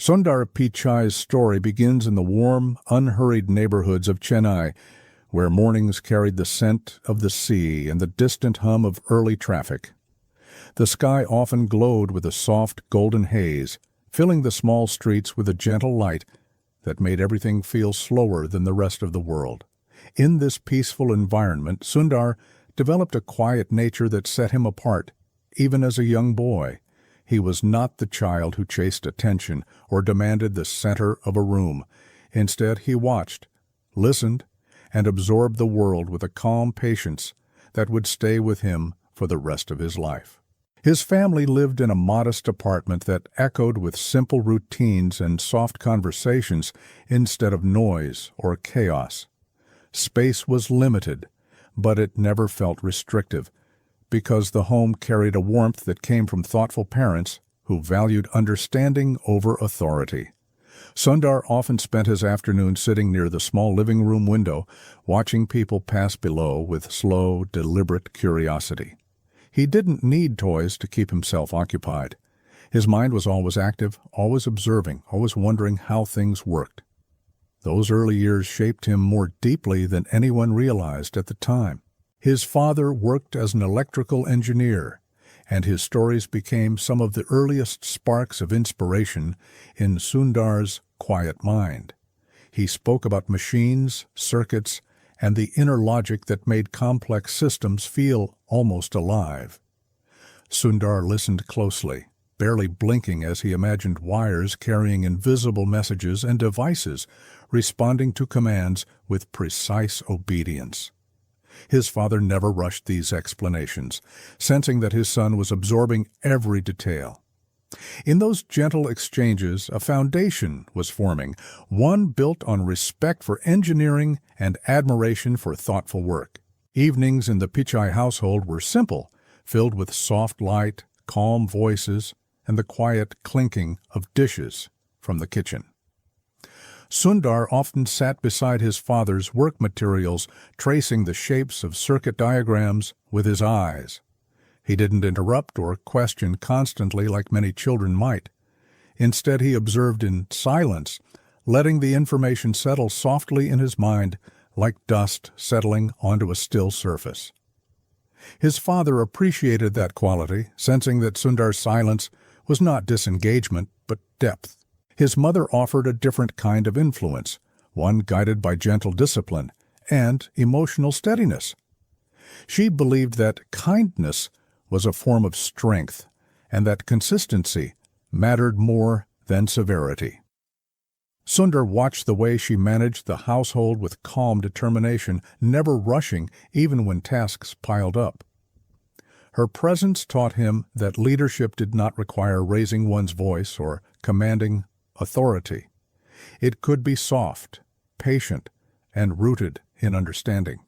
Sundar Pichai's story begins in the warm, unhurried neighborhoods of Chennai, where mornings carried the scent of the sea and the distant hum of early traffic. The sky often glowed with a soft golden haze, filling the small streets with a gentle light that made everything feel slower than the rest of the world. In this peaceful environment, Sundar developed a quiet nature that set him apart, even as a young boy. He was not the child who chased attention or demanded the center of a room. Instead, he watched, listened, and absorbed the world with a calm patience that would stay with him for the rest of his life. His family lived in a modest apartment that echoed with simple routines and soft conversations instead of noise or chaos. Space was limited, but it never felt restrictive, because the home carried a warmth that came from thoughtful parents who valued understanding over authority. Sundar often spent his afternoons sitting near the small living room window, watching people pass below with slow, deliberate curiosity. He didn't need toys to keep himself occupied. His mind was always active, always observing, always wondering how things worked. Those early years shaped him more deeply than anyone realized at the time. His father worked as an electrical engineer, and his stories became some of the earliest sparks of inspiration in Sundar's quiet mind. He spoke about machines, circuits, and the inner logic that made complex systems feel almost alive. Sundar listened closely, barely blinking as he imagined wires carrying invisible messages and devices responding to commands with precise obedience. His father never rushed these explanations, sensing that his son was absorbing every detail. In those gentle exchanges, a foundation was forming, one built on respect for engineering and admiration for thoughtful work. Evenings in the Pichai household were simple, filled with soft light, calm voices, and the quiet clinking of dishes from the kitchen. Sundar often sat beside his father's work materials, tracing the shapes of circuit diagrams with his eyes. He didn't interrupt or question constantly like many children might. Instead, he observed in silence, letting the information settle softly in his mind like dust settling onto a still surface. His father appreciated that quality, sensing that Sundar's silence was not disengagement, but depth. His mother offered a different kind of influence, one guided by gentle discipline and emotional steadiness. She believed that kindness was a form of strength and that consistency mattered more than severity. Sundar watched the way she managed the household with calm determination, never rushing even when tasks piled up. Her presence taught him that leadership did not require raising one's voice or commanding authority. It could be soft, patient, and rooted in understanding.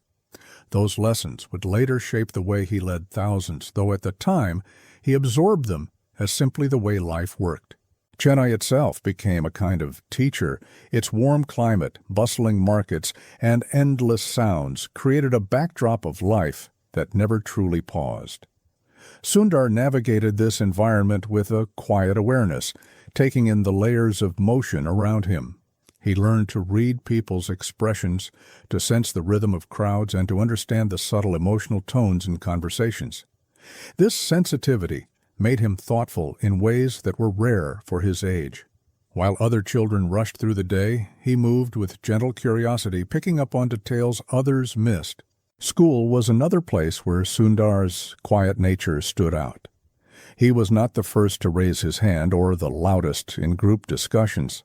Those lessons would later shape the way he led thousands, though at the time he absorbed them as simply the way life worked. Chennai itself became a kind of teacher. Its warm climate, bustling markets, and endless sounds created a backdrop of life that never truly paused. Sundar navigated this environment with a quiet awareness, taking in the layers of motion around him. He learned to read people's expressions, to sense the rhythm of crowds, and to understand the subtle emotional tones in conversations. This sensitivity made him thoughtful in ways that were rare for his age. While other children rushed through the day, he moved with gentle curiosity, picking up on details others missed. School was another place where Sundar's quiet nature stood out. He was not the first to raise his hand or the loudest in group discussions.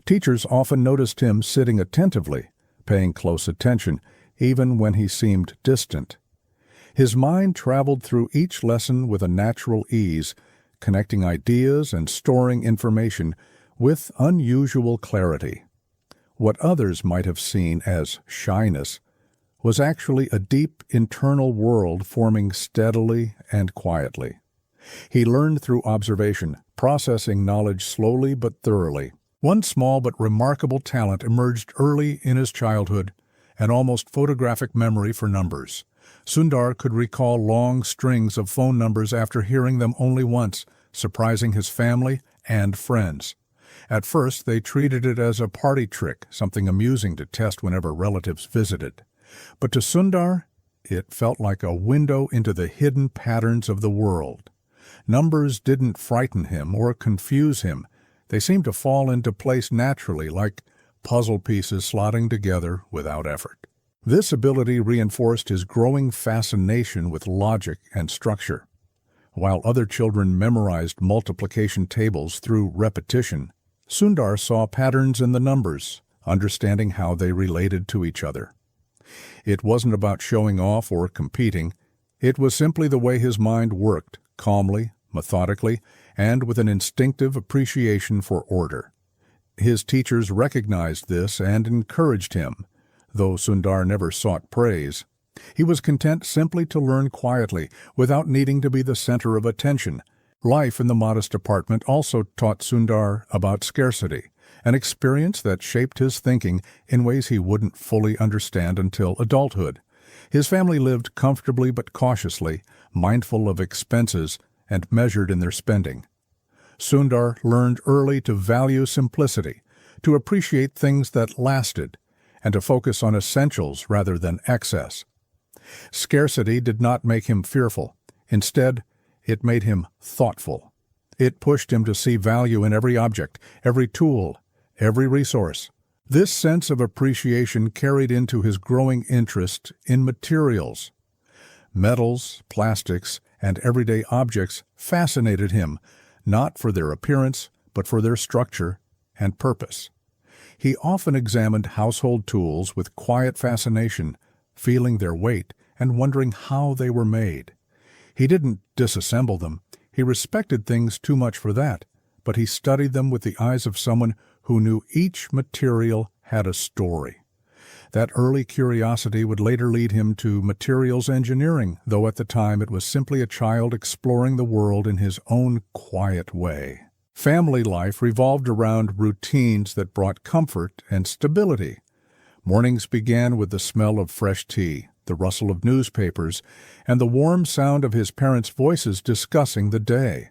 Teachers often noticed him sitting attentively, paying close attention, even when he seemed distant. His mind traveled through each lesson with a natural ease, connecting ideas and storing information with unusual clarity. What others might have seen as shyness was actually a deep internal world forming steadily and quietly. He learned through observation, processing knowledge slowly but thoroughly. One small but remarkable talent emerged early in his childhood, an almost photographic memory for numbers. Sundar could recall long strings of phone numbers after hearing them only once, surprising his family and friends. At first, they treated it as a party trick, something amusing to test whenever relatives visited. But to Sundar, it felt like a window into the hidden patterns of the world. Numbers didn't frighten him or confuse him. They seemed to fall into place naturally, like puzzle pieces slotting together without effort. This ability reinforced his growing fascination with logic and structure. While other children memorized multiplication tables through repetition, Sundar saw patterns in the numbers, understanding how they related to each other. It wasn't about showing off or competing. It was simply the way his mind worked, calmly, methodically, and with an instinctive appreciation for order. His teachers recognized this and encouraged him. Though Sundar never sought praise, he was content simply to learn quietly, without needing to be the center of attention. Life in the modest apartment also taught Sundar about scarcity, an experience that shaped his thinking in ways he wouldn't fully understand until adulthood. His family lived comfortably but cautiously, mindful of expenses and measured in their spending. Sundar learned early to value simplicity, to appreciate things that lasted, and to focus on essentials rather than excess. Scarcity did not make him fearful. Instead, it made him thoughtful. It pushed him to see value in every object, every tool, every resource. This sense of appreciation carried into his growing interest in materials. Metals, plastics, and everyday objects fascinated him, not for their appearance, but for their structure and purpose. He often examined household tools with quiet fascination, feeling their weight and wondering how they were made. He didn't disassemble them. He respected things too much for that, but he studied them with the eyes of someone who knew each material had a story. That early curiosity would later lead him to materials engineering, though at the time it was simply a child exploring the world in his own quiet way. Family life revolved around routines that brought comfort and stability. Mornings began with the smell of fresh tea, the rustle of newspapers, and the warm sound of his parents' voices discussing the day.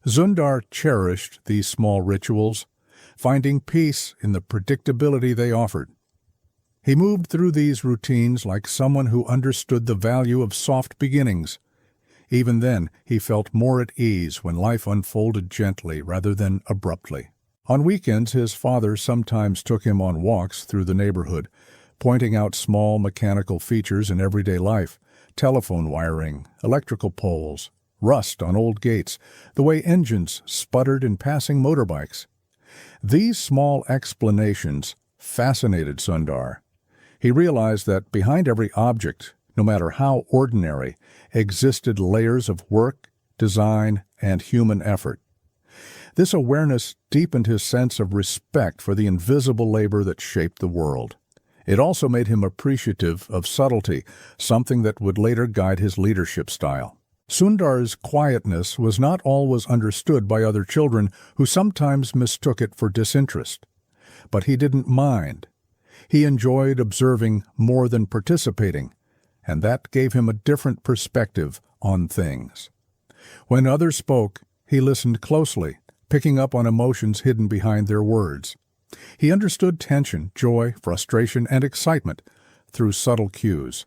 Sundar cherished these small rituals, finding peace in the predictability they offered. He moved through these routines like someone who understood the value of soft beginnings. Even then, he felt more at ease when life unfolded gently rather than abruptly. On weekends, his father sometimes took him on walks through the neighborhood, pointing out small mechanical features in everyday life: telephone wiring, electrical poles, rust on old gates, the way engines sputtered in passing motorbikes. These small explanations fascinated Sundar. He realized that behind every object, no matter how ordinary, existed layers of work, design, and human effort. This awareness deepened his sense of respect for the invisible labor that shaped the world. It also made him appreciative of subtlety, something that would later guide his leadership style. Sundar's quietness was not always understood by other children who sometimes mistook it for disinterest. But he didn't mind. He enjoyed observing more than participating, and that gave him a different perspective on things. When others spoke, he listened closely, picking up on emotions hidden behind their words. He understood tension, joy, frustration, and excitement through subtle cues.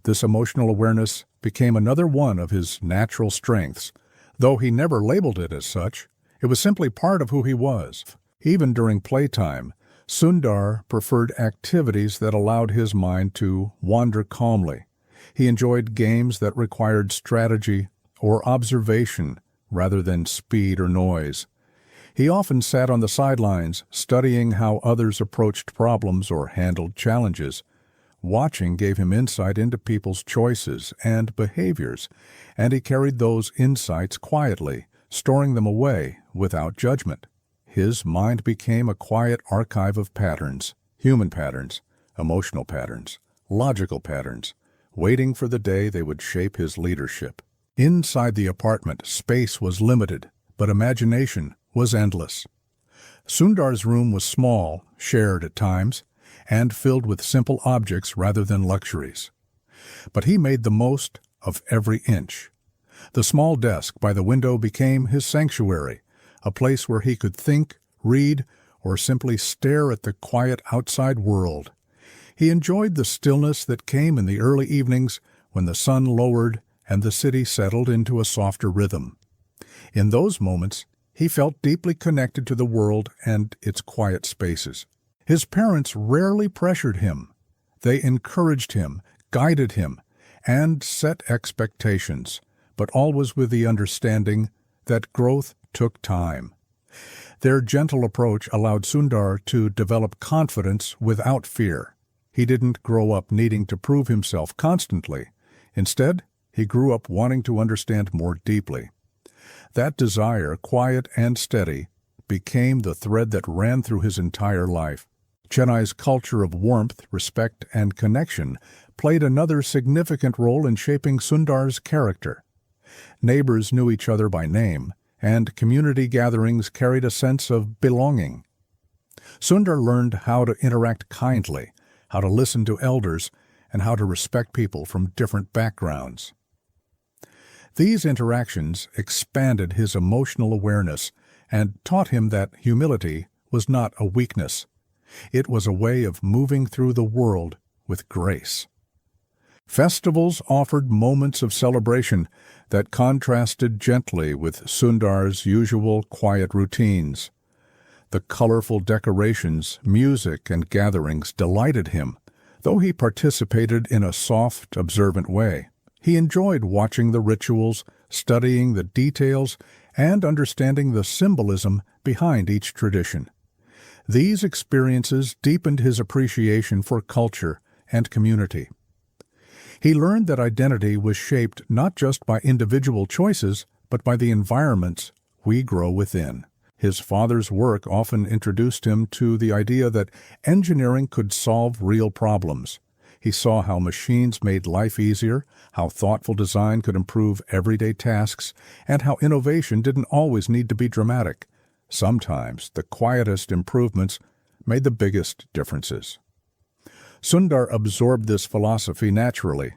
This emotional awareness became another one of his natural strengths. Though he never labeled it as such, it was simply part of who he was. Even during playtime, Sundar preferred activities that allowed his mind to wander calmly. He enjoyed games that required strategy or observation rather than speed or noise. He often sat on the sidelines, studying how others approached problems or handled challenges. Watching gave him insight into people's choices and behaviors, and he carried those insights quietly, storing them away without judgment. His mind became a quiet archive of patterns, human patterns, emotional patterns, logical patterns, waiting for the day they would shape his leadership. Inside the apartment, space was limited, but imagination was endless. Sundar's room was small, shared at times, and filled with simple objects rather than luxuries. But he made the most of every inch. The small desk by the window became his sanctuary, a place where he could think, read, or simply stare at the quiet outside world. He enjoyed the stillness that came in the early evenings when the sun lowered and the city settled into a softer rhythm. In those moments, he felt deeply connected to the world and its quiet spaces. His parents rarely pressured him. They encouraged him, guided him, and set expectations, but always with the understanding that growth took time. Their gentle approach allowed Sundar to develop confidence without fear. He didn't grow up needing to prove himself constantly. Instead, he grew up wanting to understand more deeply. That desire, quiet and steady, became the thread that ran through his entire life. Chennai's culture of warmth, respect, and connection played another significant role in shaping Sundar's character. Neighbors knew each other by name, and community gatherings carried a sense of belonging. Sundar learned how to interact kindly, how to listen to elders, and how to respect people from different backgrounds. These interactions expanded his emotional awareness and taught him that humility was not a weakness. It was a way of moving through the world with grace. Festivals offered moments of celebration that contrasted gently with Sundar's usual quiet routines. The colorful decorations, music, and gatherings delighted him, though he participated in a soft, observant way. He enjoyed watching the rituals, studying the details, and understanding the symbolism behind each tradition. These experiences deepened his appreciation for culture and community. He learned that identity was shaped not just by individual choices, but by the environments we grow within. His father's work often introduced him to the idea that engineering could solve real problems. He saw how machines made life easier, how thoughtful design could improve everyday tasks, and how innovation didn't always need to be dramatic. Sometimes the quietest improvements made the biggest differences. Sundar absorbed this philosophy naturally.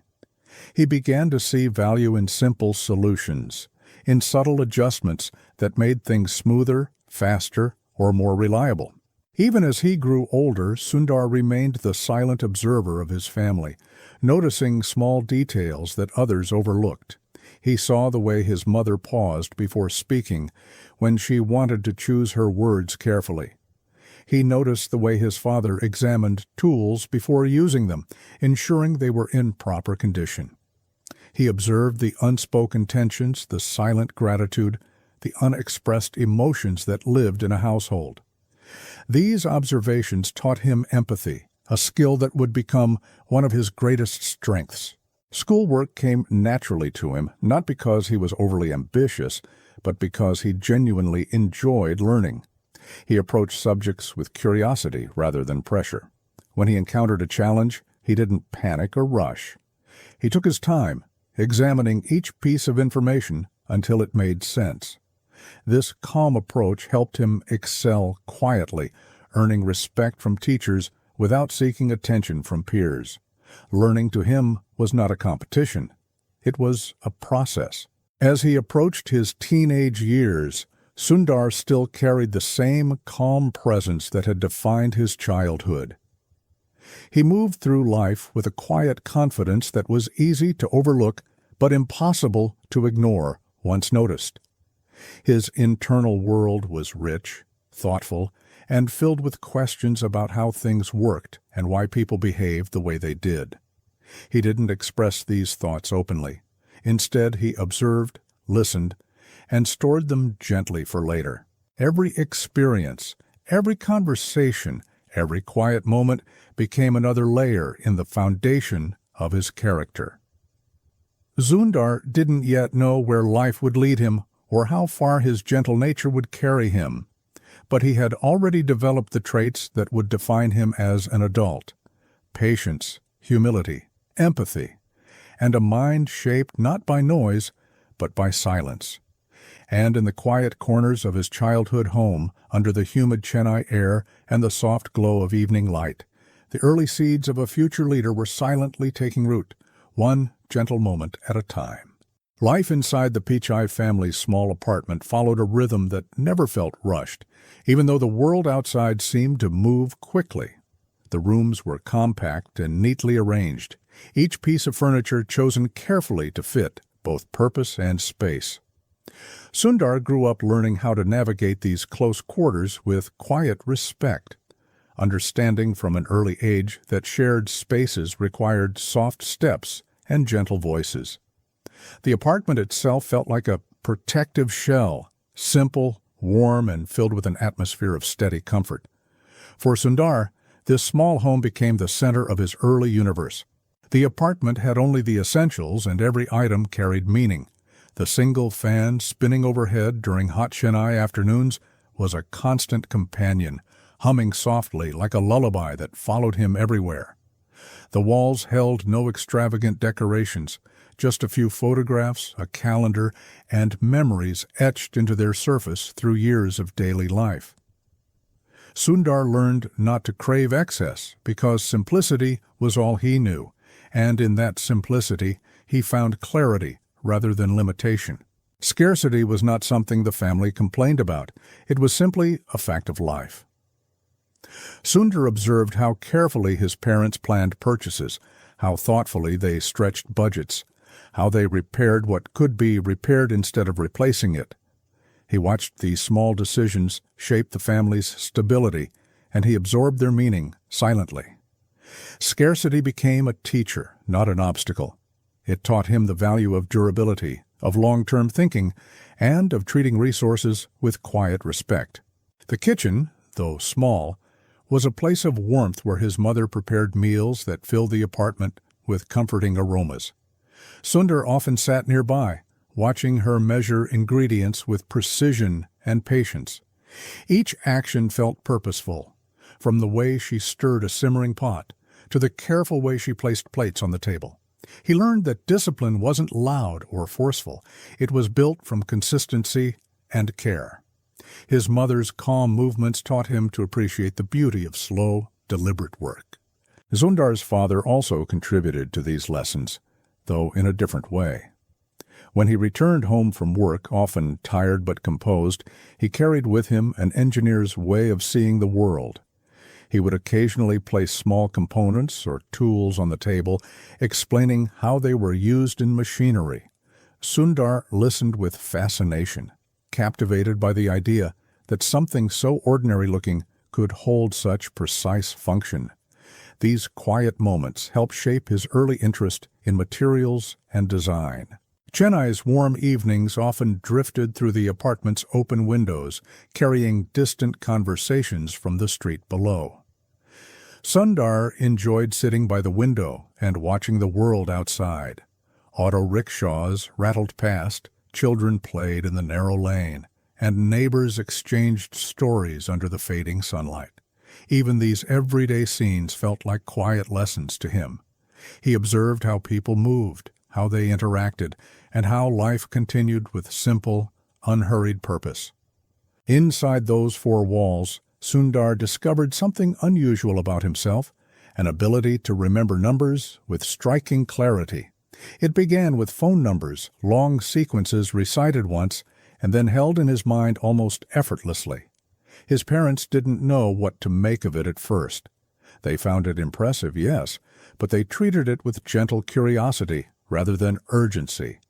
He began to see value in simple solutions, in subtle adjustments that made things smoother, faster, or more reliable. Even as he grew older, Sundar remained the silent observer of his family, noticing small details that others overlooked. He saw the way his mother paused before speaking when she wanted to choose her words carefully. He noticed the way his father examined tools before using them, ensuring they were in proper condition. He observed the unspoken tensions, the silent gratitude, the unexpressed emotions that lived in a household. These observations taught him empathy, a skill that would become one of his greatest strengths. Schoolwork came naturally to him, not because he was overly ambitious, but because he genuinely enjoyed learning. He approached subjects with curiosity rather than pressure. When he encountered a challenge, he didn't panic or rush. He took his time, examining each piece of information until it made sense. This calm approach helped him excel quietly, earning respect from teachers without seeking attention from peers. Learning to him was not a competition. It was a process. As he approached his teenage years, Sundar still carried the same calm presence that had defined his childhood. He moved through life with a quiet confidence that was easy to overlook but impossible to ignore once noticed. His internal world was rich, thoughtful, and filled with questions about how things worked and why people behaved the way they did. He didn't express these thoughts openly. Instead, he observed, listened, and stored them gently for later. Every experience, every conversation, every quiet moment became another layer in the foundation of his character. Sundar didn't yet know where life would lead him or how far his gentle nature would carry him, but he had already developed the traits that would define him as an adult: patience, humility, empathy, and a mind shaped not by noise, but by silence. And in the quiet corners of his childhood home, under the humid Chennai air and the soft glow of evening light, the early seeds of a future leader were silently taking root, one gentle moment at a time. Life inside the Pichai family's small apartment followed a rhythm that never felt rushed, even though the world outside seemed to move quickly. The rooms were compact and neatly arranged, each piece of furniture chosen carefully to fit both purpose and space. Sundar grew up learning how to navigate these close quarters with quiet respect, understanding from an early age that shared spaces required soft steps and gentle voices. The apartment itself felt like a protective shell, simple, warm, and filled with an atmosphere of steady comfort. For Sundar, this small home became the center of his early universe. The apartment had only the essentials, and every item carried meaning. The single fan spinning overhead during hot Chennai afternoons was a constant companion, humming softly like a lullaby that followed him everywhere. The walls held no extravagant decorations, just a few photographs, a calendar, and memories etched into their surface through years of daily life. Sundar learned not to crave excess because simplicity was all he knew, and in that simplicity he found clarity rather than limitation. Scarcity was not something the family complained about. It was simply a fact of life. Sundar observed how carefully his parents planned purchases, how thoughtfully they stretched budgets, how they repaired what could be repaired instead of replacing it. He watched these small decisions shape the family's stability, and he absorbed their meaning silently. Scarcity became a teacher, not an obstacle. It taught him the value of durability, of long-term thinking, and of treating resources with quiet respect. The kitchen, though small, was a place of warmth where his mother prepared meals that filled the apartment with comforting aromas. Sundar often sat nearby, watching her measure ingredients with precision and patience. Each action felt purposeful, from the way she stirred a simmering pot to the careful way she placed plates on the table. He learned that discipline wasn't loud or forceful. It was built from consistency and care. His mother's calm movements taught him to appreciate the beauty of slow, deliberate work. Sundar's father also contributed to these lessons, though in a different way. When he returned home from work, often tired but composed, he carried with him an engineer's way of seeing the world. He would occasionally place small components or tools on the table, explaining how they were used in machinery. Sundar listened with fascination, captivated by the idea that something so ordinary-looking could hold such precise function. These quiet moments helped shape his early interest in materials and design. Chennai's warm evenings often drifted through the apartment's open windows, carrying distant conversations from the street below. Sundar enjoyed sitting by the window and watching the world outside. Auto rickshaws rattled past, children played in the narrow lane, and neighbors exchanged stories under the fading sunlight. Even these everyday scenes felt like quiet lessons to him. He observed how people moved, how they interacted, and how life continued with simple, unhurried purpose. Inside those four walls, Sundar discovered something unusual about himself, an ability to remember numbers with striking clarity. It began with phone numbers, long sequences recited once, and then held in his mind almost effortlessly. His parents didn't know what to make of it at first. They found it impressive, yes, but they treated it with gentle curiosity rather than urgency.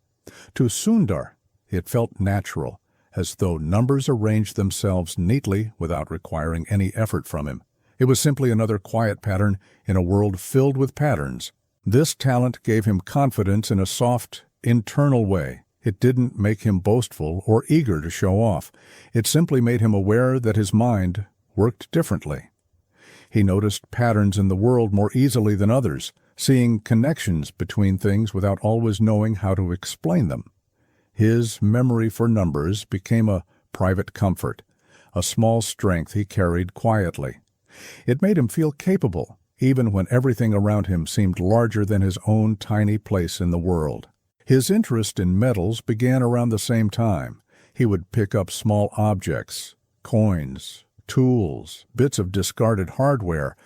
To Sundar, it felt natural, as though numbers arranged themselves neatly without requiring any effort from him. It was simply another quiet pattern in a world filled with patterns. This talent gave him confidence in a soft, internal way. It didn't make him boastful or eager to show off. It simply made him aware that his mind worked differently. He noticed patterns in the world more easily than others, seeing connections between things without always knowing how to explain them. His memory for numbers became a private comfort, a small strength he carried quietly. It made him feel capable, even when everything around him seemed larger than his own tiny place in the world. His interest in metals began around the same time. He would pick up small objects, coins, tools, bits of discarded hardware,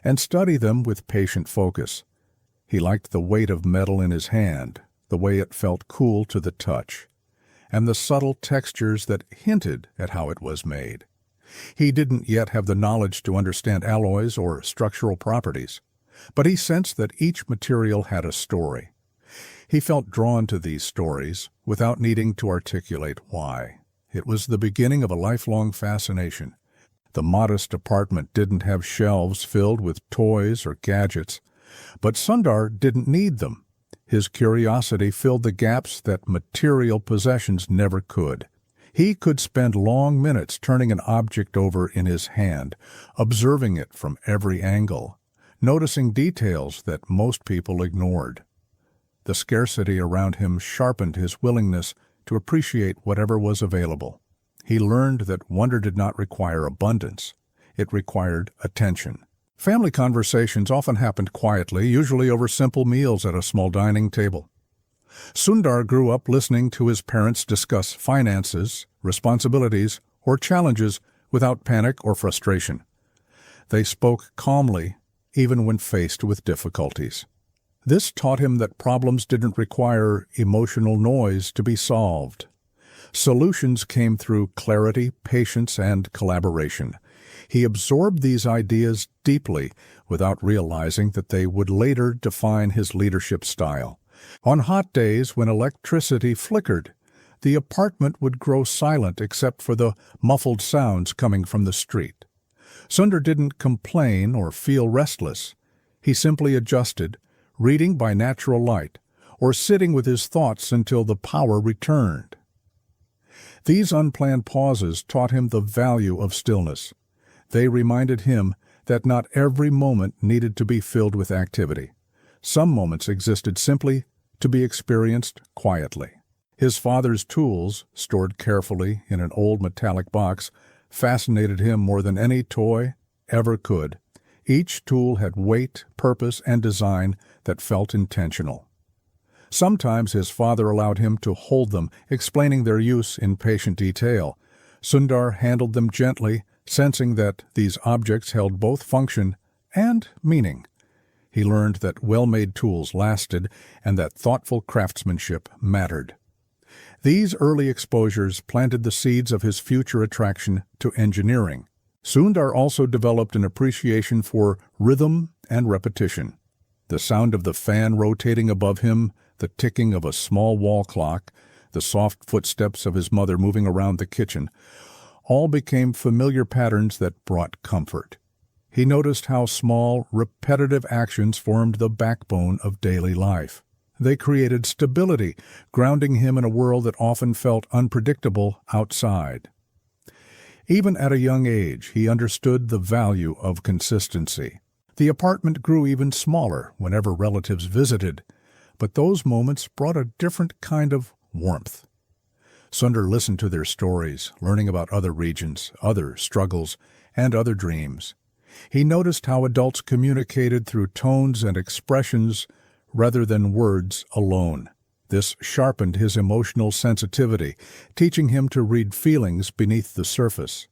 and study them with patient focus. He liked the weight of metal in his hand, the way it felt cool to the touch, and the subtle textures that hinted at how it was made. He didn't yet have the knowledge to understand alloys or structural properties, but he sensed that each material had a story. He felt drawn to these stories without needing to articulate why. It was the beginning of a lifelong fascination. The modest apartment didn't have shelves filled with toys or gadgets, but Sundar didn't need them. His curiosity filled the gaps that material possessions never could. He could spend long minutes turning an object over in his hand, observing it from every angle, noticing details that most people ignored. The scarcity around him sharpened his willingness to appreciate whatever was available. He learned that wonder did not require abundance. It required attention. Family conversations often happened quietly, usually over simple meals at a small dining table. Sundar grew up listening to his parents discuss finances, responsibilities, or challenges without panic or frustration. They spoke calmly, even when faced with difficulties. This taught him that problems didn't require emotional noise to be solved. Solutions came through clarity, patience, and collaboration. He absorbed these ideas deeply without realizing that they would later define his leadership style. On hot days when electricity flickered, the apartment would grow silent except for the muffled sounds coming from the street. Sundar didn't complain or feel restless. He simply adjusted, reading by natural light, or sitting with his thoughts until the power returned. These unplanned pauses taught him the value of stillness. They reminded him that not every moment needed to be filled with activity. Some moments existed simply to be experienced quietly. His father's tools, stored carefully in an old metallic box, fascinated him more than any toy ever could. Each tool had weight, purpose, and design that felt intentional. Sometimes his father allowed him to hold them, explaining their use in patient detail. Sundar handled them gently, sensing that these objects held both function and meaning. He learned that well-made tools lasted and that thoughtful craftsmanship mattered. These early exposures planted the seeds of his future attraction to engineering. Sundar also developed an appreciation for rhythm and repetition. The sound of the fan rotating above him, the ticking of a small wall clock, the soft footsteps of his mother moving around the kitchen, all became familiar patterns that brought comfort. He noticed how small, repetitive actions formed the backbone of daily life. They created stability, grounding him in a world that often felt unpredictable outside. Even at a young age, he understood the value of consistency. The apartment grew even smaller whenever relatives visited, but those moments brought a different kind of warmth. Sundar listened to their stories, learning about other regions, other struggles, and other dreams. He noticed how adults communicated through tones and expressions rather than words alone. This sharpened his emotional sensitivity, teaching him to read feelings beneath the surface.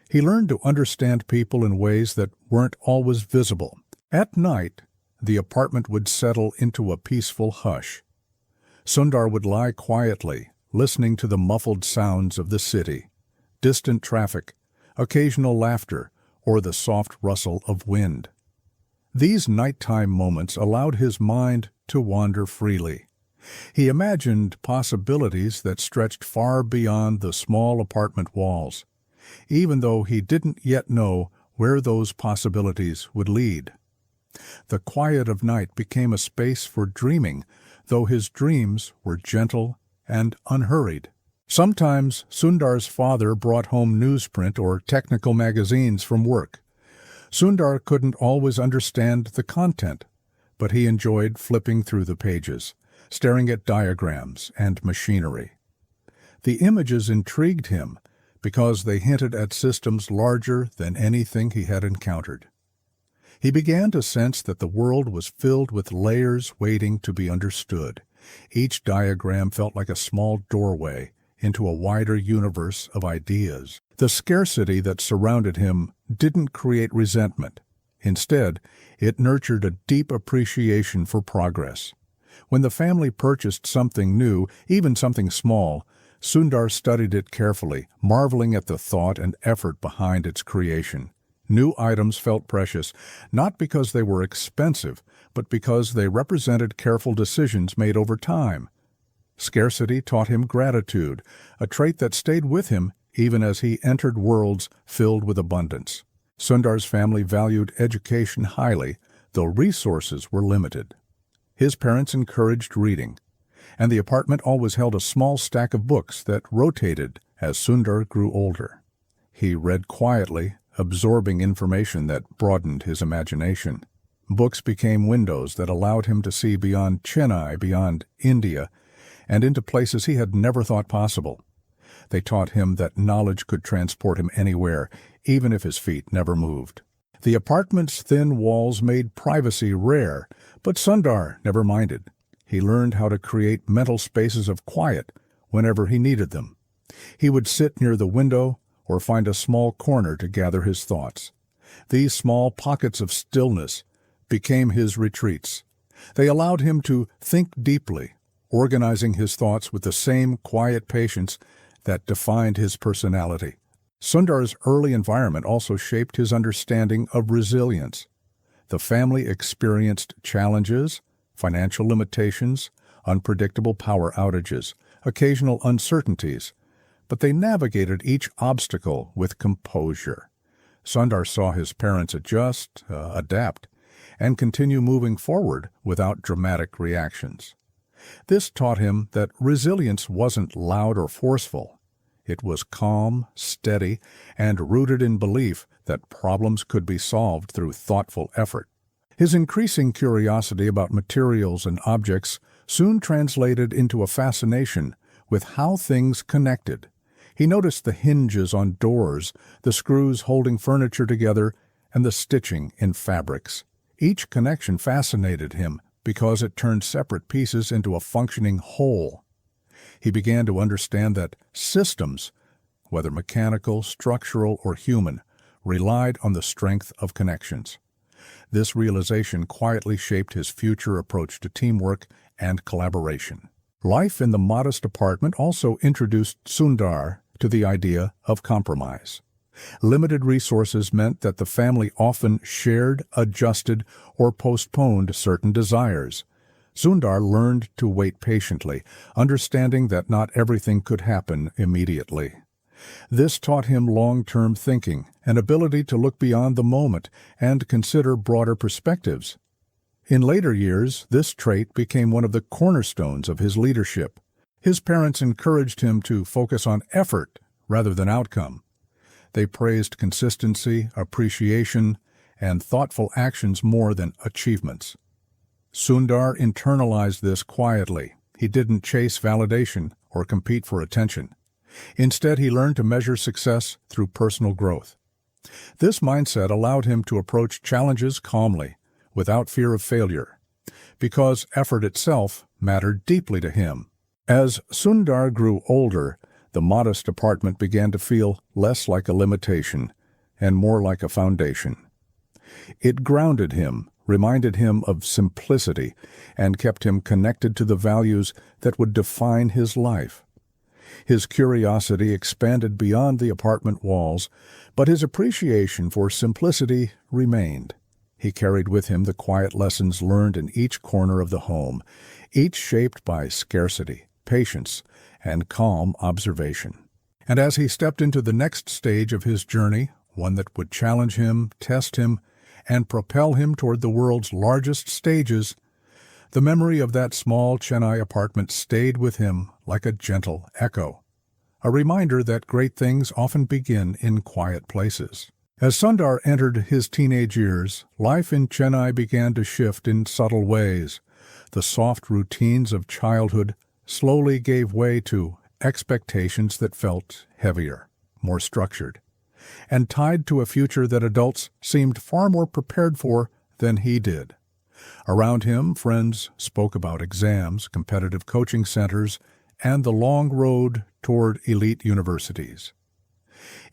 He learned to understand people in ways that weren't always visible. At night, the apartment would settle into a peaceful hush. Sundar would lie quietly, listening to the muffled sounds of the city, distant traffic, occasional laughter, or the soft rustle of wind. These nighttime moments allowed his mind to wander freely. He imagined possibilities that stretched far beyond the small apartment walls, even though he didn't yet know where those possibilities would lead. The quiet of night became a space for dreaming, though his dreams were gentle and unhurried. Sometimes Sundar's father brought home newsprint or technical magazines from work. Sundar couldn't always understand the content, but he enjoyed flipping through the pages, staring at diagrams and machinery. The images intrigued him because they hinted at systems larger than anything he had encountered. He began to sense that the world was filled with layers waiting to be understood. Each diagram felt like a small doorway into a wider universe of ideas. The scarcity that surrounded him didn't create resentment. Instead, it nurtured a deep appreciation for progress. When the family purchased something new, even something small, Sundar studied it carefully, marveling at the thought and effort behind its creation. New items felt precious, not because they were expensive, but because they represented careful decisions made over time. Scarcity taught him gratitude, a trait that stayed with him even as he entered worlds filled with abundance. Sundar's family valued education highly, though resources were limited. His parents encouraged reading, and the apartment always held a small stack of books that rotated as Sundar grew older. He read quietly, absorbing information that broadened his imagination. Books became windows that allowed him to see beyond Chennai, beyond India, and into places he had never thought possible. They taught him that knowledge could transport him anywhere, even if his feet never moved. The apartment's thin walls made privacy rare, but Sundar never minded. He learned how to create mental spaces of quiet whenever he needed them. He would sit near the window or find a small corner to gather his thoughts. These small pockets of stillness became his retreats. They allowed him to think deeply, organizing his thoughts with the same quiet patience that defined his personality. Sundar's early environment also shaped his understanding of resilience. The family experienced challenges, financial limitations, unpredictable power outages, occasional uncertainties, but they navigated each obstacle with composure. Sundar saw his parents adjust, adapt, and continue moving forward without dramatic reactions. This taught him that resilience wasn't loud or forceful. It was calm, steady, and rooted in belief that problems could be solved through thoughtful effort. His increasing curiosity about materials and objects soon translated into a fascination with how things connected. He noticed the hinges on doors, the screws holding furniture together, and the stitching in fabrics. Each connection fascinated him because it turned separate pieces into a functioning whole. He began to understand that systems, whether mechanical, structural, or human, relied on the strength of connections. This realization quietly shaped his future approach to teamwork and collaboration. Life in the modest apartment also introduced Sundar to the idea of compromise. Limited resources meant that the family often shared, adjusted, or postponed certain desires. Sundar learned to wait patiently, understanding that not everything could happen immediately. This taught him long-term thinking, an ability to look beyond the moment and consider broader perspectives. In later years, this trait became one of the cornerstones of his leadership. His parents encouraged him to focus on effort rather than outcome. They praised consistency, appreciation, and thoughtful actions more than achievements. Sundar internalized this quietly. He didn't chase validation or compete for attention. Instead, he learned to measure success through personal growth. This mindset allowed him to approach challenges calmly, without fear of failure, because effort itself mattered deeply to him. As Sundar grew older, the modest apartment began to feel less like a limitation and more like a foundation. It grounded him, reminded him of simplicity, and kept him connected to the values that would define his life. His curiosity expanded beyond the apartment walls, but his appreciation for simplicity remained. He carried with him the quiet lessons learned in each corner of the home, each shaped by scarcity, patience, and calm observation. And as he stepped into the next stage of his journey, one that would challenge him, test him, and propel him toward the world's largest stages, the memory of that small Chennai apartment stayed with him like a gentle echo, a reminder that great things often begin in quiet places. As Sundar entered his teenage years, life in Chennai began to shift in subtle ways. The soft routines of childhood slowly gave way to expectations that felt heavier, more structured, and tied to a future that adults seemed far more prepared for than he did. Around him, friends spoke about exams, competitive coaching centers, and the long road toward elite universities.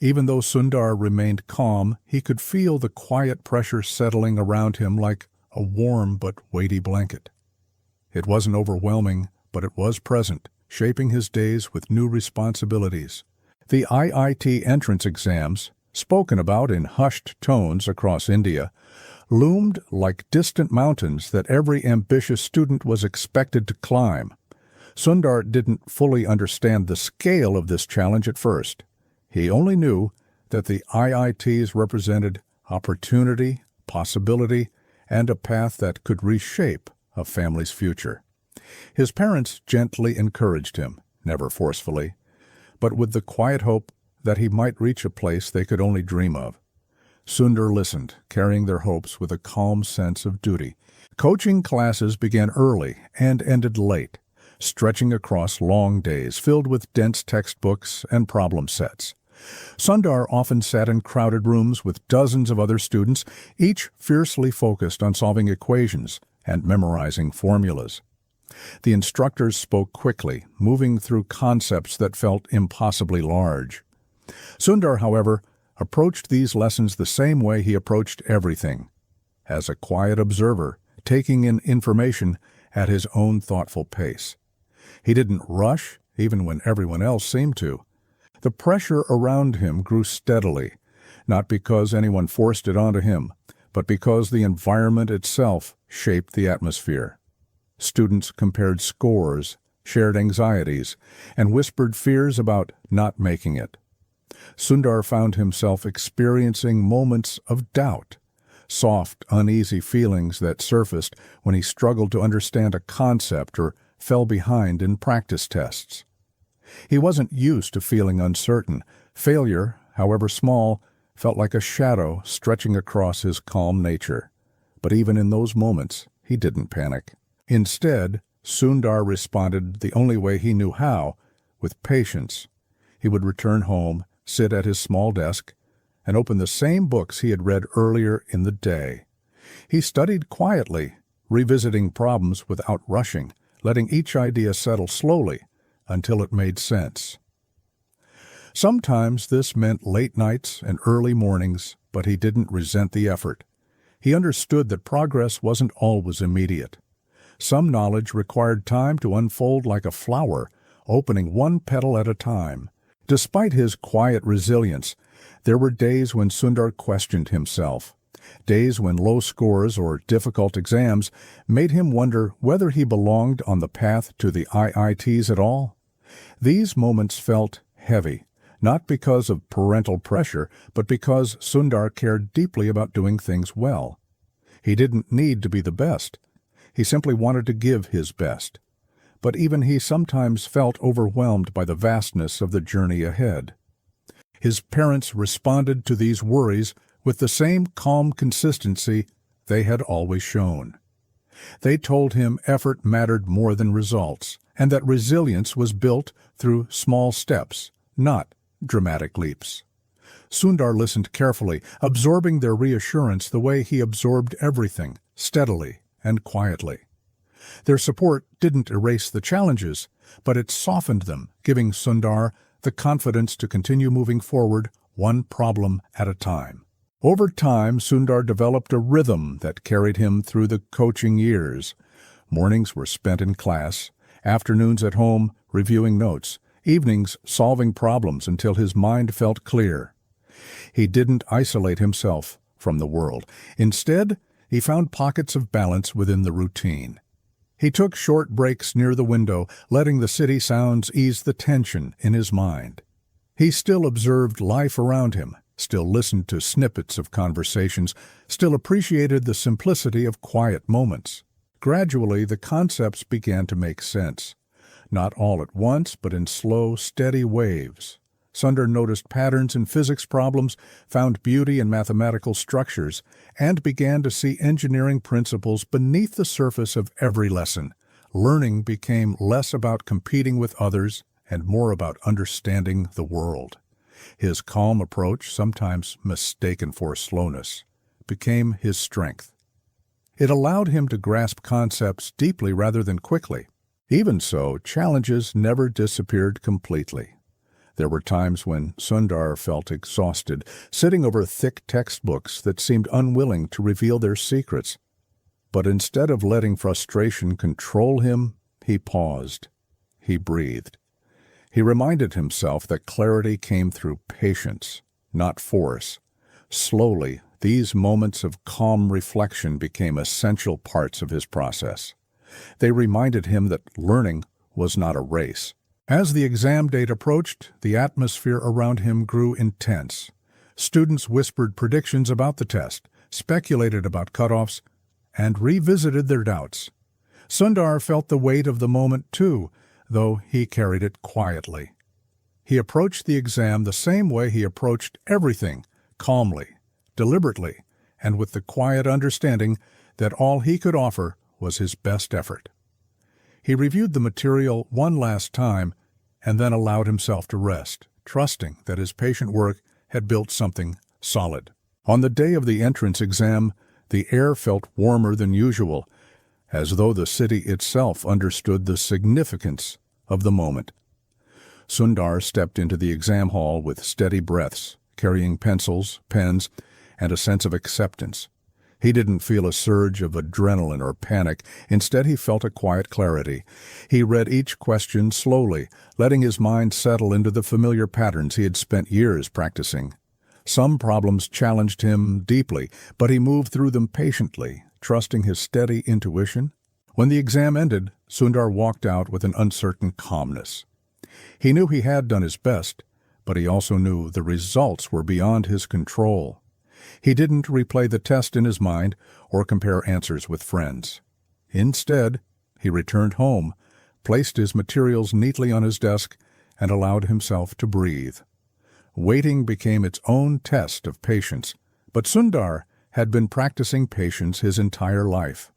Even though Sundar remained calm, he could feel the quiet pressure settling around him like a warm but weighty blanket. It wasn't overwhelming, but it was present, shaping his days with new responsibilities. The IIT entrance exams, spoken about in hushed tones across India, loomed like distant mountains that every ambitious student was expected to climb. Sundar didn't fully understand the scale of this challenge at first. He only knew that the IITs represented opportunity, possibility, and a path that could reshape a family's future. His parents gently encouraged him, never forcefully, but with the quiet hope that he might reach a place they could only dream of. Sundar listened, carrying their hopes with a calm sense of duty. Coaching classes began early and ended late, stretching across long days filled with dense textbooks and problem sets. Sundar often sat in crowded rooms with dozens of other students, each fiercely focused on solving equations and memorizing formulas. The instructors spoke quickly, moving through concepts that felt impossibly large. Sundar, however, approached these lessons the same way he approached everything, as a quiet observer, taking in information at his own thoughtful pace. He didn't rush, even when everyone else seemed to. The pressure around him grew steadily, not because anyone forced it onto him, but because the environment itself shaped the atmosphere. Students compared scores, shared anxieties, and whispered fears about not making it. Sundar found himself experiencing moments of doubt, soft, uneasy feelings that surfaced when he struggled to understand a concept or fell behind in practice tests. He wasn't used to feeling uncertain. Failure, however small, felt like a shadow stretching across his calm nature. But even in those moments, he didn't panic. Instead, Sundar responded the only way he knew how, with patience. He would return home, sit at his small desk, and open the same books he had read earlier in the day. He studied quietly, revisiting problems without rushing, letting each idea settle slowly until it made sense. Sometimes this meant late nights and early mornings, but he didn't resent the effort. He understood that progress wasn't always immediate. Some knowledge required time to unfold like a flower, opening one petal at a time. Despite his quiet resilience, there were days when Sundar questioned himself, days when low scores or difficult exams made him wonder whether he belonged on the path to the IITs at all. These moments felt heavy, not because of parental pressure, but because Sundar cared deeply about doing things well. He didn't need to be the best. He simply wanted to give his best. But even he sometimes felt overwhelmed by the vastness of the journey ahead. His parents responded to these worries with the same calm consistency they had always shown. They told him effort mattered more than results, and that resilience was built through small steps, not dramatic leaps. Sundar listened carefully, absorbing their reassurance the way he absorbed everything, steadily and quietly. Their support didn't erase the challenges, but it softened them, giving Sundar the confidence to continue moving forward one problem at a time. Over time, Sundar developed a rhythm that carried him through the coaching years. Mornings were spent in class, afternoons at home reviewing notes, evenings solving problems until his mind felt clear. He didn't isolate himself from the world. Instead, he found pockets of balance within the routine. He took short breaks near the window, letting the city sounds ease the tension in his mind. He still observed life around him, still listened to snippets of conversations, still appreciated the simplicity of quiet moments. Gradually, the concepts began to make sense. Not all at once, but in slow, steady waves. Sundar noticed patterns in physics problems, found beauty in mathematical structures, and began to see engineering principles beneath the surface of every lesson. Learning became less about competing with others and more about understanding the world. His calm approach, sometimes mistaken for slowness, became his strength. It allowed him to grasp concepts deeply rather than quickly. Even so, challenges never disappeared completely. There were times when Sundar felt exhausted, sitting over thick textbooks that seemed unwilling to reveal their secrets. But instead of letting frustration control him, he paused. He breathed. He reminded himself that clarity came through patience, not force. Slowly, these moments of calm reflection became essential parts of his process. They reminded him that learning was not a race. As the exam date approached, the atmosphere around him grew intense. Students whispered predictions about the test, speculated about cutoffs, and revisited their doubts. Sundar felt the weight of the moment too, though he carried it quietly. He approached the exam the same way he approached everything, calmly, deliberately, and with the quiet understanding that all he could offer was his best effort. He reviewed the material one last time and then allowed himself to rest, trusting that his patient work had built something solid. On the day of the entrance exam, the air felt warmer than usual, as though the city itself understood the significance of the moment. Sundar stepped into the exam hall with steady breaths, carrying pencils, pens, and a sense of acceptance. He didn't feel a surge of adrenaline or panic. Instead, he felt a quiet clarity. He read each question slowly, letting his mind settle into the familiar patterns he had spent years practicing. Some problems challenged him deeply, but he moved through them patiently, trusting his steady intuition. When the exam ended, Sundar walked out with an uncertain calmness. He knew he had done his best, but he also knew the results were beyond his control. He didn't replay the test in his mind or compare answers with friends. Instead, he returned home, placed his materials neatly on his desk, and allowed himself to breathe. Waiting became its own test of patience, but Sundar had been practicing patience his entire life.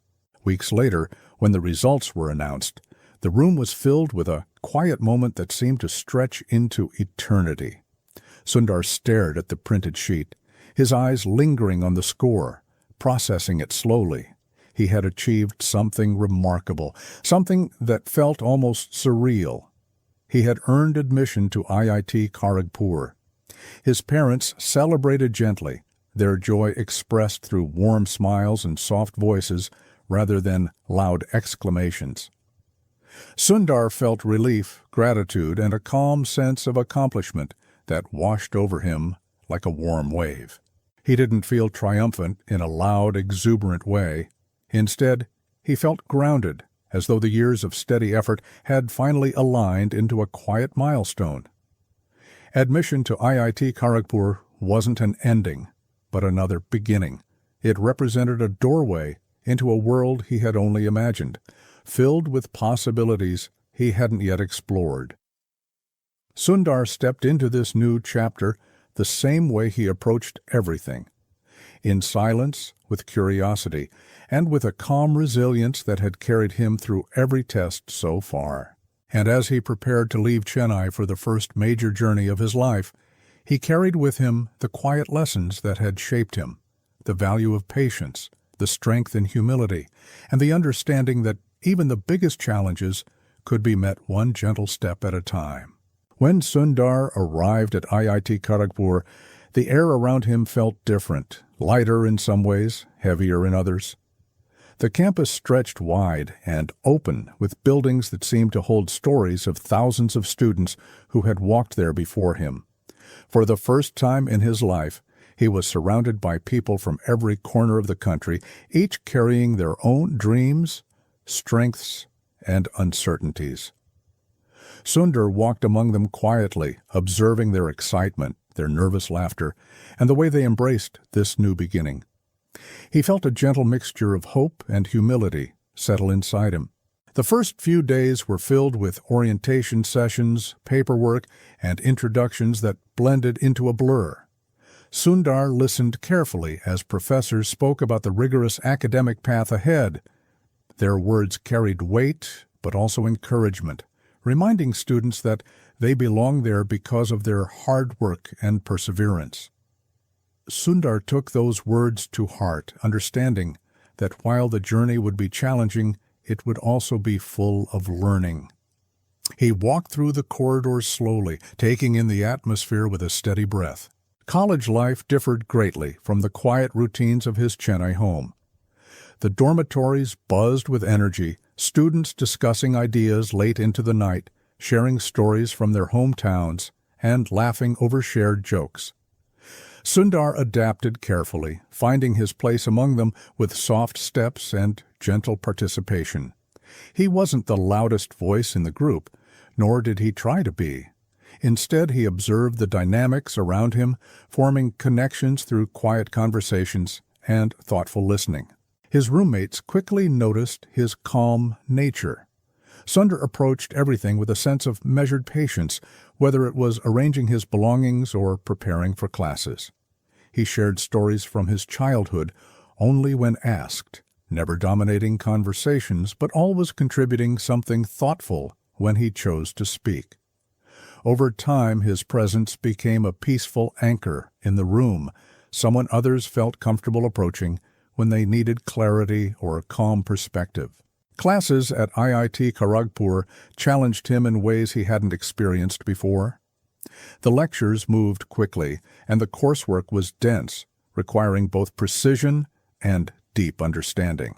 Weeks later, when the results were announced, the room was filled with a quiet moment that seemed to stretch into eternity. Sundar stared at the printed sheet, his eyes lingering on the score, processing it slowly. He had achieved something remarkable, something that felt almost surreal. He had earned admission to IIT Kharagpur. His parents celebrated gently, their joy expressed through warm smiles and soft voices rather than loud exclamations. Sundar felt relief, gratitude, and a calm sense of accomplishment that washed over him like a warm wave. He didn't feel triumphant in a loud, exuberant way. Instead, he felt grounded, as though the years of steady effort had finally aligned into a quiet milestone. Admission to IIT Kharagpur wasn't an ending, but another beginning. It represented a doorway into a world he had only imagined, filled with possibilities he hadn't yet explored. Sundar stepped into this new chapter the same way he approached everything, in silence, with curiosity, and with a calm resilience that had carried him through every test so far. And as he prepared to leave Chennai for the first major journey of his life, he carried with him the quiet lessons that had shaped him, the value of patience, the strength and humility, and the understanding that even the biggest challenges could be met one gentle step at a time. When Sundar arrived at IIT Kharagpur, the air around him felt different, lighter in some ways, heavier in others. The campus stretched wide and open, with buildings that seemed to hold stories of thousands of students who had walked there before him. For the first time in his life, he was surrounded by people from every corner of the country, each carrying their own dreams, strengths, and uncertainties. Sundar walked among them quietly, observing their excitement, their nervous laughter, and the way they embraced this new beginning. He felt a gentle mixture of hope and humility settle inside him. The first few days were filled with orientation sessions, paperwork, and introductions that blended into a blur. Sundar listened carefully as professors spoke about the rigorous academic path ahead. Their words carried weight, but also encouragement, reminding students that they belong there because of their hard work and perseverance. Sundar took those words to heart, understanding that while the journey would be challenging, it would also be full of learning. He walked through the corridors slowly, taking in the atmosphere with a steady breath. College life differed greatly from the quiet routines of his Chennai home. The dormitories buzzed with energy, students discussing ideas late into the night, sharing stories from their hometowns, and laughing over shared jokes. Sundar adapted carefully, finding his place among them with soft steps and gentle participation. He wasn't the loudest voice in the group, nor did he try to be. Instead, he observed the dynamics around him, forming connections through quiet conversations and thoughtful listening. His roommates quickly noticed his calm nature. Sundar approached everything with a sense of measured patience, whether it was arranging his belongings or preparing for classes. He shared stories from his childhood only when asked, never dominating conversations, but always contributing something thoughtful when he chose to speak. Over time, his presence became a peaceful anchor in the room, someone others felt comfortable approaching when they needed clarity or a calm perspective. Classes at IIT Kharagpur challenged him in ways he hadn't experienced before. The lectures moved quickly, and the coursework was dense, requiring both precision and deep understanding.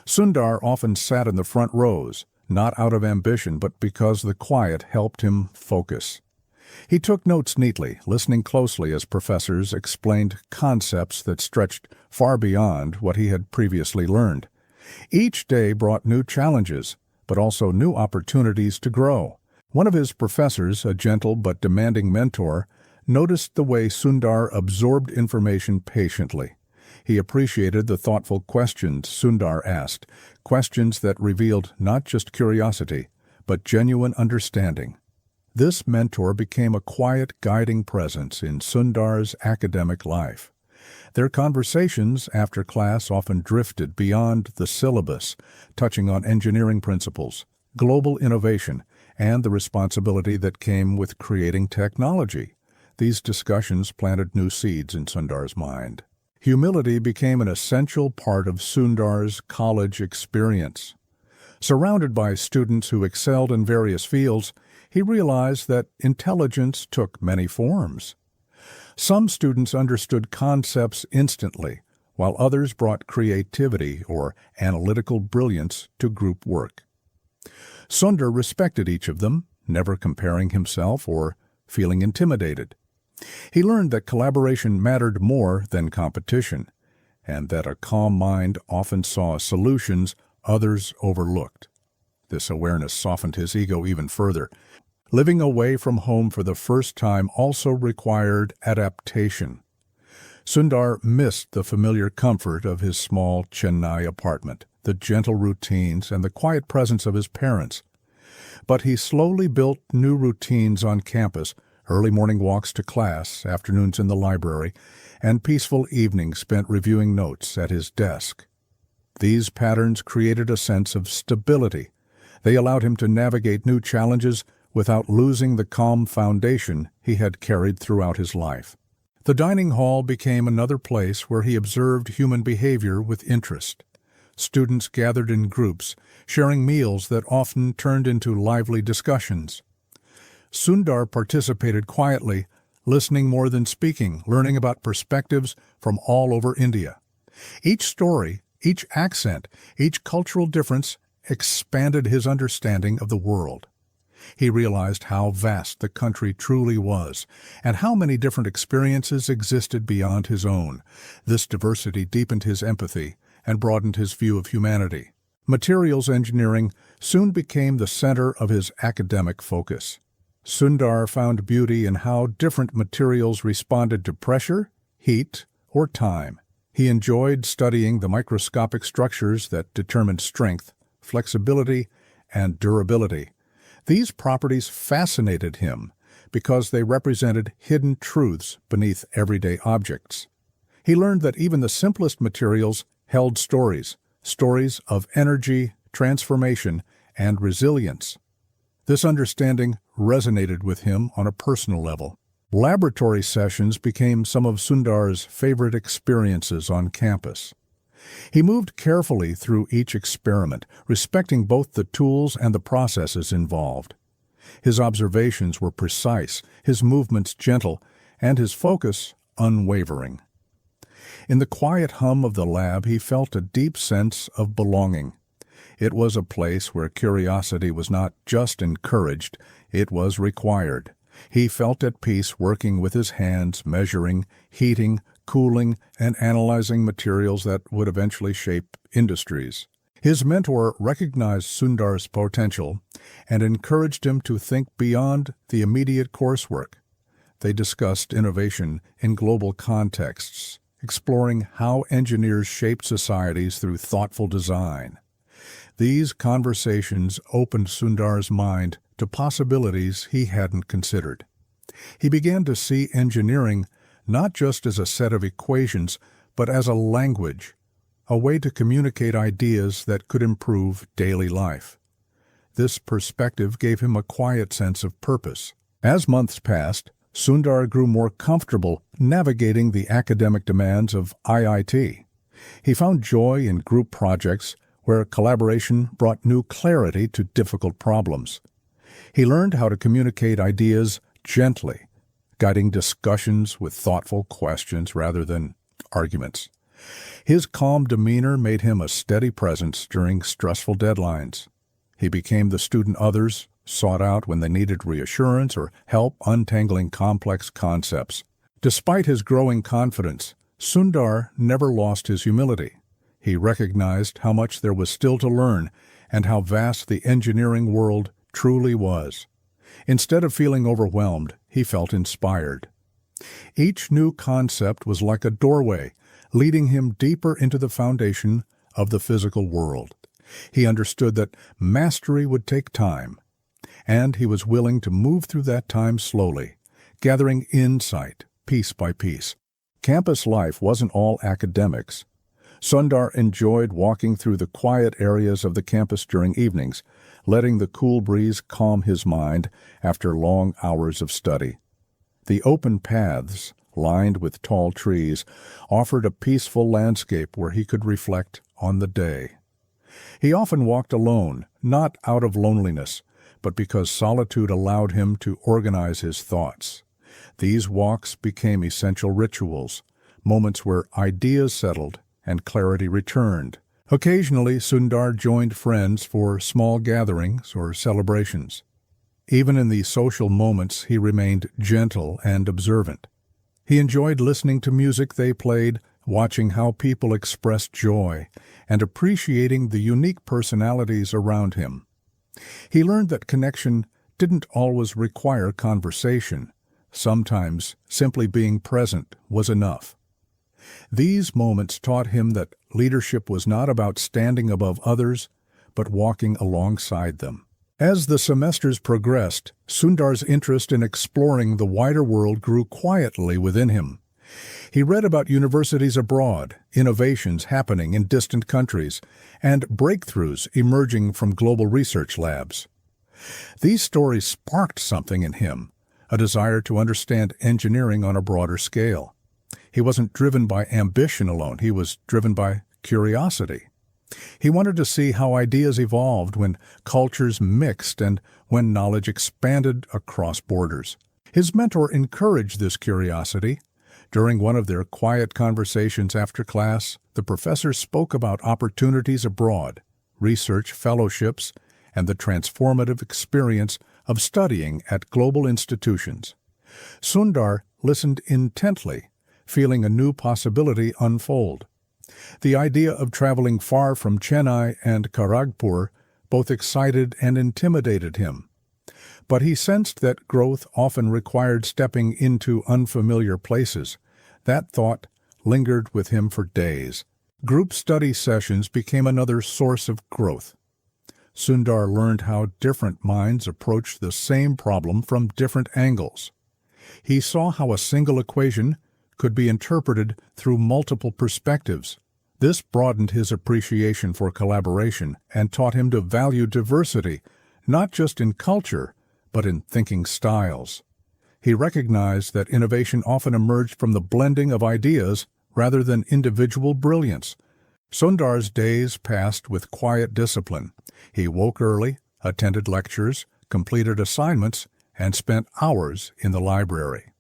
Sundar often sat in the front rows, not out of ambition but because the quiet helped him focus. He took notes neatly, listening closely as professors explained concepts that stretched far beyond what he had previously learned. Each day brought new challenges, but also new opportunities to grow. One of his professors, a gentle but demanding mentor, noticed the way Sundar absorbed information patiently. He appreciated the thoughtful questions Sundar asked, questions that revealed not just curiosity, but genuine understanding. This mentor became a quiet, guiding presence in Sundar's academic life. Their conversations after class often drifted beyond the syllabus, touching on engineering principles, global innovation, and the responsibility that came with creating technology. These discussions planted new seeds in Sundar's mind. Humility became an essential part of Sundar's college experience. Surrounded by students who excelled in various fields, he realized that intelligence took many forms. Some students understood concepts instantly, while others brought creativity or analytical brilliance to group work. Sundar respected each of them, never comparing himself or feeling intimidated. He learned that collaboration mattered more than competition, and that a calm mind often saw solutions others overlooked. This awareness softened his ego even further. Living away from home for the first time also required adaptation. Sundar missed the familiar comfort of his small Chennai apartment, the gentle routines, and the quiet presence of his parents. But he slowly built new routines on campus, early morning walks to class, afternoons in the library, and peaceful evenings spent reviewing notes at his desk. These patterns created a sense of stability. They allowed him to navigate new challenges without losing the calm foundation he had carried throughout his life. The dining hall became another place where he observed human behavior with interest. Students gathered in groups, sharing meals that often turned into lively discussions. Sundar participated quietly, listening more than speaking, learning about perspectives from all over India. Each story, each accent, each cultural difference expanded his understanding of the world. He realized how vast the country truly was, and how many different experiences existed beyond his own. This diversity deepened his empathy and broadened his view of humanity. Materials engineering soon became the center of his academic focus. Sundar found beauty in how different materials responded to pressure, heat, or time. He enjoyed studying the microscopic structures that determined strength, flexibility, and durability. These properties fascinated him because they represented hidden truths beneath everyday objects. He learned that even the simplest materials held stories of energy, transformation, and resilience. This understanding resonated with him on a personal level. Laboratory sessions became some of Sundar's favorite experiences on campus. He moved carefully through each experiment, respecting both the tools and the processes involved. His observations were precise, his movements gentle, and his focus unwavering. In the quiet hum of the lab, he felt a deep sense of belonging. It was a place where curiosity was not just encouraged, it was required. He felt at peace working with his hands, measuring, heating, cooling, and analyzing materials that would eventually shape industries. His mentor recognized Sundar's potential and encouraged him to think beyond the immediate coursework. They discussed innovation in global contexts, exploring how engineers shaped societies through thoughtful design. These conversations opened Sundar's mind to possibilities he hadn't considered. He began to see engineering not just as a set of equations, but as a language, a way to communicate ideas that could improve daily life. This perspective gave him a quiet sense of purpose. As months passed, Sundar grew more comfortable navigating the academic demands of IIT. He found joy in group projects where collaboration brought new clarity to difficult problems. He learned how to communicate ideas gently, guiding discussions with thoughtful questions rather than arguments. His calm demeanor made him a steady presence during stressful deadlines. He became the student others sought out when they needed reassurance or help untangling complex concepts. Despite his growing confidence, Sundar never lost his humility. He recognized how much there was still to learn and how vast the engineering world truly was. Instead of feeling overwhelmed, he felt inspired. Each new concept was like a doorway, leading him deeper into the foundation of the physical world. He understood that mastery would take time, and he was willing to move through that time slowly, gathering insight piece by piece. Campus life wasn't all academics. Sundar enjoyed walking through the quiet areas of the campus during evenings, letting the cool breeze calm his mind after long hours of study. The open paths, lined with tall trees, offered a peaceful landscape where he could reflect on the day. He often walked alone, not out of loneliness, but because solitude allowed him to organize his thoughts. These walks became essential rituals, moments where ideas settled and clarity returned. Occasionally, Sundar joined friends for small gatherings or celebrations. Even in these social moments, he remained gentle and observant. He enjoyed listening to music they played, watching how people expressed joy, and appreciating the unique personalities around him. He learned that connection didn't always require conversation. Sometimes simply being present was enough. These moments taught him that leadership was not about standing above others, but walking alongside them. As the semesters progressed, Sundar's interest in exploring the wider world grew quietly within him. He read about universities abroad, innovations happening in distant countries, and breakthroughs emerging from global research labs. These stories sparked something in him, a desire to understand engineering on a broader scale. He wasn't driven by ambition alone, he was driven by curiosity. He wanted to see how ideas evolved when cultures mixed and when knowledge expanded across borders. His mentor encouraged this curiosity. During one of their quiet conversations after class, the professor spoke about opportunities abroad, research fellowships, and the transformative experience of studying at global institutions. Sundar listened intently, feeling a new possibility unfold. The idea of traveling far from Chennai and Kharagpur both excited and intimidated him. But he sensed that growth often required stepping into unfamiliar places. That thought lingered with him for days. Group study sessions became another source of growth. Sundar learned how different minds approached the same problem from different angles. He saw how a single equation could be interpreted through multiple perspectives. This broadened his appreciation for collaboration and taught him to value diversity, not just in culture, but in thinking styles. He recognized that innovation often emerged from the blending of ideas rather than individual brilliance. Sundar's days passed with quiet discipline. He woke early, attended lectures, completed assignments, and spent hours in the library.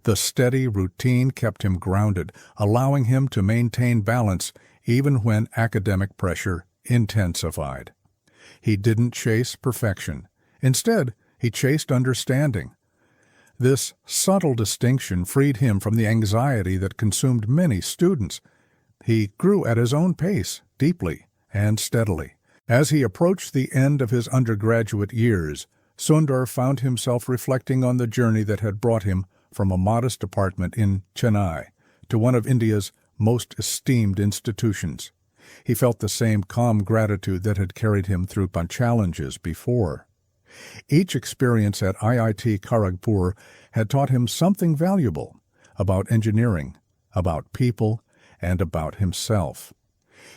The steady routine kept him grounded, allowing him to maintain balance even when academic pressure intensified. He didn't chase perfection. Instead, he chased understanding. This subtle distinction freed him from the anxiety that consumed many students. He grew at his own pace, deeply and steadily. As he approached the end of his undergraduate years, Sundar found himself reflecting on the journey that had brought him from a modest apartment in Chennai to one of India's most esteemed institutions. He felt the same calm gratitude that had carried him through challenges before. Each experience at IIT Kharagpur had taught him something valuable about engineering, about people, and about himself.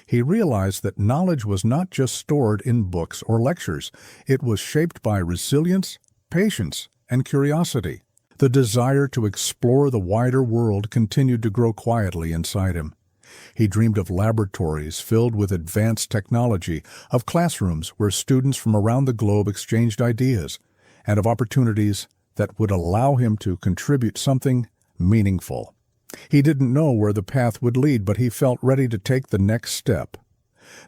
He realized that knowledge was not just stored in books or lectures. It was shaped by resilience, patience, and curiosity. The desire to explore the wider world continued to grow quietly inside him. He dreamed of laboratories filled with advanced technology, of classrooms where students from around the globe exchanged ideas, and of opportunities that would allow him to contribute something meaningful. He didn't know where the path would lead, but he felt ready to take the next step.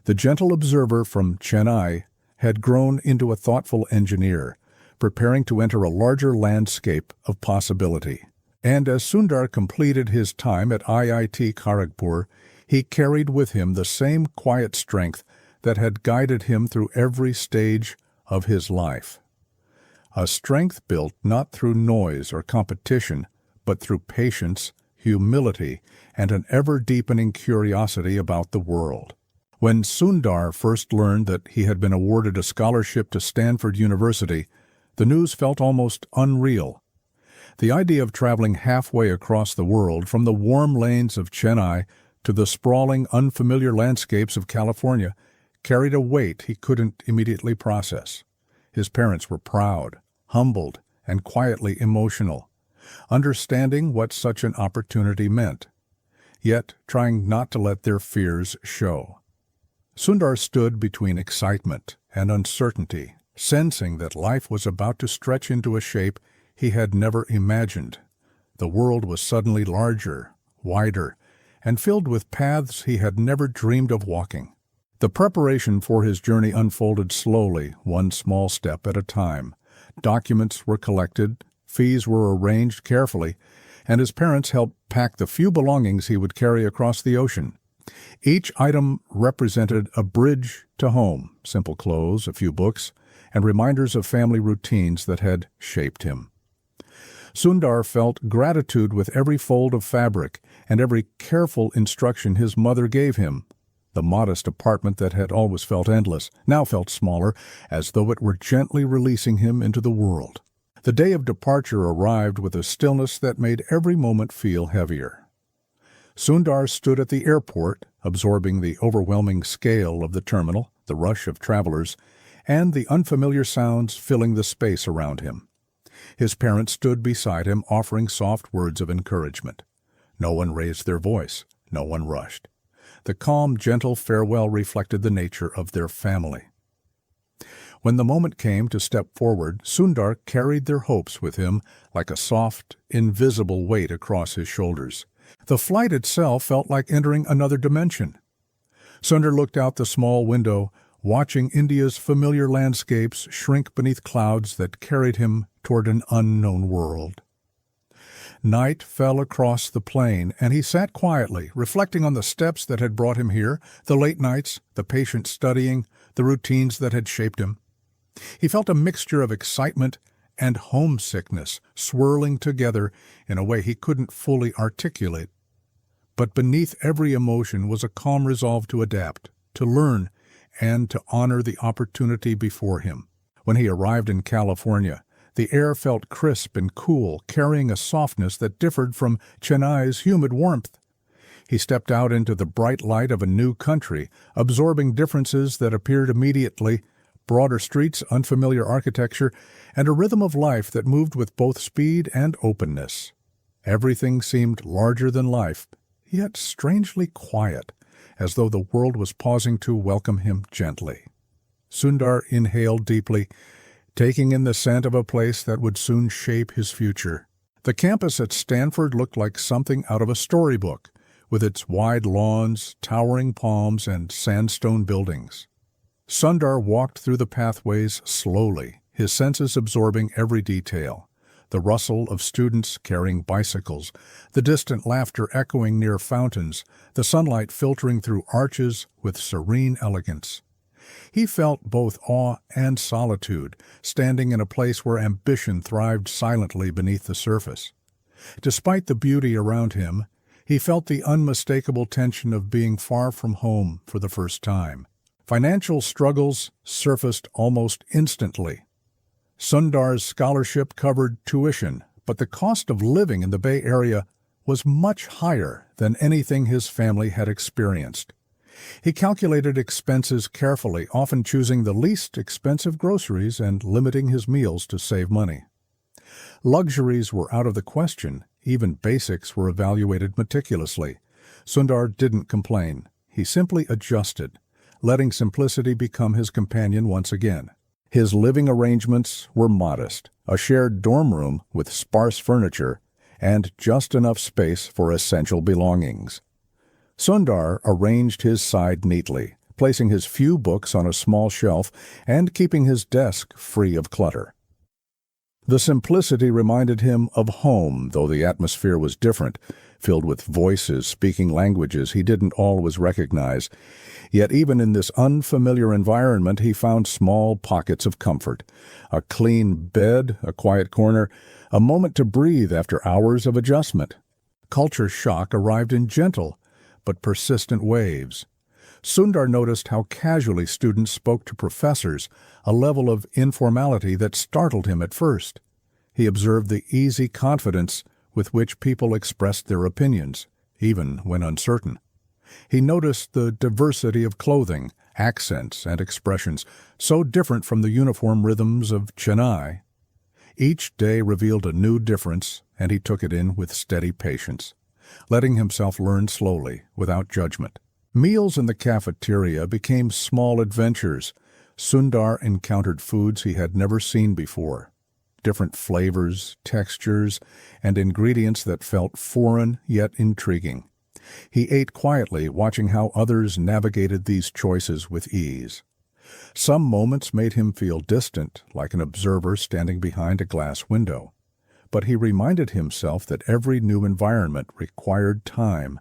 The gentle observer from Chennai had grown into a thoughtful engineer, preparing to enter a larger landscape of possibility. And as Sundar completed his time at IIT Kharagpur, he carried with him the same quiet strength that had guided him through every stage of his life. A strength built not through noise or competition, but through patience, humility, and an ever-deepening curiosity about the world. When Sundar first learned that he had been awarded a scholarship to Stanford University, the news felt almost unreal. The idea of traveling halfway across the world, from the warm lanes of Chennai to the sprawling, unfamiliar landscapes of California, carried a weight he couldn't immediately process. His parents were proud, humbled, and quietly emotional, understanding what such an opportunity meant, yet trying not to let their fears show. Sundar stood between excitement and uncertainty, sensing that life was about to stretch into a shape he had never imagined. The world was suddenly larger, wider, and filled with paths he had never dreamed of walking. The preparation for his journey unfolded slowly, one small step at a time. Documents were collected, fees were arranged carefully, and his parents helped pack the few belongings he would carry across the ocean. Each item represented a bridge to home, simple clothes, a few books, and reminders of family routines that had shaped him. Sundar felt gratitude with every fold of fabric and every careful instruction his mother gave him. The modest apartment that had always felt endless now felt smaller, as though it were gently releasing him into the world. The day of departure arrived with a stillness that made every moment feel heavier. Sundar stood at the airport, absorbing the overwhelming scale of the terminal, the rush of travelers, and the unfamiliar sounds filling the space around him. His parents stood beside him, offering soft words of encouragement. No one raised their voice. No one rushed. The calm, gentle farewell reflected the nature of their family. When the moment came to step forward, Sundar carried their hopes with him like a soft, invisible weight across his shoulders. The flight itself felt like entering another dimension. Sundar looked out the small window, watching India's familiar landscapes shrink beneath clouds that carried him toward an unknown world. Night fell across the plain, and he sat quietly, reflecting on the steps that had brought him here, the late nights, the patient studying, the routines that had shaped him. He felt a mixture of excitement and homesickness swirling together in a way he couldn't fully articulate. But beneath every emotion was a calm resolve to adapt, to learn, and to honor the opportunity before him. When he arrived in California, the air felt crisp and cool, carrying a softness that differed from Chennai's humid warmth. He stepped out into the bright light of a new country, absorbing differences that appeared immediately: broader streets, unfamiliar architecture, and a rhythm of life that moved with both speed and openness. Everything seemed larger than life, yet strangely quiet, as though the world was pausing to welcome him gently. Sundar inhaled deeply, taking in the scent of a place that would soon shape his future. The campus at Stanford looked like something out of a storybook, with its wide lawns, towering palms, and sandstone buildings. Sundar walked through the pathways slowly, his senses absorbing every detail. The rustle of students carrying bicycles, the distant laughter echoing near fountains, the sunlight filtering through arches with serene elegance. He felt both awe and solitude, standing in a place where ambition thrived silently beneath the surface. Despite the beauty around him, he felt the unmistakable tension of being far from home for the first time. Financial struggles surfaced almost instantly. Sundar's scholarship covered tuition, but the cost of living in the Bay Area was much higher than anything his family had experienced. He calculated expenses carefully, often choosing the least expensive groceries and limiting his meals to save money. Luxuries were out of the question. Even basics were evaluated meticulously. Sundar didn't complain. He simply adjusted, letting simplicity become his companion once again. His living arrangements were modest, a shared dorm room with sparse furniture and just enough space for essential belongings. Sundar arranged his side neatly, placing his few books on a small shelf and keeping his desk free of clutter. The simplicity reminded him of home, though the atmosphere was different, filled with voices speaking languages he didn't always recognize. Yet even in this unfamiliar environment, he found small pockets of comfort. A clean bed, a quiet corner, a moment to breathe after hours of adjustment. Culture shock arrived in gentle but persistent waves. Sundar noticed how casually students spoke to professors, a level of informality that startled him at first. He observed the easy confidence with which people expressed their opinions, even when uncertain. He noticed the diversity of clothing, accents, and expressions, so different from the uniform rhythms of Chennai. Each day revealed a new difference, and he took it in with steady patience, letting himself learn slowly, without judgment. Meals in the cafeteria became small adventures. Sundar encountered foods he had never seen before, different flavors, textures, and ingredients that felt foreign yet intriguing. He ate quietly, watching how others navigated these choices with ease. Some moments made him feel distant, like an observer standing behind a glass window. But he reminded himself that every new environment required time.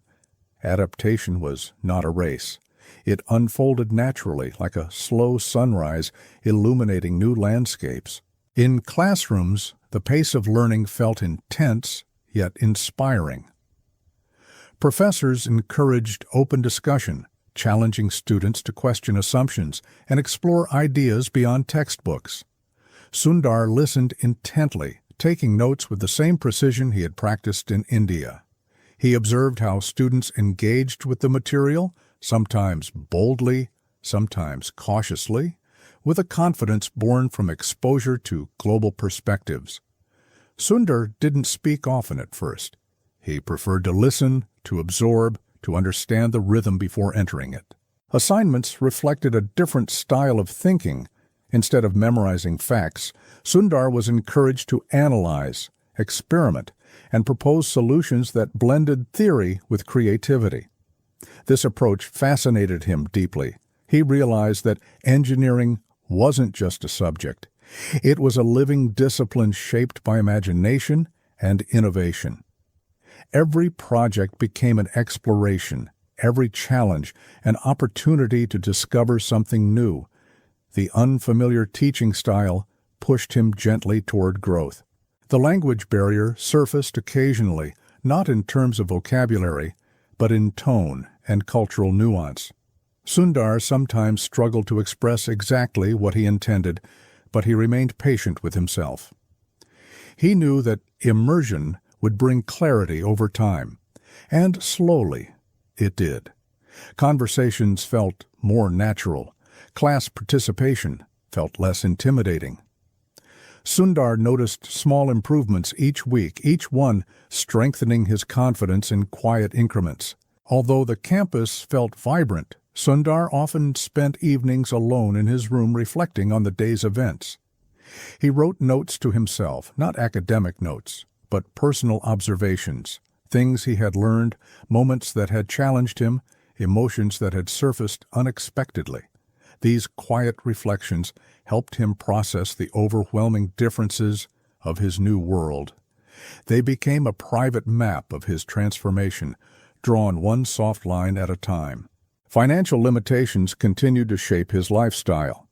Adaptation was not a race. It unfolded naturally, like a slow sunrise illuminating new landscapes. In classrooms, the pace of learning felt intense, yet inspiring. Professors encouraged open discussion, challenging students to question assumptions and explore ideas beyond textbooks. Sundar listened intently, taking notes with the same precision he had practiced in India. He observed how students engaged with the material, sometimes boldly, sometimes cautiously, with a confidence born from exposure to global perspectives. Sundar didn't speak often at first. He preferred to listen, to absorb, to understand the rhythm before entering it. Assignments reflected a different style of thinking. Instead of memorizing facts, Sundar was encouraged to analyze, experiment, and propose solutions that blended theory with creativity. This approach fascinated him deeply. He realized that engineering wasn't just a subject. It was a living discipline shaped by imagination and innovation. Every project became an exploration, every challenge an opportunity to discover something new. The unfamiliar teaching style pushed him gently toward growth. The language barrier surfaced occasionally, not in terms of vocabulary, but in tone and cultural nuance. Sundar sometimes struggled to express exactly what he intended, but he remained patient with himself. He knew that immersion would bring clarity over time, and slowly it did. Conversations felt more natural. Class participation felt less intimidating. Sundar noticed small improvements each week, each one strengthening his confidence in quiet increments. Although the campus felt vibrant, Sundar often spent evenings alone in his room reflecting on the day's events. He wrote notes to himself, not academic notes, but personal observations, things he had learned, moments that had challenged him, emotions that had surfaced unexpectedly. These quiet reflections helped him process the overwhelming differences of his new world. They became a private map of his transformation, drawn one soft line at a time. Financial limitations continued to shape his lifestyle.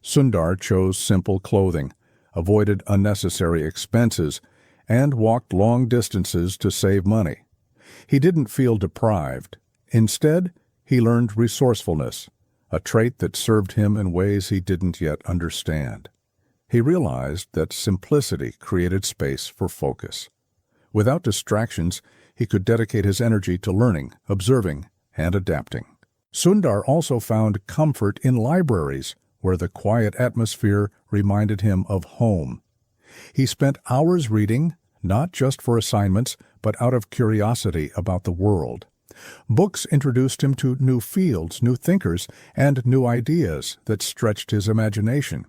Sundar chose simple clothing, avoided unnecessary expenses, and walked long distances to save money. He didn't feel deprived. Instead, he learned resourcefulness, a trait that served him in ways he didn't yet understand. He realized that simplicity created space for focus. Without distractions, he could dedicate his energy to learning, observing, and adapting. Sundar also found comfort in libraries, where the quiet atmosphere reminded him of home. He spent hours reading, not just for assignments, but out of curiosity about the world. Books introduced him to new fields, new thinkers, and new ideas that stretched his imagination.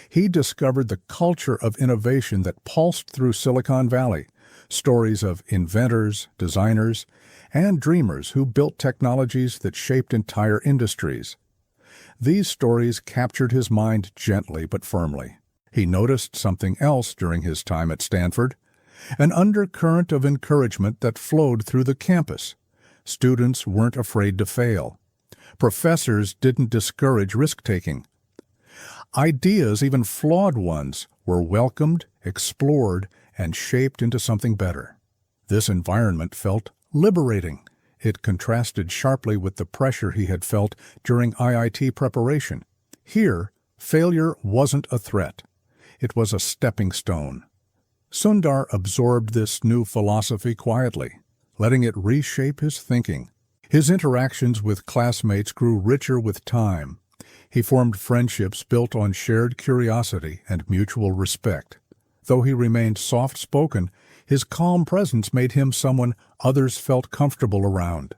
He discovered the culture of innovation that pulsed through Silicon Valley, stories of inventors, designers, and dreamers who built technologies that shaped entire industries. These stories captured his mind gently but firmly. He noticed something else during his time at Stanford, an undercurrent of encouragement that flowed through the campus. Students weren't afraid to fail. Professors didn't discourage risk-taking. Ideas, even flawed ones, were welcomed, explored, and shaped into something better. This environment felt liberating. It contrasted sharply with the pressure he had felt during IIT preparation. Here, failure wasn't a threat. It was a stepping stone. Sundar absorbed this new philosophy quietly, letting it reshape his thinking. His interactions with classmates grew richer with time. He formed friendships built on shared curiosity and mutual respect. Though he remained soft-spoken, his calm presence made him someone others felt comfortable around.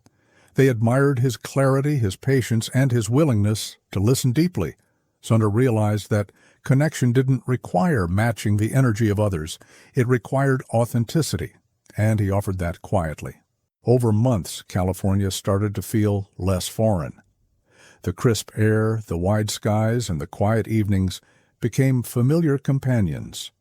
They admired his clarity, his patience, and his willingness to listen deeply. Sundar realized that connection didn't require matching the energy of others. It required authenticity, and he offered that quietly. Over months, California started to feel less foreign. The crisp air, the wide skies, and the quiet evenings became familiar companions.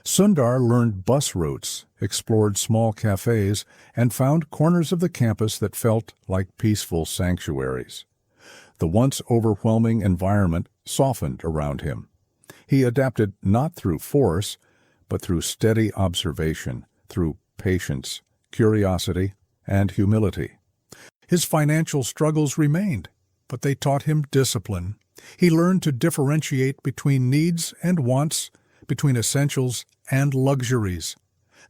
Sundar learned bus routes, explored small cafes, and found corners of the campus that felt like peaceful sanctuaries. The once overwhelming environment softened around him. He adapted not through force, but through steady observation, through patience, curiosity, and humility. His financial struggles remained, but they taught him discipline. He learned to differentiate between needs and wants, between essentials and luxuries.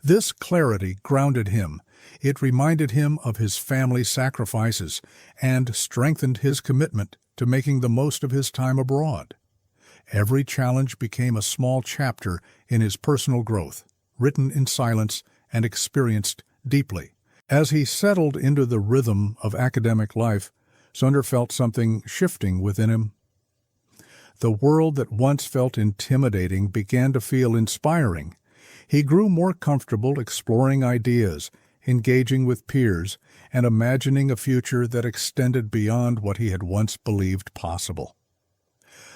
This clarity grounded him. It reminded him of his family's sacrifices and strengthened his commitment to making the most of his time abroad. Every challenge became a small chapter in his personal growth, written in silence and experienced deeply. As he settled into the rhythm of academic life, Sundar felt something shifting within him. The world that once felt intimidating began to feel inspiring. He grew more comfortable exploring ideas, engaging with peers, and imagining a future that extended beyond what he had once believed possible.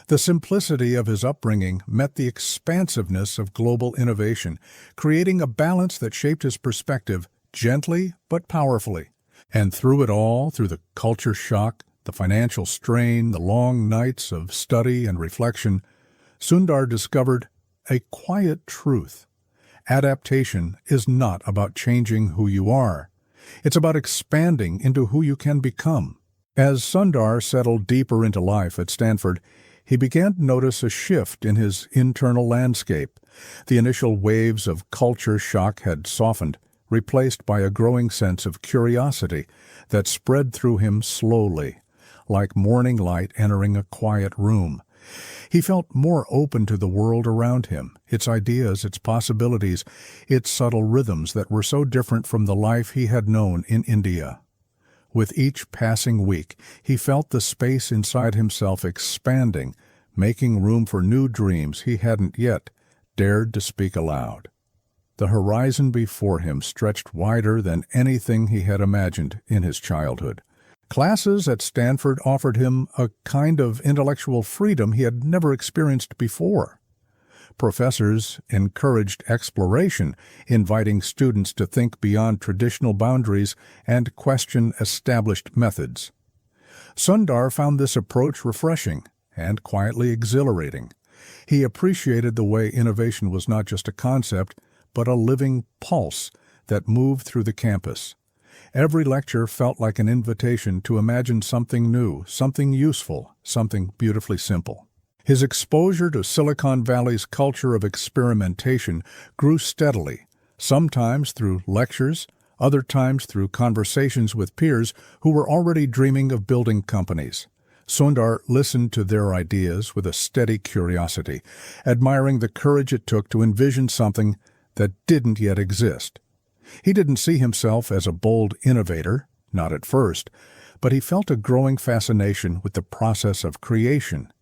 The simplicity of his upbringing met the expansiveness of global innovation, creating a balance that shaped his perspective gently but powerfully. And through it all, through the culture shock, the financial strain, the long nights of study and reflection, Sundar discovered a quiet truth. Adaptation is not about changing who you are. It's about expanding into who you can become. As Sundar settled deeper into life at Stanford, he began to notice a shift in his internal landscape. The initial waves of culture shock had softened, replaced by a growing sense of curiosity that spread through him slowly, like morning light entering a quiet room. He felt more open to the world around him, its ideas, its possibilities, its subtle rhythms that were so different from the life he had known in India. With each passing week, he felt the space inside himself expanding, making room for new dreams he hadn't yet dared to speak aloud. The horizon before him stretched wider than anything he had imagined in his childhood. Classes at Stanford offered him a kind of intellectual freedom he had never experienced before. Professors encouraged exploration, inviting students to think beyond traditional boundaries and question established methods. Sundar found this approach refreshing and quietly exhilarating. He appreciated the way innovation was not just a concept, but a living pulse that moved through the campus. Every lecture felt like an invitation to imagine something new, something useful, something beautifully simple. His exposure to Silicon Valley's culture of experimentation grew steadily, sometimes through lectures, other times through conversations with peers who were already dreaming of building companies. Sundar listened to their ideas with a steady curiosity, admiring the courage it took to envision something that didn't yet exist. He didn't see himself as a bold innovator, not at first, but he felt a growing fascination with the process of creation.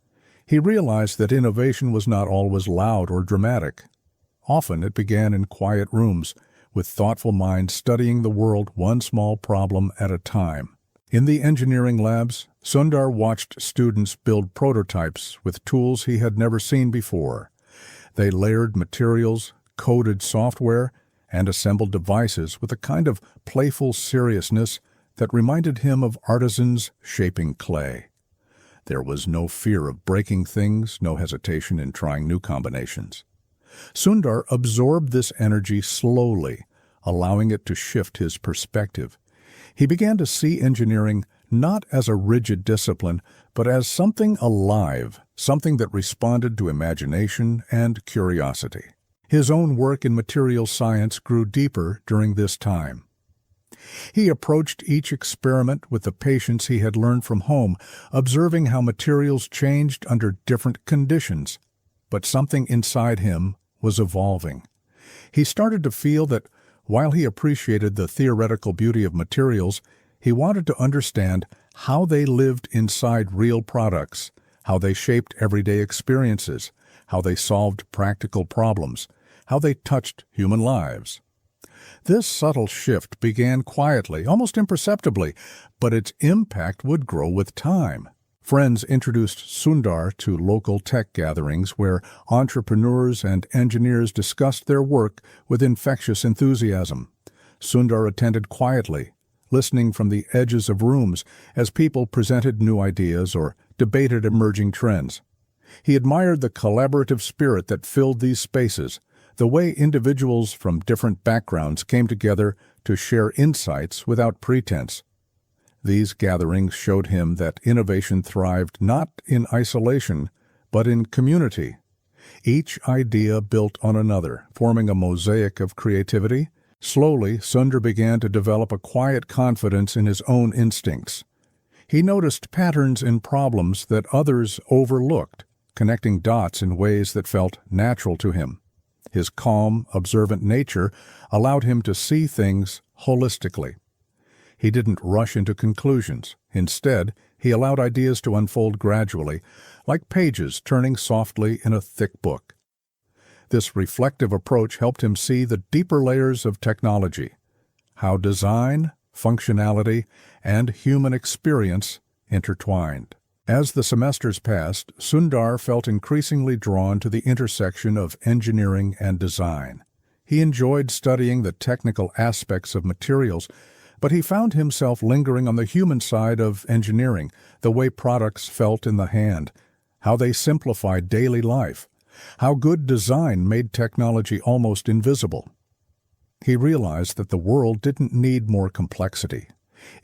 He realized that innovation was not always loud or dramatic. Often it began in quiet rooms, with thoughtful minds studying the world one small problem at a time. In the engineering labs, Sundar watched students build prototypes with tools he had never seen before. They layered materials, coded software, and assembled devices with a kind of playful seriousness that reminded him of artisans shaping clay. There was no fear of breaking things, no hesitation in trying new combinations. Sundar absorbed this energy slowly, allowing it to shift his perspective. He began to see engineering not as a rigid discipline, but as something alive, something that responded to imagination and curiosity. His own work in materials science grew deeper during this time. He approached each experiment with the patience he had learned from home, observing how materials changed under different conditions. But something inside him was evolving. He started to feel that while he appreciated the theoretical beauty of materials, he wanted to understand how they lived inside real products, how they shaped everyday experiences, how they solved practical problems, how they touched human lives. This subtle shift began quietly, almost imperceptibly, but its impact would grow with time. Friends introduced Sundar to local tech gatherings where entrepreneurs and engineers discussed their work with infectious enthusiasm. Sundar attended quietly, listening from the edges of rooms as people presented new ideas or debated emerging trends. He admired the collaborative spirit that filled these spaces, the way individuals from different backgrounds came together to share insights without pretense. These gatherings showed him that innovation thrived not in isolation, but in community. Each idea built on another, forming a mosaic of creativity. Slowly, Sundar began to develop a quiet confidence in his own instincts. He noticed patterns in problems that others overlooked, connecting dots in ways that felt natural to him. His calm, observant nature allowed him to see things holistically. He didn't rush into conclusions. Instead, he allowed ideas to unfold gradually, like pages turning softly in a thick book. This reflective approach helped him see the deeper layers of technology, how design, functionality, and human experience intertwined. As the semesters passed, Sundar felt increasingly drawn to the intersection of engineering and design. He enjoyed studying the technical aspects of materials, but he found himself lingering on the human side of engineering, the way products felt in the hand, how they simplified daily life, how good design made technology almost invisible. He realized that the world didn't need more complexity.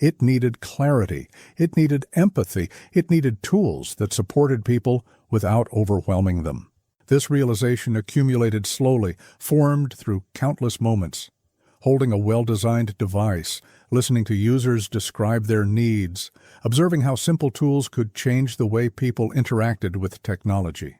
It needed clarity, it needed empathy, it needed tools that supported people without overwhelming them. This realization accumulated slowly, formed through countless moments. Holding a well-designed device, listening to users describe their needs, observing how simple tools could change the way people interacted with technology.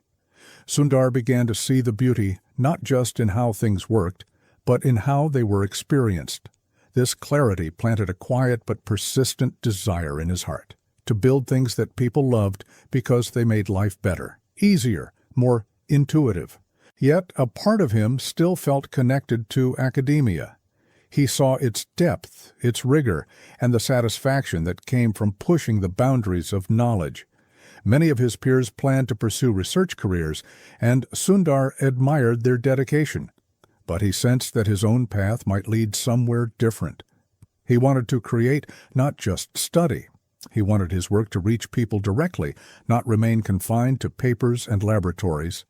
Sundar began to see the beauty not just in how things worked, but in how they were experienced. This clarity planted a quiet but persistent desire in his heart to build things that people loved because they made life better, easier, more intuitive. Yet a part of him still felt connected to academia. He saw its depth, its rigor, and the satisfaction that came from pushing the boundaries of knowledge. Many of his peers planned to pursue research careers, and Sundar admired their dedication. But he sensed that his own path might lead somewhere different. He wanted to create, not just study. He wanted his work to reach people directly, not remain confined to papers and laboratories.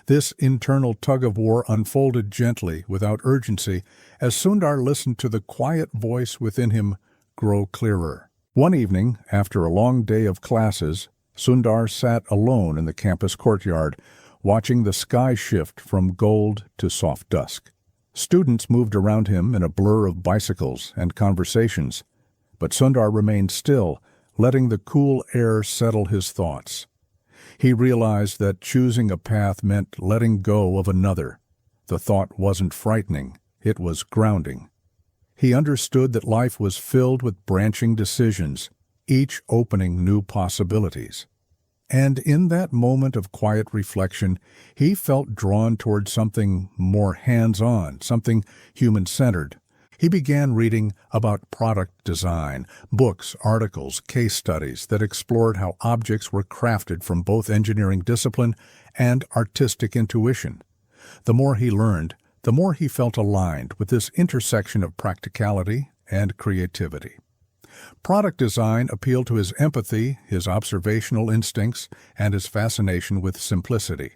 This internal tug-of-war unfolded gently, without urgency, as Sundar listened to the quiet voice within him grow clearer. One evening, after a long day of classes, Sundar sat alone in the campus courtyard, watching the sky shift from gold to soft dusk. Students moved around him in a blur of bicycles and conversations, but Sundar remained still, letting the cool air settle his thoughts. He realized that choosing a path meant letting go of another. The thought wasn't frightening, it was grounding. He understood that life was filled with branching decisions, each opening new possibilities. And in that moment of quiet reflection, he felt drawn toward something more hands-on, something human-centered. He began reading about product design, books, articles, case studies that explored how objects were crafted from both engineering discipline and artistic intuition. The more he learned, the more he felt aligned with this intersection of practicality and creativity. Product design appealed to his empathy, his observational instincts, and his fascination with simplicity.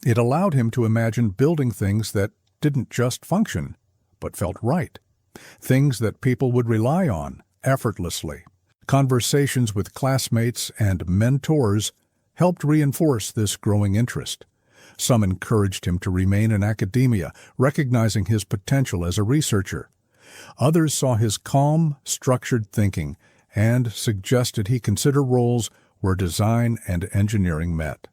It allowed him to imagine building things that didn't just function, but felt right. Things that people would rely on effortlessly. Conversations with classmates and mentors helped reinforce this growing interest. Some encouraged him to remain in academia, recognizing his potential as a researcher. Others saw his calm, structured thinking and suggested he consider roles where design and engineering met.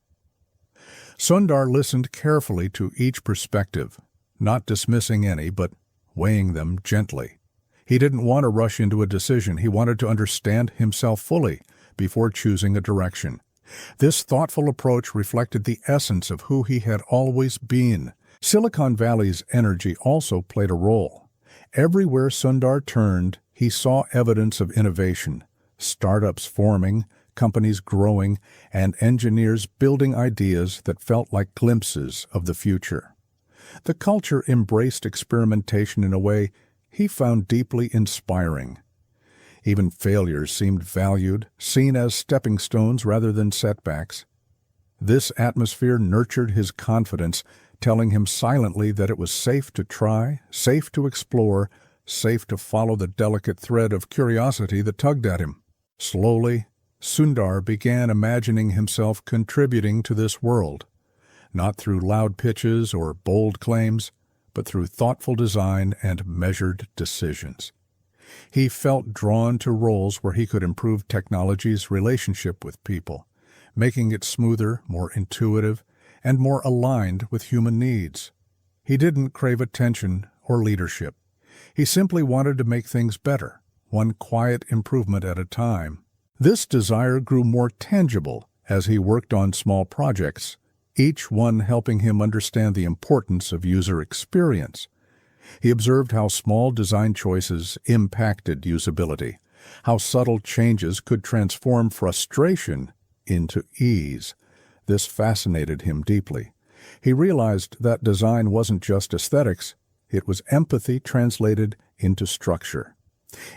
Sundar listened carefully to each perspective, not dismissing any, but weighing them gently. He didn't want to rush into a decision. He wanted to understand himself fully before choosing a direction. This thoughtful approach reflected the essence of who he had always been. Silicon Valley's energy also played a role. Everywhere Sundar turned, he saw evidence of innovation, startups forming, companies growing, and engineers building ideas that felt like glimpses of the future. The culture embraced experimentation in a way he found deeply inspiring. Even failures seemed valued, seen as stepping stones rather than setbacks. This atmosphere nurtured his confidence, telling him silently that it was safe to try, safe to explore, safe to follow the delicate thread of curiosity that tugged at him. Slowly, Sundar began imagining himself contributing to this world, not through loud pitches or bold claims, but through thoughtful design and measured decisions. He felt drawn to roles where he could improve technology's relationship with people, making it smoother, more intuitive, and more aligned with human needs. He didn't crave attention or leadership. He simply wanted to make things better, one quiet improvement at a time. This desire grew more tangible as he worked on small projects, each one helping him understand the importance of user experience. He observed how small design choices impacted usability, how subtle changes could transform frustration into ease. This fascinated him deeply. He realized that design wasn't just aesthetics, it was empathy translated into structure.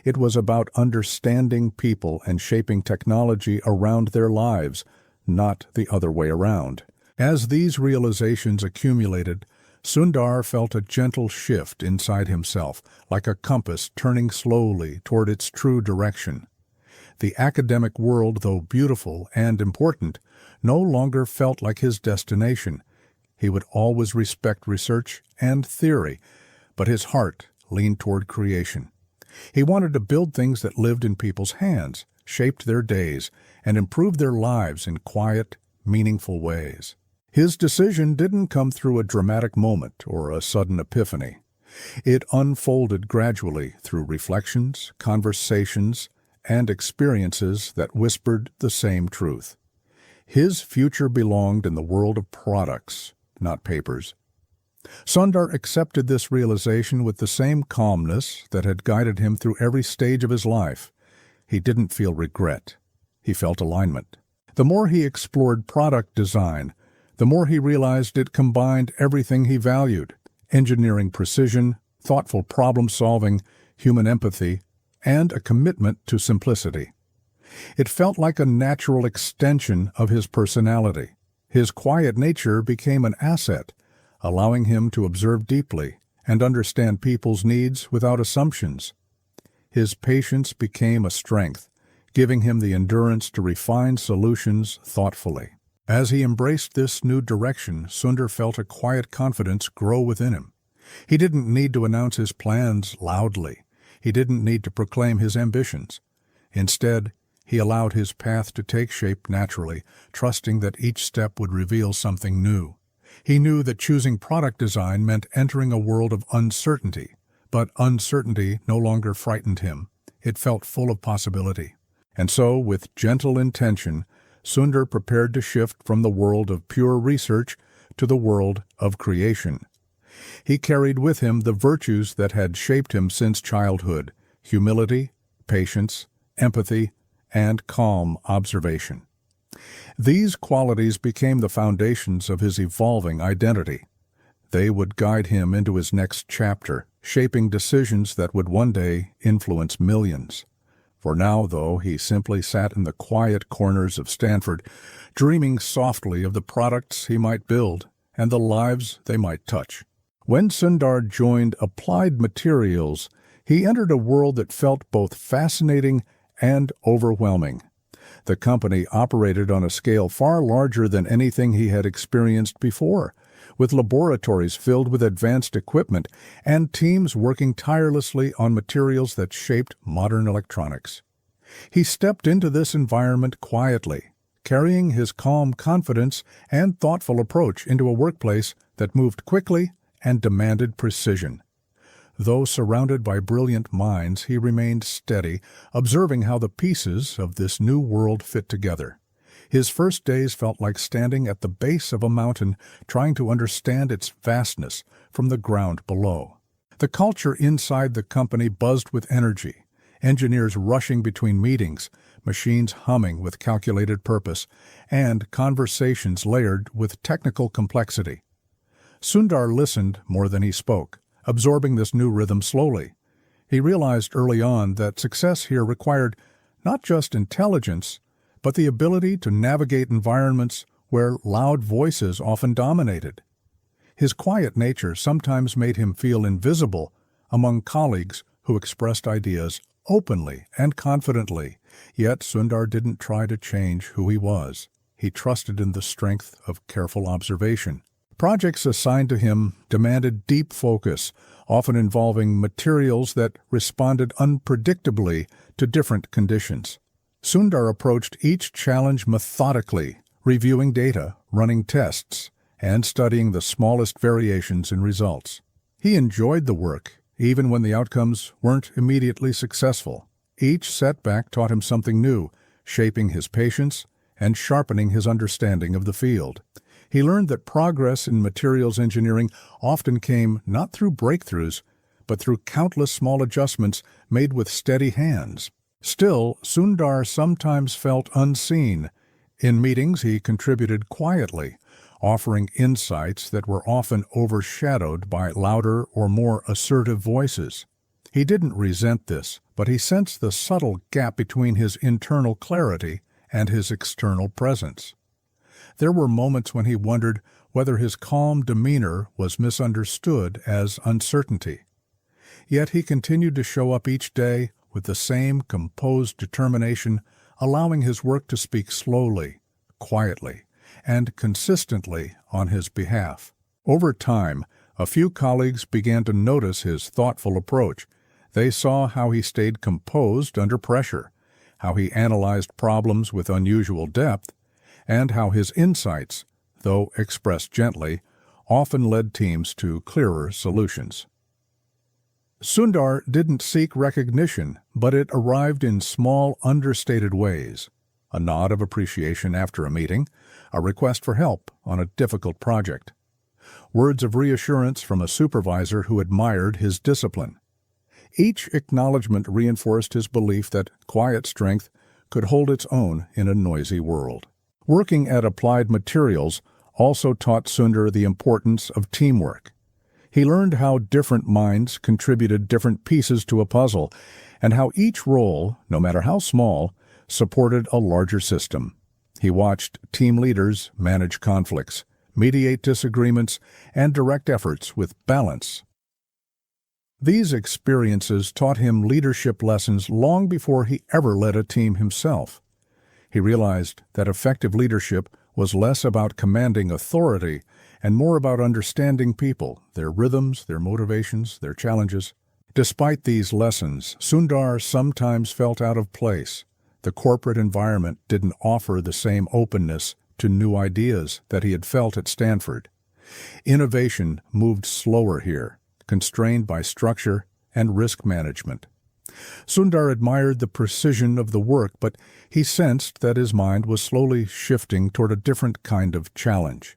It was about understanding people and shaping technology around their lives, not the other way around. As these realizations accumulated, Sundar felt a gentle shift inside himself, like a compass turning slowly toward its true direction. The academic world, though beautiful and important, no longer felt like his destination. He would always respect research and theory, but his heart leaned toward creation. He wanted to build things that lived in people's hands, shaped their days, and improved their lives in quiet, meaningful ways. His decision didn't come through a dramatic moment or a sudden epiphany. It unfolded gradually through reflections, conversations, and experiences that whispered the same truth. His future belonged in the world of products, not papers. Sundar accepted this realization with the same calmness that had guided him through every stage of his life. He didn't feel regret. He felt alignment. The more he explored product design, the more he realized it combined everything he valued: engineering precision, thoughtful problem-solving, human empathy, and a commitment to simplicity. It felt like a natural extension of his personality. His quiet nature became an asset, allowing him to observe deeply and understand people's needs without assumptions. His patience became a strength, giving him the endurance to refine solutions thoughtfully. As he embraced this new direction, Sundar felt a quiet confidence grow within him. He didn't need to announce his plans loudly. He didn't need to proclaim his ambitions. Instead, he allowed his path to take shape naturally, trusting that each step would reveal something new. He knew that choosing product design meant entering a world of uncertainty, but uncertainty no longer frightened him. It felt full of possibility. And so, with gentle intention, Sundar prepared to shift from the world of pure research to the world of creation. He carried with him the virtues that had shaped him since childhood: humility, patience, empathy, and calm observation. These qualities became the foundations of his evolving identity. They would guide him into his next chapter, shaping decisions that would one day influence millions. For now, though, he simply sat in the quiet corners of Stanford, dreaming softly of the products he might build and the lives they might touch. When Sundar joined Applied Materials, he entered a world that felt both fascinating and overwhelming. The company operated on a scale far larger than anything he had experienced before, with laboratories filled with advanced equipment and teams working tirelessly on materials that shaped modern electronics. He stepped into this environment quietly, carrying his calm confidence and thoughtful approach into a workplace that moved quickly and demanded precision. Though surrounded by brilliant minds, he remained steady, observing how the pieces of this new world fit together. His first days felt like standing at the base of a mountain, trying to understand its vastness from the ground below. The culture inside the company buzzed with energy, engineers rushing between meetings, machines humming with calculated purpose, and conversations layered with technical complexity. Sundar listened more than he spoke, absorbing this new rhythm slowly. He realized early on that success here required not just intelligence, but the ability to navigate environments where loud voices often dominated. His quiet nature sometimes made him feel invisible among colleagues who expressed ideas openly and confidently, yet Sundar didn't try to change who he was. He trusted in the strength of careful observation. Projects assigned to him demanded deep focus, often involving materials that responded unpredictably to different conditions. Sundar approached each challenge methodically, reviewing data, running tests, and studying the smallest variations in results. He enjoyed the work, even when the outcomes weren't immediately successful. Each setback taught him something new, shaping his patience and sharpening his understanding of the field. He learned that progress in materials engineering often came not through breakthroughs, but through countless small adjustments made with steady hands. Still, Sundar sometimes felt unseen. In meetings, he contributed quietly, offering insights that were often overshadowed by louder or more assertive voices. He didn't resent this, but he sensed the subtle gap between his internal clarity and his external presence. There were moments when he wondered whether his calm demeanor was misunderstood as uncertainty. Yet he continued to show up each day with the same composed determination, allowing his work to speak slowly, quietly, and consistently on his behalf. Over time, a few colleagues began to notice his thoughtful approach. They saw how he stayed composed under pressure, how he analyzed problems with unusual depth, and how his insights, though expressed gently, often led teams to clearer solutions. Sundar didn't seek recognition, but it arrived in small, understated ways. A nod of appreciation after a meeting, a request for help on a difficult project. words of reassurance from a supervisor who admired his discipline. Each acknowledgement reinforced his belief that quiet strength could hold its own in a noisy world. Working at Applied Materials also taught Sundar the importance of teamwork. He learned how different minds contributed different pieces to a puzzle, and how each role, no matter how small, supported a larger system. He watched team leaders manage conflicts, mediate disagreements, and direct efforts with balance. These experiences taught him leadership lessons long before he ever led a team himself. He realized that effective leadership was less about commanding authority and more about understanding people, their rhythms, their motivations, their challenges. Despite these lessons, Sundar sometimes felt out of place. The corporate environment didn't offer the same openness to new ideas that he had felt at Stanford. Innovation moved slower here, constrained by structure and risk management. Sundar admired the precision of the work, but he sensed that his mind was slowly shifting toward a different kind of challenge.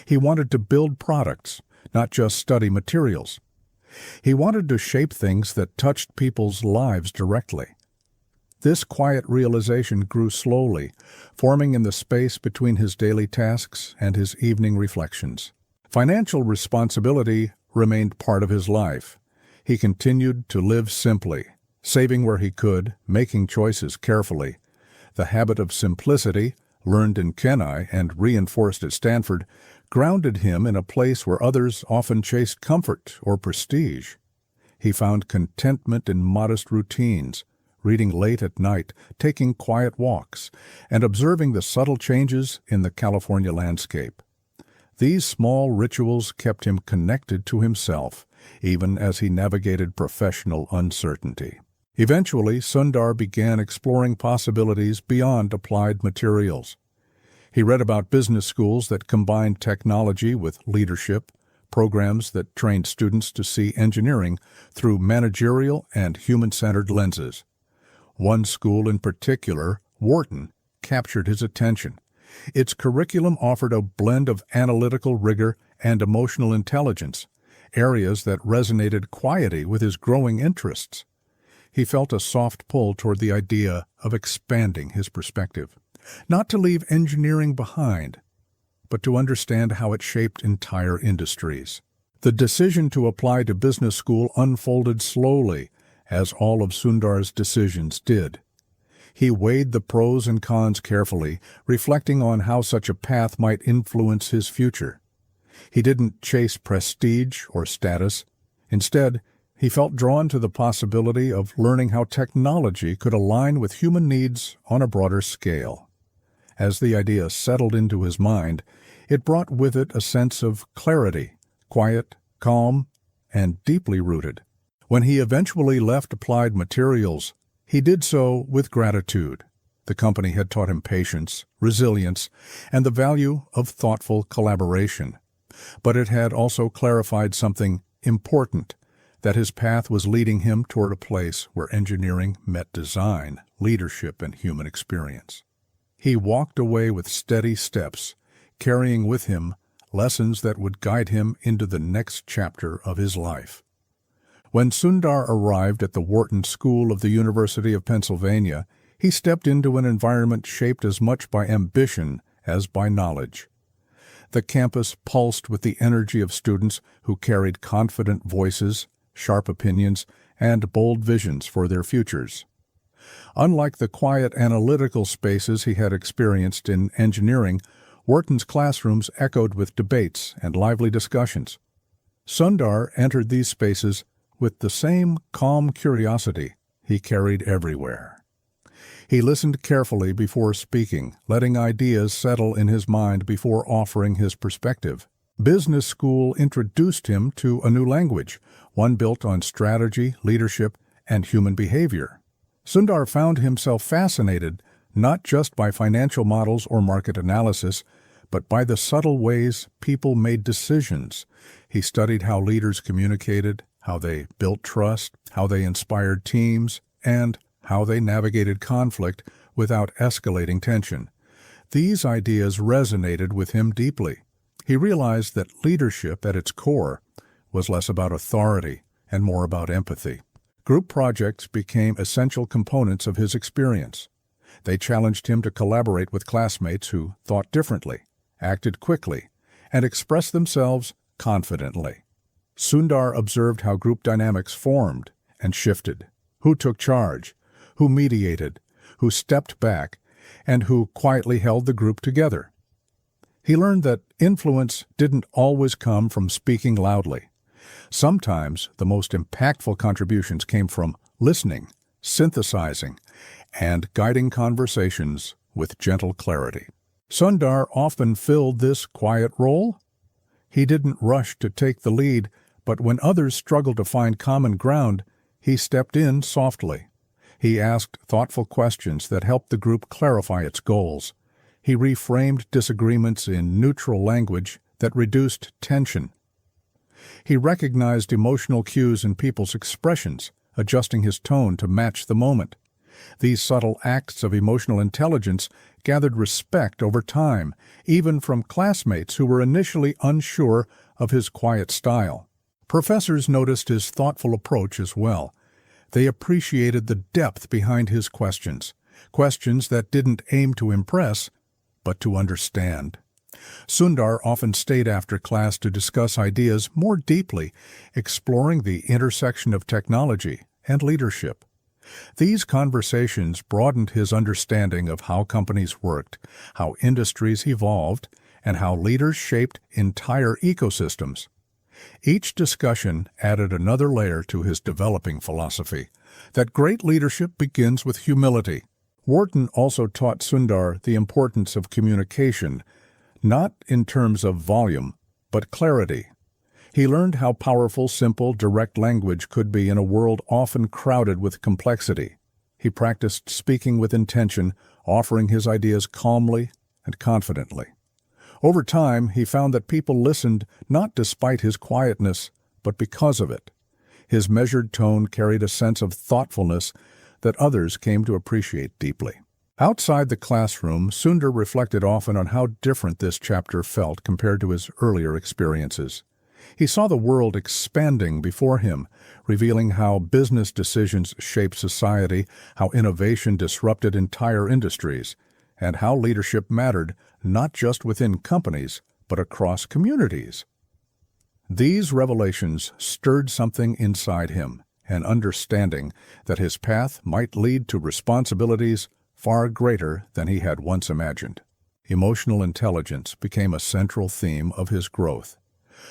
He wanted to build products, not just study materials. He wanted to shape things that touched people's lives directly. This quiet realization grew slowly, forming in the space between his daily tasks and his evening reflections. Financial responsibility remained part of his life. He continued to live simply, saving where he could, making choices carefully. The habit of simplicity, learned in Chennai and reinforced at Stanford, grounded him in a place where others often chased comfort or prestige. He found contentment in modest routines, reading late at night, taking quiet walks, and observing the subtle changes in the California landscape. These small rituals kept him connected to himself, even as he navigated professional uncertainty. Eventually, Sundar began exploring possibilities beyond applied materials. He read about business schools that combined technology with leadership, programs that trained students to see engineering through managerial and human-centered lenses. One school in particular, Wharton, captured his attention. Its curriculum offered a blend of analytical rigor and emotional intelligence, areas that resonated quietly with his growing interests. He felt a soft pull toward the idea of expanding his perspective, not to leave engineering behind, but to understand how it shaped entire industries. The decision to apply to business school unfolded slowly, as all of Sundar's decisions did. He weighed the pros and cons carefully, reflecting on how such a path might influence his future. He didn't chase prestige or status. Instead, he felt drawn to the possibility of learning how technology could align with human needs on a broader scale. As the idea settled into his mind, it brought with it a sense of clarity, quiet, calm, and deeply rooted. When he eventually left Applied Materials, he did so with gratitude. The company had taught him patience, resilience, and the value of thoughtful collaboration. But it had also clarified something important, that his path was leading him toward a place where engineering met design, leadership, and human experience. He walked away with steady steps, carrying with him lessons that would guide him into the next chapter of his life. When Sundar arrived at the Wharton School of the University of Pennsylvania, he stepped into an environment shaped as much by ambition as by knowledge. The campus pulsed with the energy of students who carried confident voices, sharp opinions, and bold visions for their futures. Unlike the quiet analytical spaces he had experienced in engineering, Wharton's classrooms echoed with debates and lively discussions. Sundar entered these spaces with the same calm curiosity he carried everywhere. He listened carefully before speaking, letting ideas settle in his mind before offering his perspective. Business school introduced him to a new language, one built on strategy, leadership, and human behavior. Sundar found himself fascinated not just by financial models or market analysis, but by the subtle ways people made decisions. He studied how leaders communicated, how they built trust, how they inspired teams, and how they navigated conflict without escalating tension. These ideas resonated with him deeply. He realized that leadership at its core was less about authority and more about empathy. Group projects became essential components of his experience. They challenged him to collaborate with classmates who thought differently, acted quickly, and expressed themselves confidently. Sundar observed how group dynamics formed and shifted, who took charge, who mediated, who stepped back, and who quietly held the group together. He learned that influence didn't always come from speaking loudly. Sometimes the most impactful contributions came from listening, synthesizing, and guiding conversations with gentle clarity. Sundar often filled this quiet role. He didn't rush to take the lead, but when others struggled to find common ground, he stepped in softly. He asked thoughtful questions that helped the group clarify its goals. He reframed disagreements in neutral language that reduced tension. He recognized emotional cues in people's expressions, adjusting his tone to match the moment. These subtle acts of emotional intelligence gathered respect over time, even from classmates who were initially unsure of his quiet style. Professors noticed his thoughtful approach as well. They appreciated the depth behind his questions, questions that didn't aim to impress, but to understand. Sundar often stayed after class to discuss ideas more deeply, exploring the intersection of technology and leadership. These conversations broadened his understanding of how companies worked, how industries evolved, and how leaders shaped entire ecosystems. Each discussion added another layer to his developing philosophy, that great leadership begins with humility. Wharton also taught Sundar the importance of communication, not in terms of volume, but clarity. He learned how powerful, simple, direct language could be in a world often crowded with complexity. He practiced speaking with intention, offering his ideas calmly and confidently. Over time, he found that people listened not despite his quietness, but because of it. His measured tone carried a sense of thoughtfulness that others came to appreciate deeply. Outside the classroom, Sundar reflected often on how different this chapter felt compared to his earlier experiences. He saw the world expanding before him, revealing how business decisions shaped society, how innovation disrupted entire industries, and how leadership mattered not just within companies, but across communities. These revelations stirred something inside him, an understanding that his path might lead to responsibilities far greater than he had once imagined. Emotional intelligence became a central theme of his growth.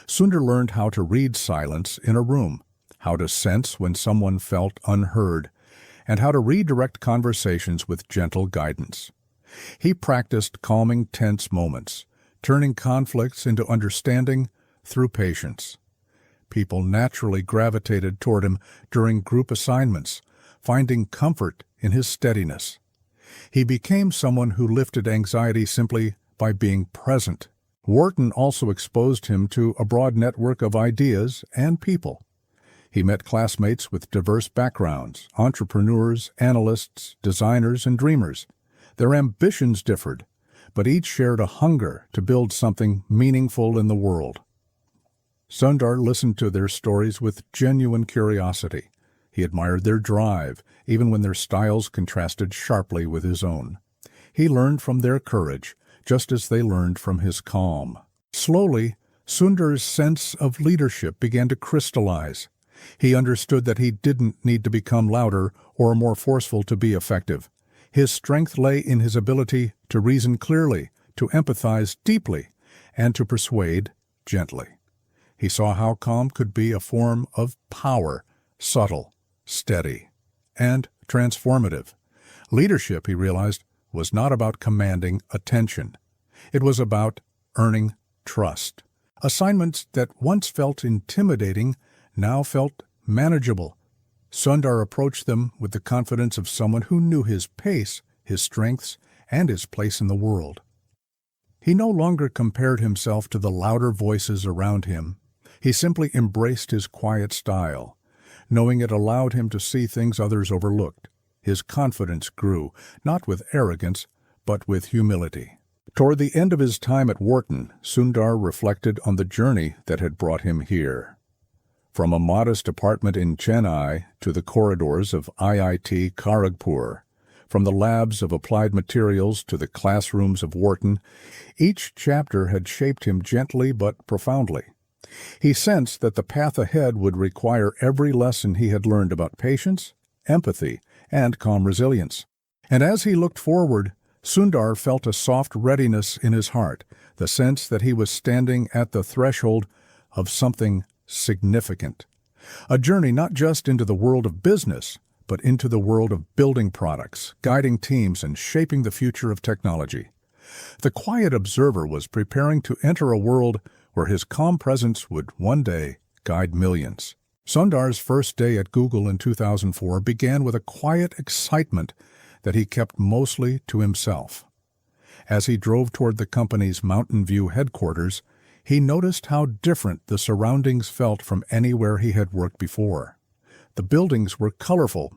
Sundar learned how to read silence in a room, how to sense when someone felt unheard, and how to redirect conversations with gentle guidance. He practiced calming tense moments, turning conflicts into understanding through patience. People naturally gravitated toward him during group assignments, finding comfort in his steadiness. He became someone who lifted anxiety simply by being present. Wharton also exposed him to a broad network of ideas and people. He met classmates with diverse backgrounds, entrepreneurs, analysts, designers, and dreamers. Their ambitions differed, but each shared a hunger to build something meaningful in the world. Sundar listened to their stories with genuine curiosity. He admired their drive, even when their styles contrasted sharply with his own. He learned from their courage, just as they learned from his calm. Slowly, Sundar's sense of leadership began to crystallize. He understood that he didn't need to become louder or more forceful to be effective. His strength lay in his ability to reason clearly, to empathize deeply, and to persuade gently. He saw how calm could be a form of power, subtle, steady, and transformative. Leadership, he realized, was not about commanding attention. It was about earning trust. Assignments that once felt intimidating now felt manageable. Sundar approached them with the confidence of someone who knew his pace, his strengths, and his place in the world. He no longer compared himself to the louder voices around him. He simply embraced his quiet style, knowing it allowed him to see things others overlooked. His confidence grew, not with arrogance, but with humility. Toward the end of his time at Wharton, Sundar reflected on the journey that had brought him here. From a modest apartment in Chennai to the corridors of IIT Kharagpur, from the labs of applied materials to the classrooms of Wharton, each chapter had shaped him gently but profoundly. He sensed that the path ahead would require every lesson he had learned about patience, empathy, and calm resilience. And as he looked forward, Sundar felt a soft readiness in his heart, the sense that he was standing at the threshold of something significant. A journey not just into the world of business, but into the world of building products, guiding teams, and shaping the future of technology. The quiet observer was preparing to enter a world where his calm presence would one day guide millions. Sundar's first day at Google in 2004 began with a quiet excitement that he kept mostly to himself. As he drove toward the company's Mountain View headquarters, he noticed how different the surroundings felt from anywhere he had worked before. The buildings were colorful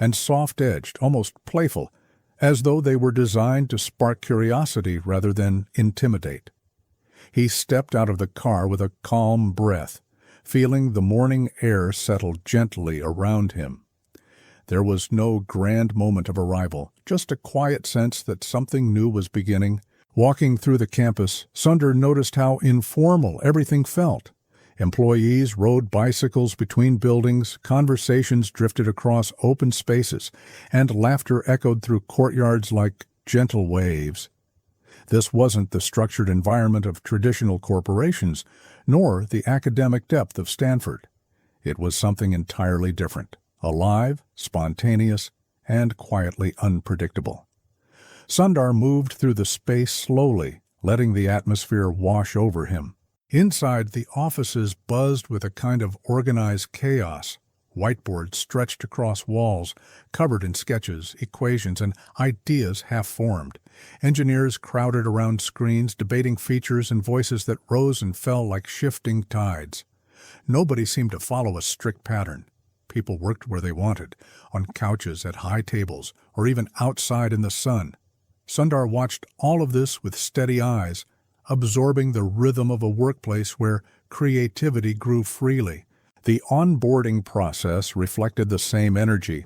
and soft-edged, almost playful, as though they were designed to spark curiosity rather than intimidate. He stepped out of the car with a calm breath, feeling the morning air settle gently around him. There was no grand moment of arrival, just a quiet sense that something new was beginning. Walking through the campus, Sundar noticed how informal everything felt. Employees rode bicycles between buildings, conversations drifted across open spaces, and laughter echoed through courtyards like gentle waves. This wasn't the structured environment of traditional corporations, nor the academic depth of Stanford. It was something entirely different, alive, spontaneous, and quietly unpredictable. Sundar moved through the space slowly, letting the atmosphere wash over him. Inside, the offices buzzed with a kind of organized chaos. Whiteboards stretched across walls, covered in sketches, equations, and ideas half-formed. Engineers crowded around screens, debating features and voices that rose and fell like shifting tides. Nobody seemed to follow a strict pattern. People worked where they wanted, on couches at high tables, or even outside in the sun. Sundar watched all of this with steady eyes, absorbing the rhythm of a workplace where creativity grew freely. The onboarding process reflected the same energy.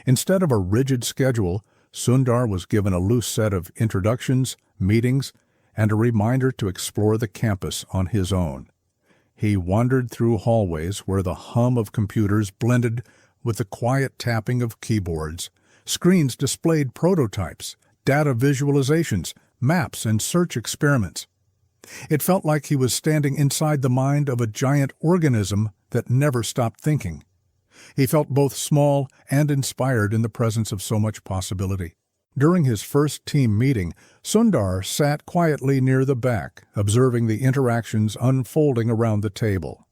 Instead of a rigid schedule, Sundar was given a loose set of introductions, meetings, and a reminder to explore the campus on his own. He wandered through hallways where the hum of computers blended with the quiet tapping of keyboards. Screens displayed prototypes, data visualizations, maps, and search experiments. It felt like he was standing inside the mind of a giant organism that never stopped thinking. He felt both small and inspired in the presence of so much possibility. During his first team meeting, Sundar sat quietly near the back, observing the interactions unfolding around the table.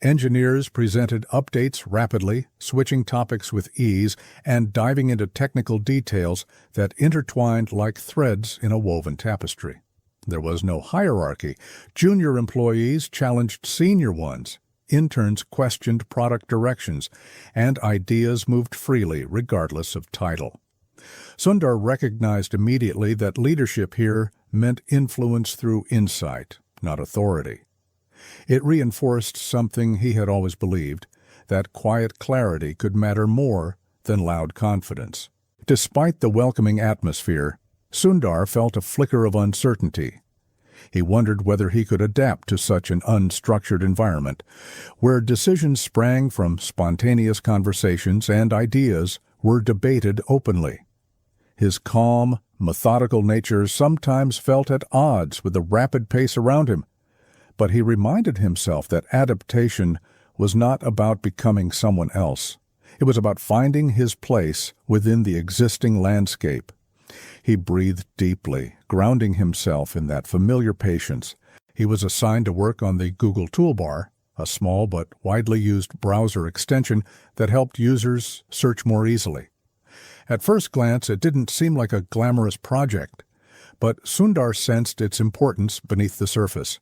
Engineers presented updates rapidly, switching topics with ease and diving into technical details that intertwined like threads in a woven tapestry. There was no hierarchy. Junior employees challenged senior ones. Interns questioned product directions, and ideas moved freely regardless of title. Sundar recognized immediately that leadership here meant influence through insight, not authority. It reinforced something he had always believed, that quiet clarity could matter more than loud confidence. Despite the welcoming atmosphere, Sundar felt a flicker of uncertainty. He wondered whether he could adapt to such an unstructured environment, where decisions sprang from spontaneous conversations and ideas were debated openly. His calm, methodical nature sometimes felt at odds with the rapid pace around him, but he reminded himself that adaptation was not about becoming someone else. It was about finding his place within the existing landscape. He breathed deeply, grounding himself in that familiar patience. He was assigned to work on the Google Toolbar, a small but widely used browser extension that helped users search more easily. At first glance, it didn't seem like a glamorous project, but Sundar sensed its importance beneath the surface.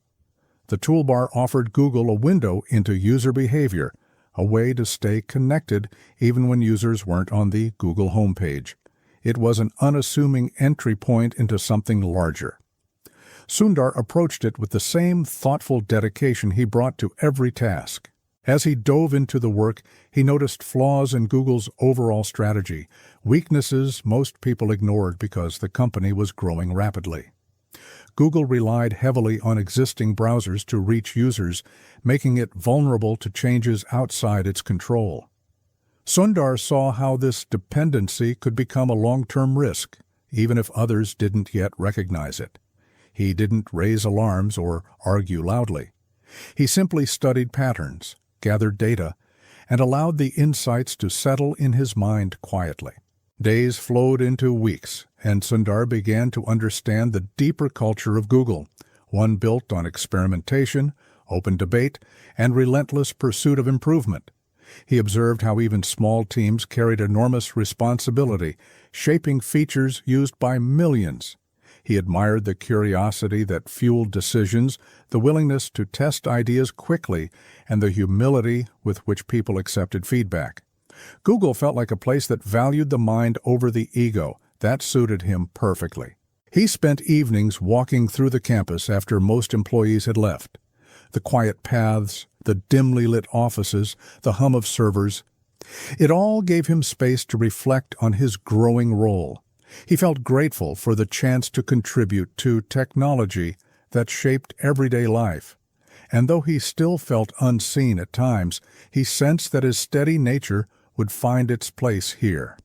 The toolbar offered Google a window into user behavior, a way to stay connected even when users weren't on the Google homepage. It was an unassuming entry point into something larger. Sundar approached it with the same thoughtful dedication he brought to every task. As he dove into the work, he noticed flaws in Google's overall strategy, weaknesses most people ignored because the company was growing rapidly. Google relied heavily on existing browsers to reach users, making it vulnerable to changes outside its control. Sundar saw how this dependency could become a long-term risk, even if others didn't yet recognize it. He didn't raise alarms or argue loudly. He simply studied patterns, gathered data, and allowed the insights to settle in his mind quietly. Days flowed into weeks, and Sundar began to understand the deeper culture of Google, one built on experimentation, open debate, and relentless pursuit of improvement. He observed how even small teams carried enormous responsibility, shaping features used by millions. He admired the curiosity that fueled decisions, the willingness to test ideas quickly, and the humility with which people accepted feedback. Google felt like a place that valued the mind over the ego. That suited him perfectly. He spent evenings walking through the campus after most employees had left. The quiet paths, the dimly lit offices, the hum of servers. It all gave him space to reflect on his growing role. He felt grateful for the chance to contribute to technology that shaped everyday life. And though he still felt unseen at times, he sensed that his steady nature would find its place here.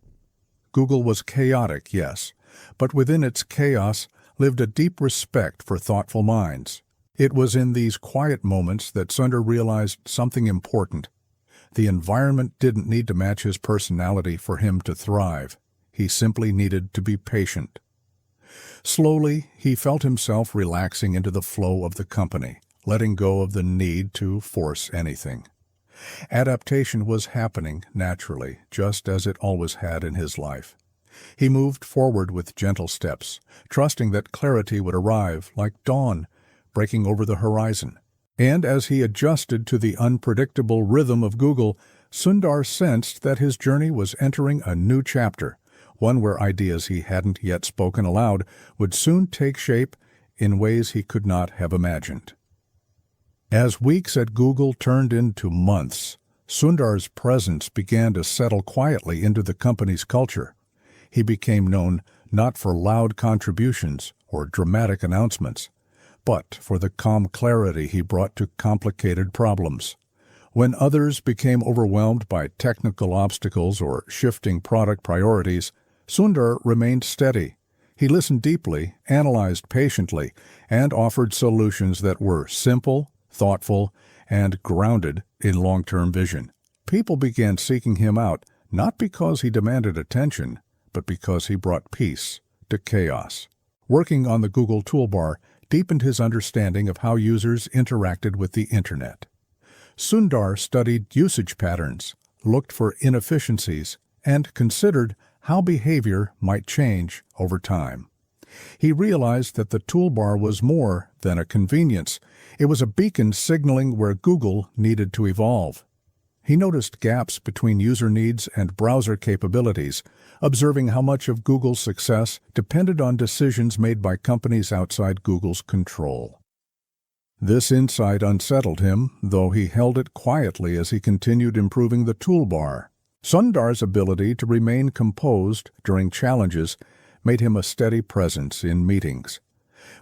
Google was chaotic, yes, but within its chaos lived a deep respect for thoughtful minds. It was in these quiet moments that Sundar realized something important. The environment didn't need to match his personality for him to thrive. He simply needed to be patient. Slowly, he felt himself relaxing into the flow of the company, letting go of the need to force anything. Adaptation was happening naturally, just as it always had in his life. He moved forward with gentle steps, trusting that clarity would arrive like dawn, breaking over the horizon. And as he adjusted to the unpredictable rhythm of Google, Sundar sensed that his journey was entering a new chapter, one where ideas he hadn't yet spoken aloud would soon take shape in ways he could not have imagined. As weeks at Google turned into months, Sundar's presence began to settle quietly into the company's culture. He became known not for loud contributions or dramatic announcements, but for the calm clarity he brought to complicated problems. When others became overwhelmed by technical obstacles or shifting product priorities, Sundar remained steady. He listened deeply, analyzed patiently, and offered solutions that were simple, thoughtful, and grounded in long-term vision. People began seeking him out, not because he demanded attention, but because he brought peace to chaos. Working on the Google toolbar deepened his understanding of how users interacted with the Internet. Sundar studied usage patterns, looked for inefficiencies, and considered how behavior might change over time. He realized that the toolbar was more than a convenience. It was a beacon signaling where Google needed to evolve. He noticed gaps between user needs and browser capabilities, observing how much of Google's success depended on decisions made by companies outside Google's control. This insight unsettled him, though he held it quietly as he continued improving the toolbar. Sundar's ability to remain composed during challenges made him a steady presence in meetings.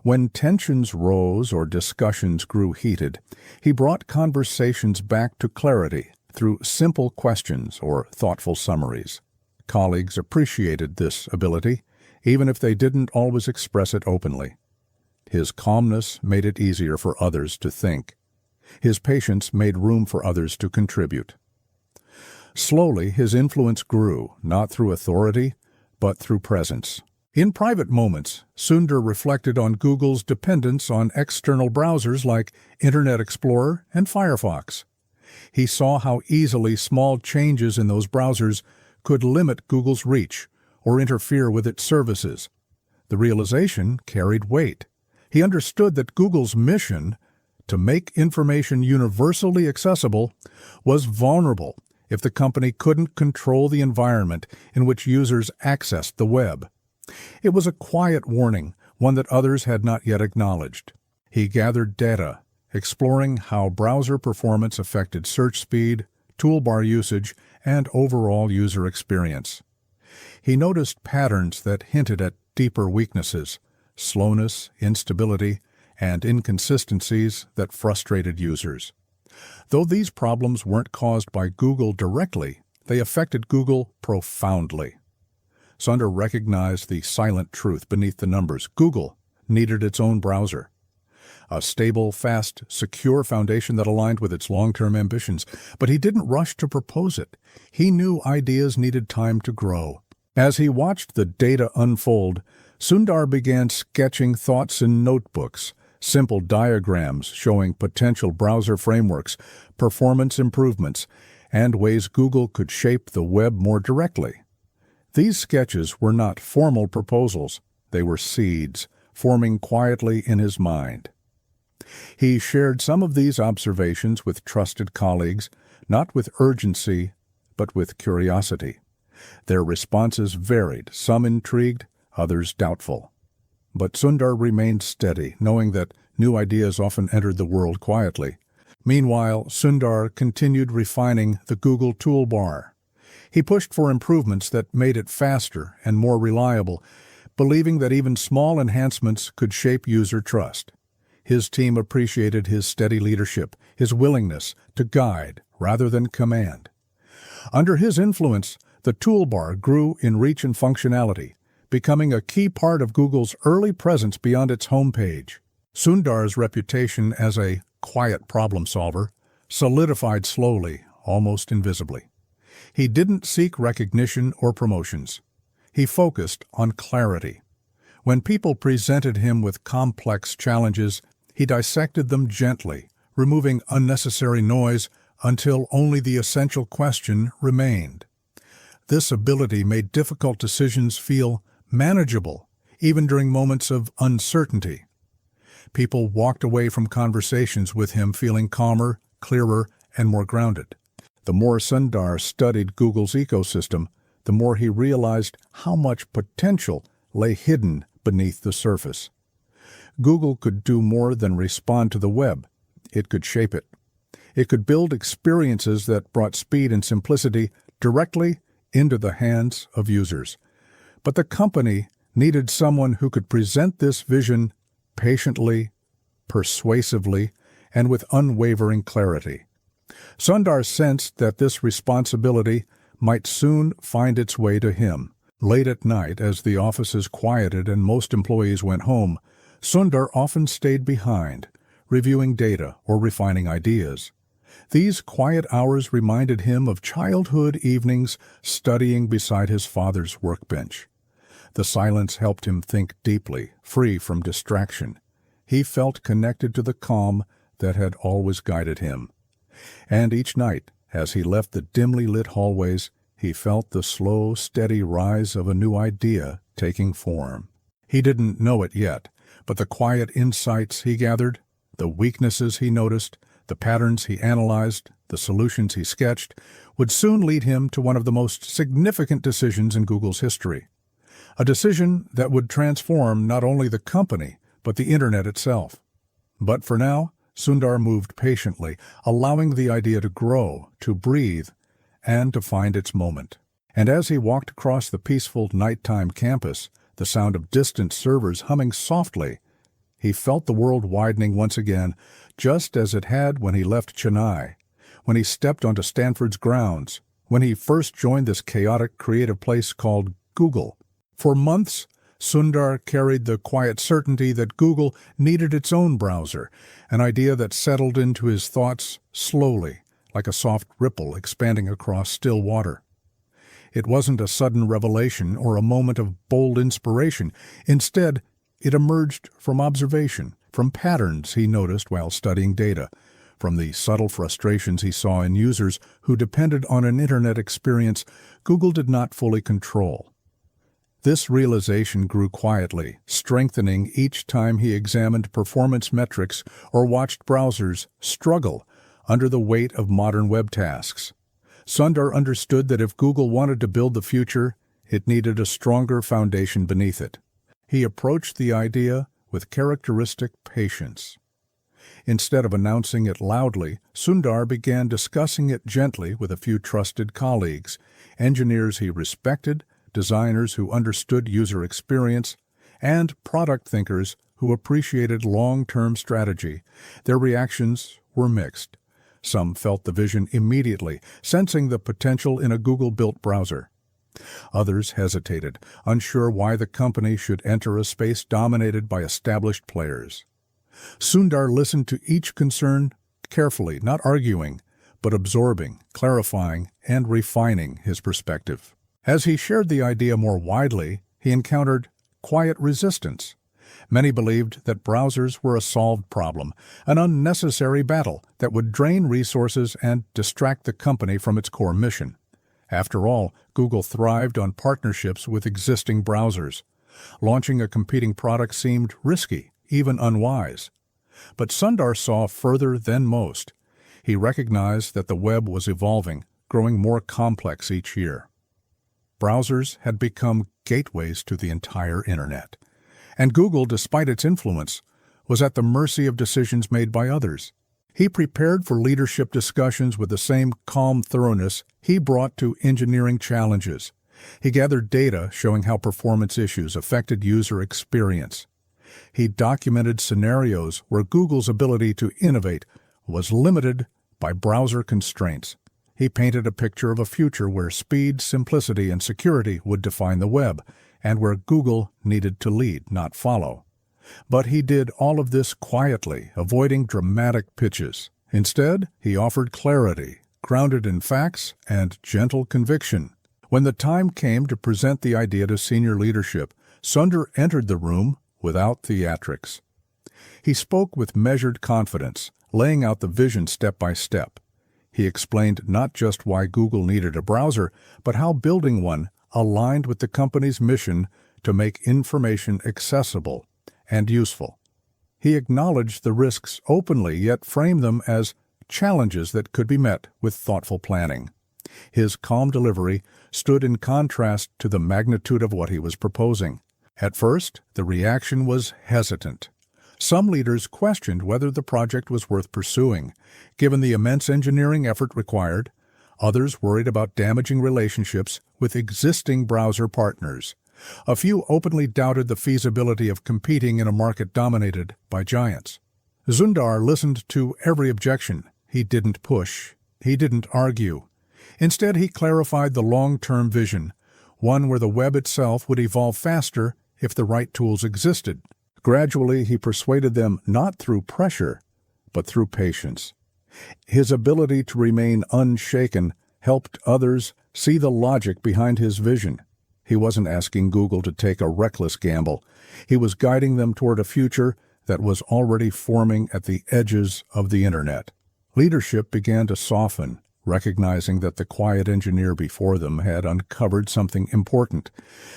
When tensions rose or discussions grew heated, he brought conversations back to clarity through simple questions or thoughtful summaries. Colleagues appreciated this ability, even if they didn't always express it openly. His calmness made it easier for others to think. His patience made room for others to contribute. Slowly, his influence grew, not through authority, but through presence. In private moments, Sundar reflected on Google's dependence on external browsers like Internet Explorer and Firefox. He saw how easily small changes in those browsers could limit Google's reach or interfere with its services. The realization carried weight. He understood that Google's mission, to make information universally accessible, was vulnerable if the company couldn't control the environment in which users accessed the web. It was a quiet warning, one that others had not yet acknowledged. He gathered data, exploring how browser performance affected search speed, toolbar usage, and overall user experience. He noticed patterns that hinted at deeper weaknesses, slowness, instability, and inconsistencies that frustrated users. Though these problems weren't caused by Google directly, they affected Google profoundly. Sundar recognized the silent truth beneath the numbers. Google needed its own browser. A stable, fast, secure foundation that aligned with its long-term ambitions. But he didn't rush to propose it. He knew ideas needed time to grow. As he watched the data unfold, Sundar began sketching thoughts in notebooks, simple diagrams showing potential browser frameworks, performance improvements, and ways Google could shape the web more directly. These sketches were not formal proposals. They were seeds, forming quietly in his mind. He shared some of these observations with trusted colleagues, not with urgency, but with curiosity. Their responses varied, some intrigued, others doubtful. But Sundar remained steady, knowing that new ideas often entered the world quietly. Meanwhile, Sundar continued refining the Google toolbar. He pushed for improvements that made it faster and more reliable, believing that even small enhancements could shape user trust. His team appreciated his steady leadership, his willingness to guide rather than command. Under his influence, the toolbar grew in reach and functionality, becoming a key part of Google's early presence beyond its homepage. Sundar's reputation as a quiet problem solver solidified slowly, almost invisibly. He didn't seek recognition or promotions. He focused on clarity. When people presented him with complex challenges, he dissected them gently, removing unnecessary noise until only the essential question remained. This ability made difficult decisions feel manageable, even during moments of uncertainty. People walked away from conversations with him feeling calmer, clearer, and more grounded. The more Sundar studied Google's ecosystem, the more he realized how much potential lay hidden beneath the surface. Google could do more than respond to the web. It could shape it. It could build experiences that brought speed and simplicity directly into the hands of users. But the company needed someone who could present this vision patiently, persuasively, and with unwavering clarity. Sundar sensed that this responsibility might soon find its way to him. Late at night, as the offices quieted and most employees went home, Sundar often stayed behind, reviewing data or refining ideas. These quiet hours reminded him of childhood evenings studying beside his father's workbench. The silence helped him think deeply, free from distraction. He felt connected to the calm that had always guided him. And each night, as he left the dimly lit hallways, he felt the slow, steady rise of a new idea taking form. He didn't know it yet, but the quiet insights he gathered, the weaknesses he noticed, the patterns he analyzed, the solutions he sketched, would soon lead him to one of the most significant decisions in Google's history. A decision that would transform not only the company, but the Internet itself. But for now, Sundar moved patiently, allowing the idea to grow, to breathe, and to find its moment. And as he walked across the peaceful nighttime campus, the sound of distant servers humming softly, he felt the world widening once again, just as it had when he left Chennai, when he stepped onto Stanford's grounds, when he first joined this chaotic, creative place called Google. For months, Sundar carried the quiet certainty that Google needed its own browser, an idea that settled into his thoughts slowly, like a soft ripple expanding across still water. It wasn't a sudden revelation or a moment of bold inspiration. Instead, it emerged from observation, from patterns he noticed while studying data, from the subtle frustrations he saw in users who depended on an Internet experience Google did not fully control. This realization grew quietly, strengthening each time he examined performance metrics or watched browsers struggle under the weight of modern web tasks. Sundar understood that if Google wanted to build the future, it needed a stronger foundation beneath it. He approached the idea with characteristic patience. Instead of announcing it loudly, Sundar began discussing it gently with a few trusted colleagues, engineers he respected, designers who understood user experience, and product thinkers who appreciated long-term strategy. Their reactions were mixed. Some felt the vision immediately, sensing the potential in a Google-built browser. Others hesitated, unsure why the company should enter a space dominated by established players. Sundar listened to each concern carefully, not arguing, but absorbing, clarifying, and refining his perspective. As he shared the idea more widely, he encountered quiet resistance. Many believed that browsers were a solved problem, an unnecessary battle that would drain resources and distract the company from its core mission. After all, Google thrived on partnerships with existing browsers. Launching a competing product seemed risky, even unwise. But Sundar saw further than most. He recognized that the web was evolving, growing more complex each year. Browsers had become gateways to the entire Internet. And Google, despite its influence, was at the mercy of decisions made by others. He prepared for leadership discussions with the same calm thoroughness he brought to engineering challenges. He gathered data showing how performance issues affected user experience. He documented scenarios where Google's ability to innovate was limited by browser constraints. He painted a picture of a future where speed, simplicity, and security would define the web, and where Google needed to lead, not follow. But he did all of this quietly, avoiding dramatic pitches. Instead, he offered clarity, grounded in facts and gentle conviction. When the time came to present the idea to senior leadership, Sundar entered the room without theatrics. He spoke with measured confidence, laying out the vision step by step. He explained not just why Google needed a browser, but how building one aligned with the company's mission to make information accessible and useful. He acknowledged the risks openly, yet framed them as challenges that could be met with thoughtful planning. His calm delivery stood in contrast to the magnitude of what he was proposing. At first, the reaction was hesitant. Some leaders questioned whether the project was worth pursuing, given the immense engineering effort required. Others worried about damaging relationships with existing browser partners. A few openly doubted the feasibility of competing in a market dominated by giants. Sundar listened to every objection. He didn't push. He didn't argue. Instead, he clarified the long-term vision, one where the web itself would evolve faster if the right tools existed. Gradually, he persuaded them not through pressure, but through patience. His ability to remain unshaken helped others see the logic behind his vision. He wasn't asking Google to take a reckless gamble. He was guiding them toward a future that was already forming at the edges of the Internet. Leadership began to soften, recognizing that the quiet engineer before them had uncovered something important,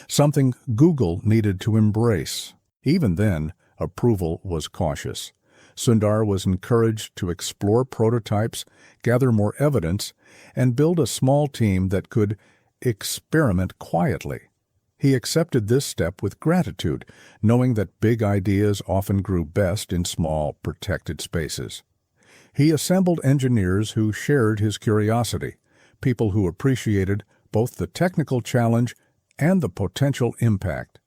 something Google needed to embrace. Even then, approval was cautious. Sundar was encouraged to explore prototypes, gather more evidence, and build a small team that could experiment quietly. He accepted this step with gratitude, knowing that big ideas often grew best in small, protected spaces. He assembled engineers who shared his curiosity, people who appreciated both the technical challenge and the potential impact.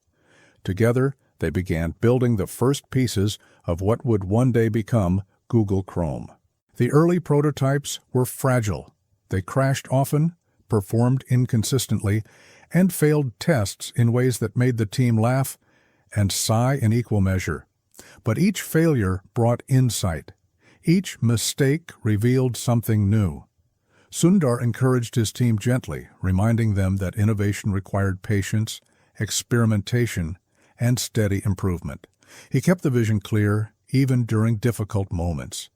Together, they began building the first pieces of what would one day become Google Chrome. The early prototypes were fragile. They crashed often, performed inconsistently, and failed tests in ways that made the team laugh and sigh in equal measure. But each failure brought insight. Each mistake revealed something new. Sundar encouraged his team gently, reminding them that innovation required patience, experimentation, and steady improvement. He kept the vision clear, even during difficult moments.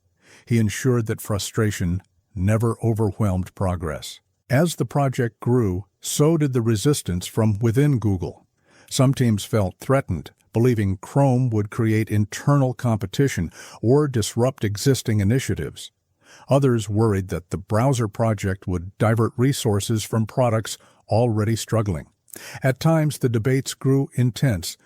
He ensured that frustration never overwhelmed progress. As the project grew, so did the resistance from within Google. Some teams felt threatened, believing Chrome would create internal competition or disrupt existing initiatives. Others worried that the browser project would divert resources from products already struggling. At times, the debates grew intense,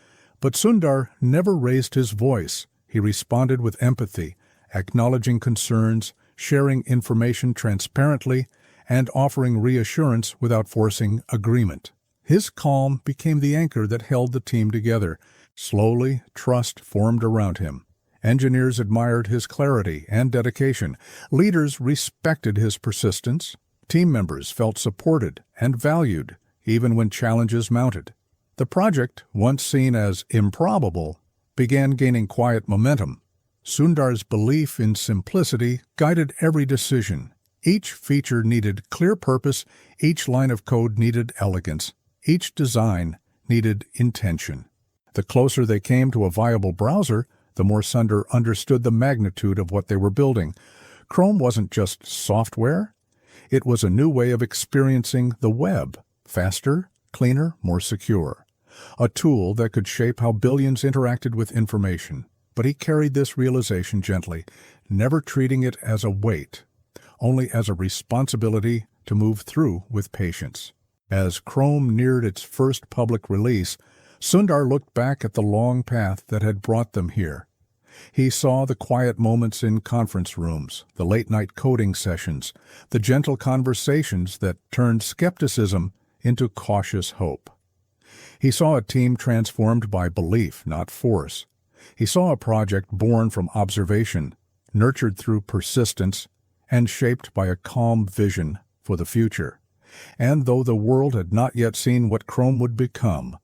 but Sundar never raised his voice. He responded with empathy, acknowledging concerns, sharing information transparently, and offering reassurance without forcing agreement. His calm became the anchor that held the team together. Slowly, trust formed around him. Engineers admired his clarity and dedication. Leaders respected his persistence. Team members felt supported and valued, even when challenges mounted. The project, once seen as improbable, began gaining quiet momentum. Sundar's belief in simplicity guided every decision. Each feature needed clear purpose, each line of code needed elegance, each design needed intention. The closer they came to a viable browser, the more Sundar understood the magnitude of what they were building. Chrome wasn't just software. It was a new way of experiencing the web, faster, cleaner, more secure. A tool that could shape how billions interacted with information. But he carried this realization gently, never treating it as a weight, only as a responsibility to move through with patience. As Chrome neared its first public release, Sundar looked back at the long path that had brought them here. He saw the quiet moments in conference rooms, the late-night coding sessions, the gentle conversations that turned skepticism into cautious hope. He saw a team transformed by belief, not force. He saw a project born from observation, nurtured through persistence, and shaped by a calm vision for the future. And though the world had not yet seen what Chrome would become,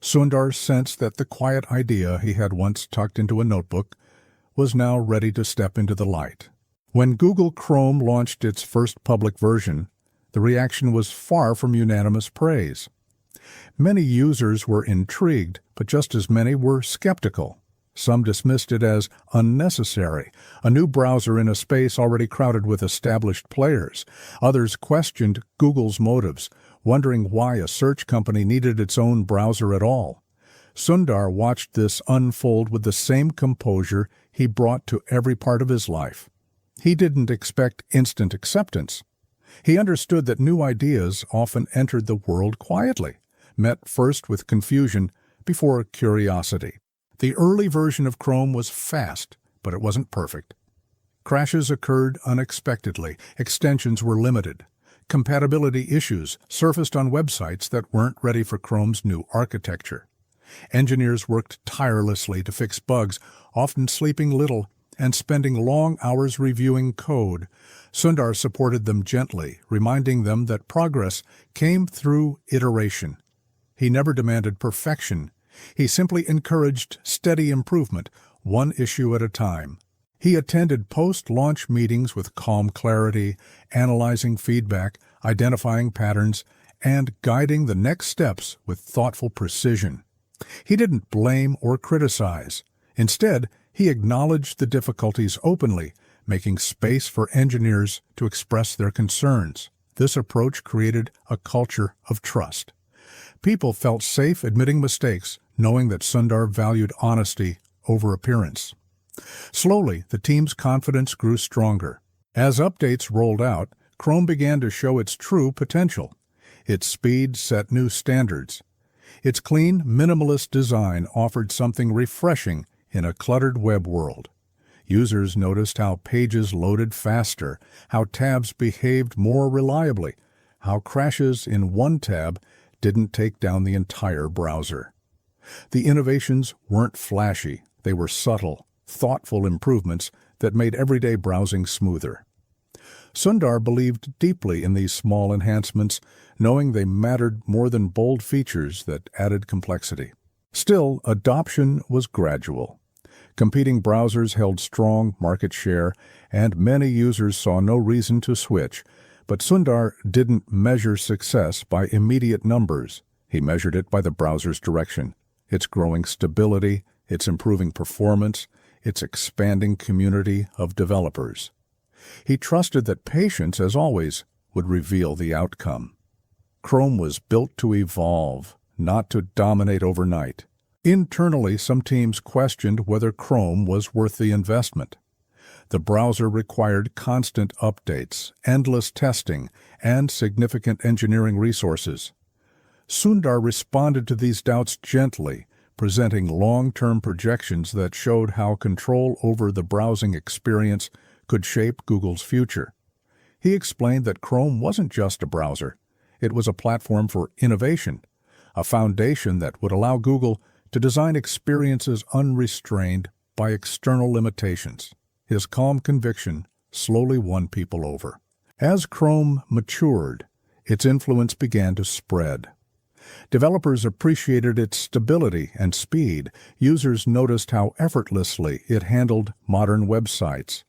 Sundar sensed that the quiet idea he had once tucked into a notebook was now ready to step into the light. When Google Chrome launched its first public version, the reaction was far from unanimous praise. Many users were intrigued, but just as many were skeptical. Some dismissed it as unnecessary, a new browser in a space already crowded with established players. Others questioned Google's motives, wondering why a search company needed its own browser at all. Sundar watched this unfold with the same composure he brought to every part of his life. He didn't expect instant acceptance. He understood that new ideas often entered the world quietly, met first with confusion before curiosity. The early version of Chrome was fast, but it wasn't perfect. Crashes occurred unexpectedly, extensions were limited. Compatibility issues surfaced on websites that weren't ready for Chrome's new architecture. Engineers worked tirelessly to fix bugs, often sleeping little and spending long hours reviewing code. Sundar supported them gently, reminding them that progress came through iteration. He never demanded perfection. He simply encouraged steady improvement, one issue at a time. He attended post-launch meetings with calm clarity, analyzing feedback, identifying patterns, and guiding the next steps with thoughtful precision. He didn't blame or criticize. Instead, he acknowledged the difficulties openly, making space for engineers to express their concerns. This approach created a culture of trust. People felt safe admitting mistakes, knowing that Sundar valued honesty over appearance. Slowly, the team's confidence grew stronger. As updates rolled out, Chrome began to show its true potential. Its speed set new standards. Its clean, minimalist design offered something refreshing in a cluttered web world. Users noticed how pages loaded faster, how tabs behaved more reliably, how crashes in one tab didn't take down the entire browser. The innovations weren't flashy, they were subtle, thoughtful improvements that made everyday browsing smoother. Sundar believed deeply in these small enhancements, knowing they mattered more than bold features that added complexity. Still, adoption was gradual. Competing browsers held strong market share, and many users saw no reason to switch. But Sundar didn't measure success by immediate numbers. He measured it by the browser's direction, its growing stability, its improving performance, its expanding community of developers. He trusted that patience, as always, would reveal the outcome. Chrome was built to evolve, not to dominate overnight. Internally, some teams questioned whether Chrome was worth the investment. The browser required constant updates, endless testing, and significant engineering resources. Sundar responded to these doubts gently, presenting long-term projections that showed how control over the browsing experience could shape Google's future. He explained that Chrome wasn't just a browser. It was a platform for innovation, a foundation that would allow Google to design experiences unrestrained by external limitations. His calm conviction slowly won people over. As Chrome matured, its influence began to spread. Developers appreciated its stability and speed. Users noticed how effortlessly it handled modern websites.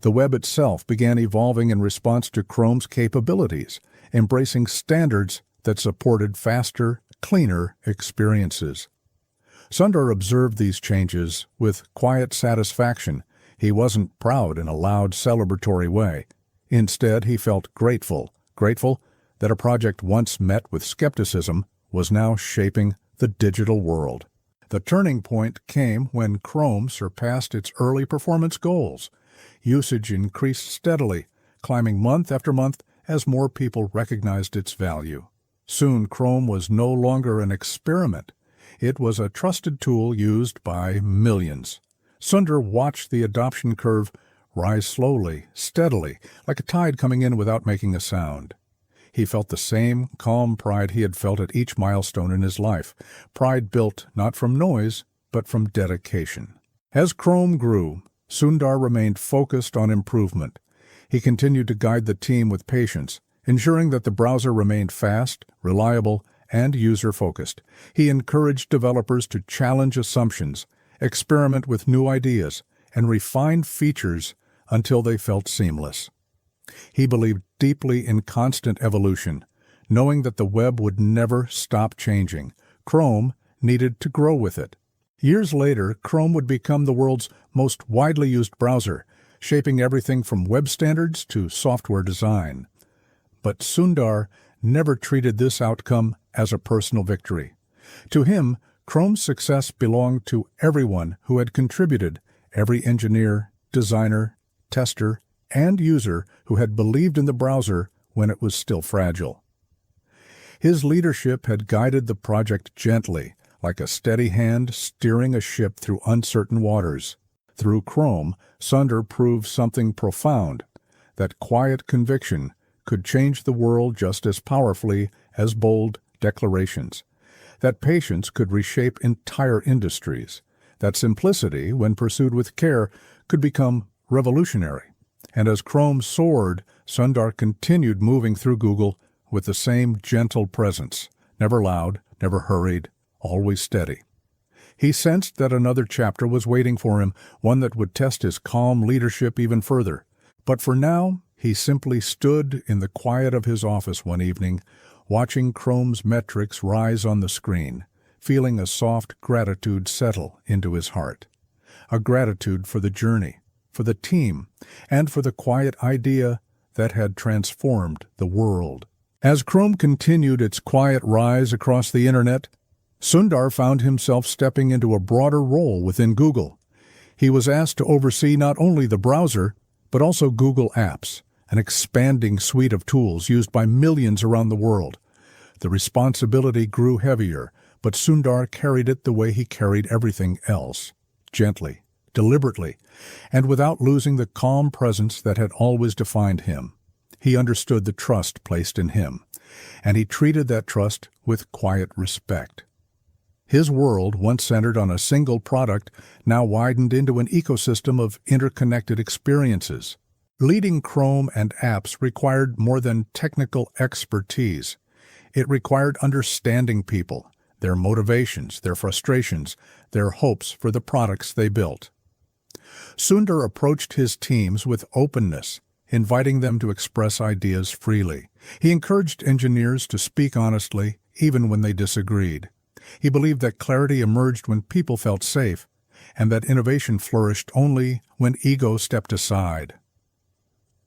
The web itself began evolving in response to Chrome's capabilities, embracing standards that supported faster, cleaner experiences. Sundar observed these changes with quiet satisfaction. He wasn't proud in a loud, celebratory way. Instead, he felt grateful that a project once met with skepticism was now shaping the digital world. The turning point came when Chrome surpassed its early performance goals. Usage increased steadily, climbing month after month as more people recognized its value. Soon, Chrome was no longer an experiment. It was a trusted tool used by millions. Sundar watched the adoption curve rise slowly, steadily, like a tide coming in without making a sound. He felt the same calm pride he had felt at each milestone in his life, pride built not from noise, but from dedication. As Chrome grew, Sundar remained focused on improvement. He continued to guide the team with patience, ensuring that the browser remained fast, reliable, and user-focused. He encouraged developers to challenge assumptions, experiment with new ideas, and refine features until they felt seamless. He believed deeply in constant evolution, knowing that the web would never stop changing. Chrome needed to grow with it. Years later, Chrome would become the world's most widely used browser, shaping everything from web standards to software design. But Sundar never treated this outcome as a personal victory. To him, Chrome's success belonged to everyone who had contributed, every engineer, designer, tester, and user who had believed in the browser when it was still fragile. His leadership had guided the project gently, like a steady hand steering a ship through uncertain waters. Through Chrome, Sundar proved something profound, that quiet conviction could change the world just as powerfully as bold declarations, that patience could reshape entire industries, that simplicity, when pursued with care, could become revolutionary. And as Chrome soared, Sundar continued moving through Google with the same gentle presence, never loud, never hurried, always steady. He sensed that another chapter was waiting for him, one that would test his calm leadership even further. But for now, he simply stood in the quiet of his office one evening, watching Chrome's metrics rise on the screen, feeling a soft gratitude settle into his heart. A gratitude for the journey, for the team, and for the quiet idea that had transformed the world. As Chrome continued its quiet rise across the internet, Sundar found himself stepping into a broader role within Google. He was asked to oversee not only the browser, but also Google Apps, an expanding suite of tools used by millions around the world. The responsibility grew heavier, but Sundar carried it the way he carried everything else, gently, deliberately, and without losing the calm presence that had always defined him. He understood the trust placed in him, and he treated that trust with quiet respect. His world, once centered on a single product, now widened into an ecosystem of interconnected experiences. Leading Chrome and apps required more than technical expertise. It required understanding people, their motivations, their frustrations, their hopes for the products they built. Sundar approached his teams with openness, inviting them to express ideas freely. He encouraged engineers to speak honestly, even when they disagreed. He believed that clarity emerged when people felt safe, and that innovation flourished only when ego stepped aside.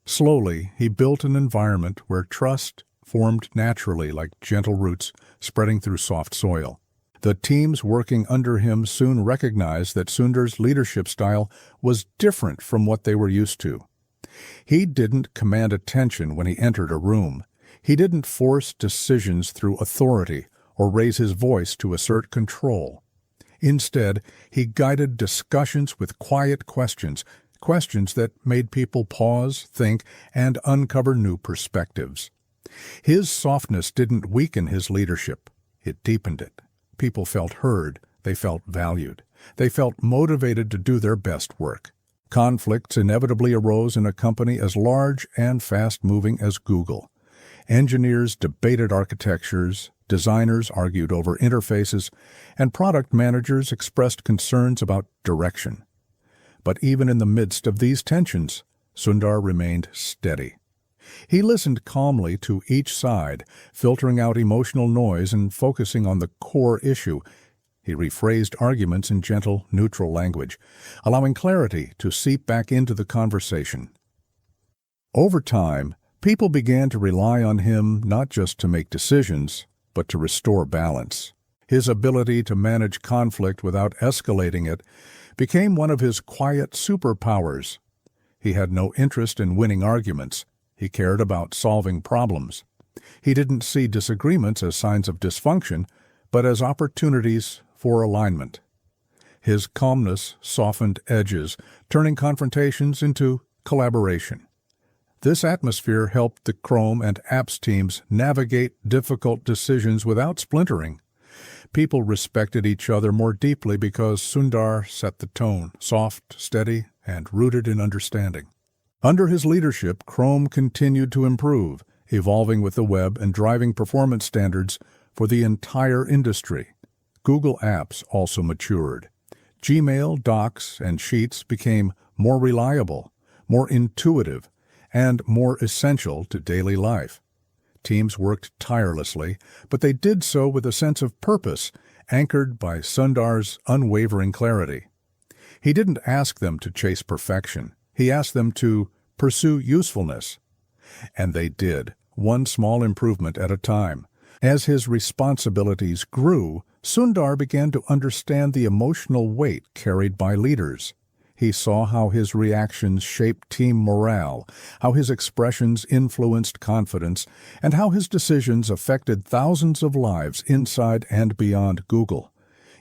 Slowly, he built an environment where trust formed naturally like gentle roots spreading through soft soil. The teams working under him soon recognized that Sundar's leadership style was different from what they were used to. He didn't command attention when he entered a room. He didn't force decisions through authority or raise his voice to assert control. Instead, he guided discussions with quiet questions, questions that made people pause, think, and uncover new perspectives. His softness didn't weaken his leadership. It deepened it. People felt heard. They felt valued. They felt motivated to do their best work. Conflicts inevitably arose in a company as large and fast-moving as Google. Engineers debated architectures, designers argued over interfaces, and product managers expressed concerns about direction. But even in the midst of these tensions, Sundar remained steady. He listened calmly to each side, filtering out emotional noise and focusing on the core issue. He rephrased arguments in gentle, neutral language, allowing clarity to seep back into the conversation. Over time, people began to rely on him not just to make decisions, but to restore balance. His ability to manage conflict without escalating it became one of his quiet superpowers. He had no interest in winning arguments. He cared about solving problems. He didn't see disagreements as signs of dysfunction, but as opportunities for alignment. His calmness softened edges, turning confrontations into collaboration. This atmosphere helped the Chrome and Apps teams navigate difficult decisions without splintering. People respected each other more deeply because Sundar set the tone, soft, steady, and rooted in understanding. Under his leadership, Chrome continued to improve, evolving with the web and driving performance standards for the entire industry. Google Apps also matured. Gmail, Docs, and Sheets became more reliable, more intuitive, and more essential to daily life. Teams worked tirelessly, but they did so with a sense of purpose, anchored by Sundar's unwavering clarity. He didn't ask them to chase perfection. He asked them to pursue usefulness. And they did, one small improvement at a time. As his responsibilities grew, Sundar began to understand the emotional weight carried by leaders. He saw how his reactions shaped team morale, how his expressions influenced confidence, and how his decisions affected thousands of lives inside and beyond Google.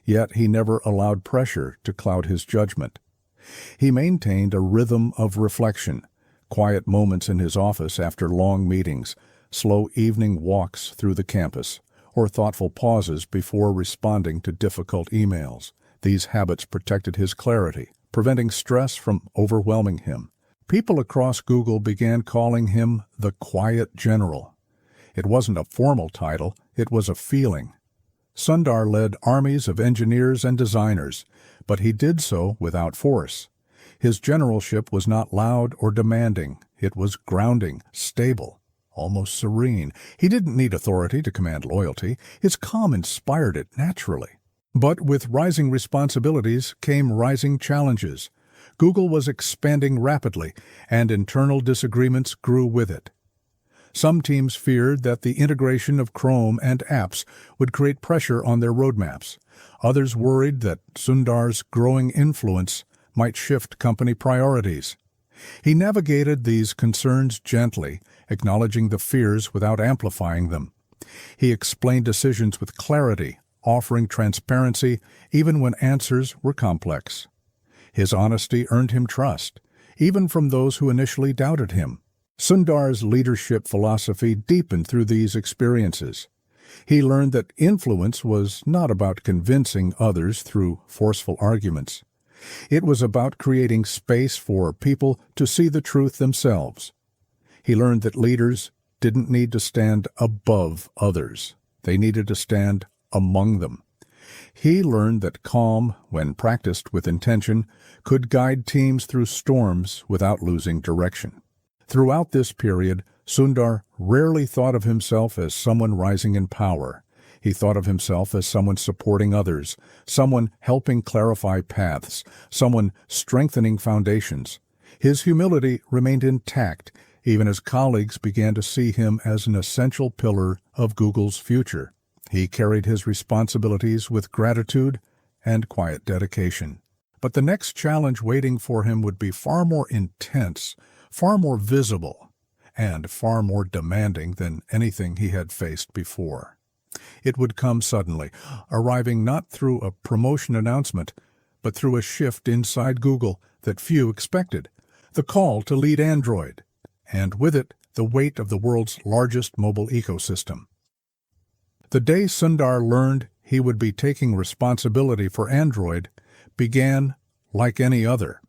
Yet he never allowed pressure to cloud his judgment. He maintained a rhythm of reflection, quiet moments in his office after long meetings, slow evening walks through the campus, or thoughtful pauses before responding to difficult emails. These habits protected his clarity, preventing stress from overwhelming him. People across Google began calling him the Quiet General. It wasn't a formal title, it was a feeling. Sundar led armies of engineers and designers, but he did so without force. His generalship was not loud or demanding. It was grounding, stable, almost serene. He didn't need authority to command loyalty. His calm inspired it naturally. But with rising responsibilities came rising challenges. Google was expanding rapidly, and internal disagreements grew with it. Some teams feared that the integration of Chrome and apps would create pressure on their roadmaps. Others worried that Sundar's growing influence might shift company priorities. He navigated these concerns gently, acknowledging the fears without amplifying them. He explained decisions with clarity, offering transparency even when answers were complex. His honesty earned him trust, even from those who initially doubted him. Sundar's leadership philosophy deepened through these experiences. He learned that influence was not about convincing others through forceful arguments. It was about creating space for people to see the truth themselves. He learned that leaders didn't need to stand above others. They needed to stand among them. He learned that calm, when practiced with intention, could guide teams through storms without losing direction. Throughout this period, Sundar rarely thought of himself as someone rising in power. He thought of himself as someone supporting others, someone helping clarify paths, someone strengthening foundations. His humility remained intact, even as colleagues began to see him as an essential pillar of Google's future. He carried his responsibilities with gratitude and quiet dedication. But the next challenge waiting for him would be far more intense, far more visible, and far more demanding than anything he had faced before. It would come suddenly, arriving not through a promotion announcement, but through a shift inside Google that few expected, the call to lead Android, and with it, the weight of the world's largest mobile ecosystem. The day Sundar learned he would be taking responsibility for Android began like any other.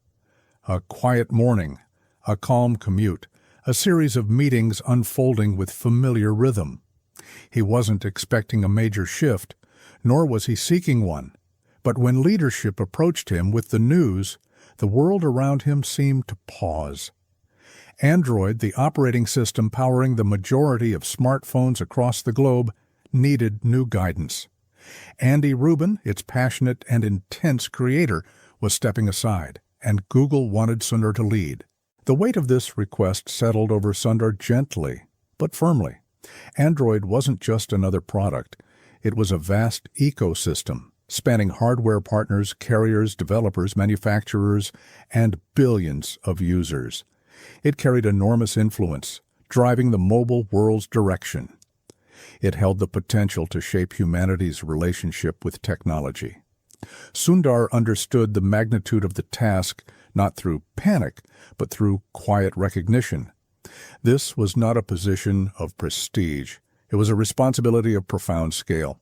A quiet morning, a calm commute, a series of meetings unfolding with familiar rhythm. He wasn't expecting a major shift, nor was he seeking one. But when leadership approached him with the news, the world around him seemed to pause. Android, the operating system powering the majority of smartphones across the globe, needed new guidance. Andy Rubin, its passionate and intense creator, was stepping aside, and Google wanted Sundar to lead. The weight of this request settled over Sundar gently, but firmly. Android wasn't just another product. It was a vast ecosystem, spanning hardware partners, carriers, developers, manufacturers, and billions of users. It carried enormous influence, driving the mobile world's direction. It held the potential to shape humanity's relationship with technology. Sundar understood the magnitude of the task not through panic, but through quiet recognition. This was not a position of prestige. It was a responsibility of profound scale.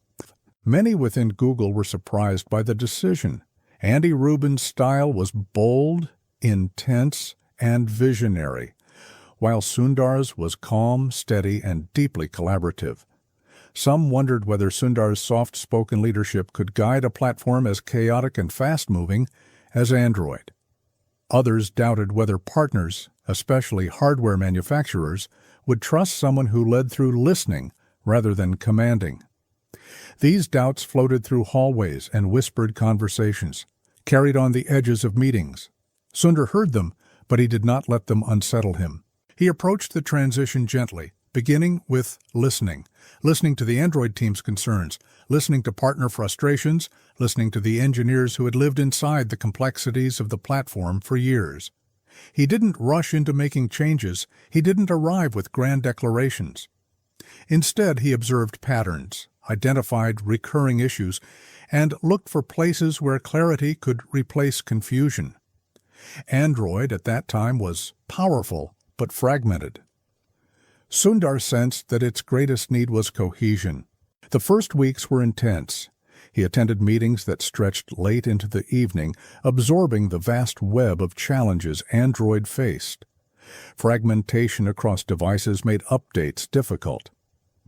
Many within Google were surprised by the decision. Andy Rubin's style was bold, intense, and visionary, while Sundar's was calm, steady, and deeply collaborative. Some wondered whether Sundar's soft-spoken leadership could guide a platform as chaotic and fast-moving as Android. Others doubted whether partners, especially hardware manufacturers, would trust someone who led through listening rather than commanding. These doubts floated through hallways and whispered conversations, carried on the edges of meetings. Sundar heard them, but he did not let them unsettle him. He approached the transition gently, beginning with listening to the Android team's concerns, listening to partner frustrations, listening to the engineers who had lived inside the complexities of the platform for years. He didn't rush into making changes. He didn't arrive with grand declarations. Instead, he observed patterns, identified recurring issues, and looked for places where clarity could replace confusion. Android at that time was powerful but fragmented. Sundar sensed that its greatest need was cohesion. The first weeks were intense. He attended meetings that stretched late into the evening, absorbing the vast web of challenges Android faced. Fragmentation across devices made updates difficult.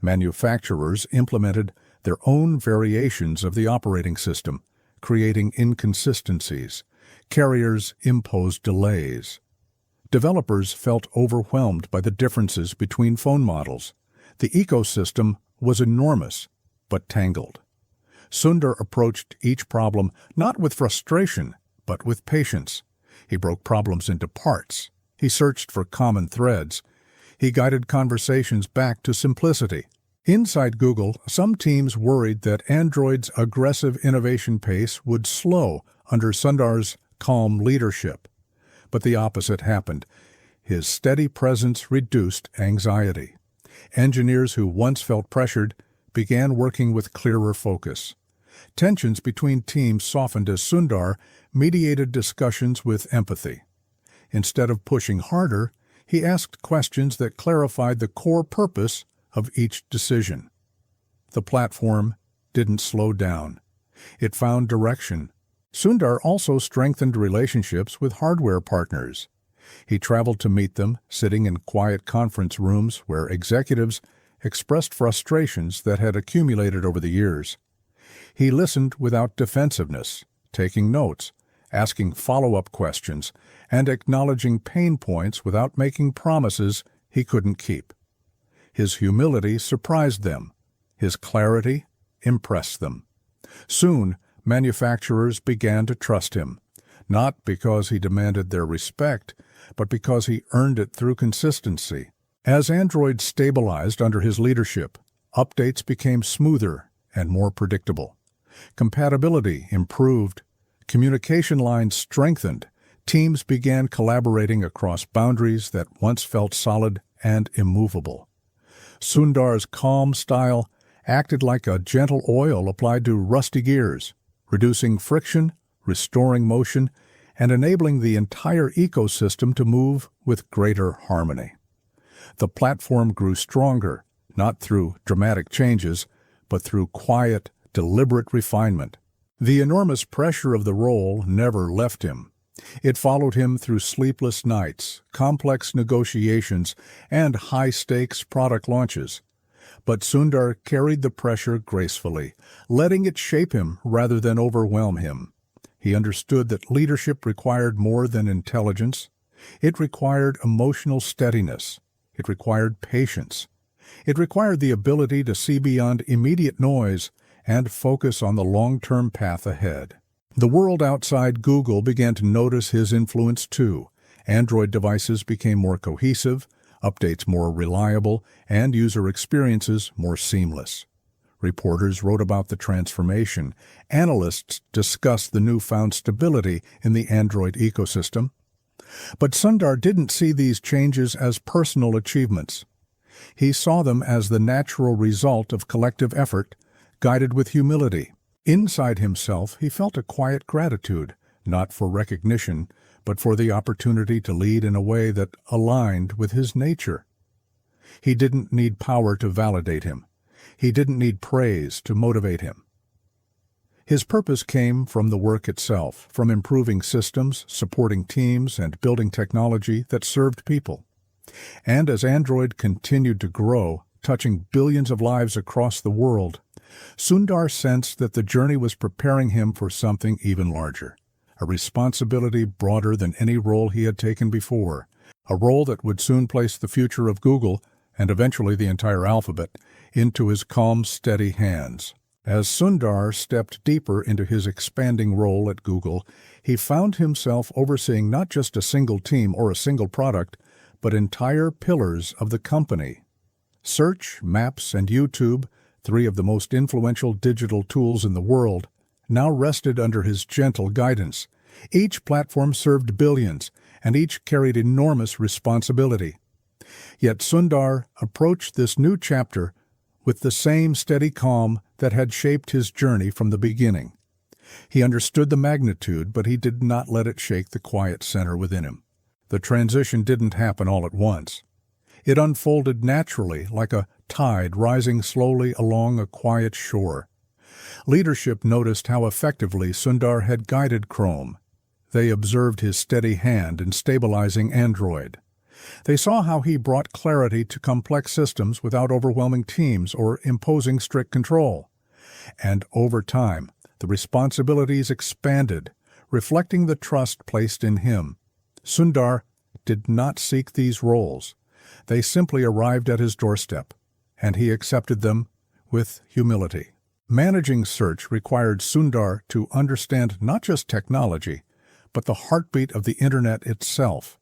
Manufacturers implemented their own variations of the operating system, creating inconsistencies. Carriers imposed delays. Developers felt overwhelmed by the differences between phone models. The ecosystem was enormous, but tangled. Sundar approached each problem not with frustration, but with patience. He broke problems into parts. He searched for common threads. He guided conversations back to simplicity. Inside Google, some teams worried that Android's aggressive innovation pace would slow under Sundar's calm leadership. But the opposite happened. His steady presence reduced anxiety. Engineers who once felt pressured began working with clearer focus. Tensions between teams softened as Sundar mediated discussions with empathy. Instead of pushing harder, he asked questions that clarified the core purpose of each decision. The platform didn't slow down. It found direction. Sundar also strengthened relationships with hardware partners. He traveled to meet them, sitting in quiet conference rooms where executives expressed frustrations that had accumulated over the years. He listened without defensiveness, taking notes, asking follow-up questions, and acknowledging pain points without making promises he couldn't keep. His humility surprised them. His clarity impressed them. Soon, manufacturers began to trust him, not because he demanded their respect, but because he earned it through consistency. As Android stabilized under his leadership, updates became smoother and more predictable. Compatibility improved. Communication lines strengthened. Teams began collaborating across boundaries that once felt solid and immovable. Sundar's calm style acted like a gentle oil applied to rusty gears, reducing friction, restoring motion, and enabling the entire ecosystem to move with greater harmony. The platform grew stronger, not through dramatic changes, but through quiet, deliberate refinement. The enormous pressure of the role never left him. It followed him through sleepless nights, complex negotiations, and high-stakes product launches. But Sundar carried the pressure gracefully, letting it shape him rather than overwhelm him. He understood that leadership required more than intelligence. It required emotional steadiness. It required patience. It required the ability to see beyond immediate noise and focus on the long-term path ahead. The world outside Google began to notice his influence too. Android devices became more cohesive, updates more reliable, and user experiences more seamless. Reporters wrote about the transformation. Analysts discussed the newfound stability in the Android ecosystem. But Sundar didn't see these changes as personal achievements. He saw them as the natural result of collective effort, guided with humility. Inside himself, he felt a quiet gratitude, not for recognition, but for the opportunity to lead in a way that aligned with his nature. He didn't need power to validate him. He didn't need praise to motivate him. His purpose came from the work itself, from improving systems, supporting teams, and building technology that served people. And as Android continued to grow, touching billions of lives across the world, Sundar sensed that the journey was preparing him for something even larger, a responsibility broader than any role he had taken before, a role that would soon place the future of Google, and eventually the entire alphabet, into his calm, steady hands. As Sundar stepped deeper into his expanding role at Google, he found himself overseeing not just a single team or a single product, but entire pillars of the company. Search, Maps, and YouTube, three of the most influential digital tools in the world, now rested under his gentle guidance. Each platform served billions, and each carried enormous responsibility. Yet Sundar approached this new chapter with the same steady calm that had shaped his journey from the beginning. He understood the magnitude, but he did not let it shake the quiet center within him. The transition didn't happen all at once. It unfolded naturally, like a tide rising slowly along a quiet shore. Leadership noticed how effectively Sundar had guided Chrome. They observed his steady hand in stabilizing Android. They saw how he brought clarity to complex systems without overwhelming teams or imposing strict control. And over time, the responsibilities expanded, reflecting the trust placed in him. Sundar did not seek these roles. They simply arrived at his doorstep, and he accepted them with humility. Managing search required Sundar to understand not just technology, but the heartbeat of the Internet itself.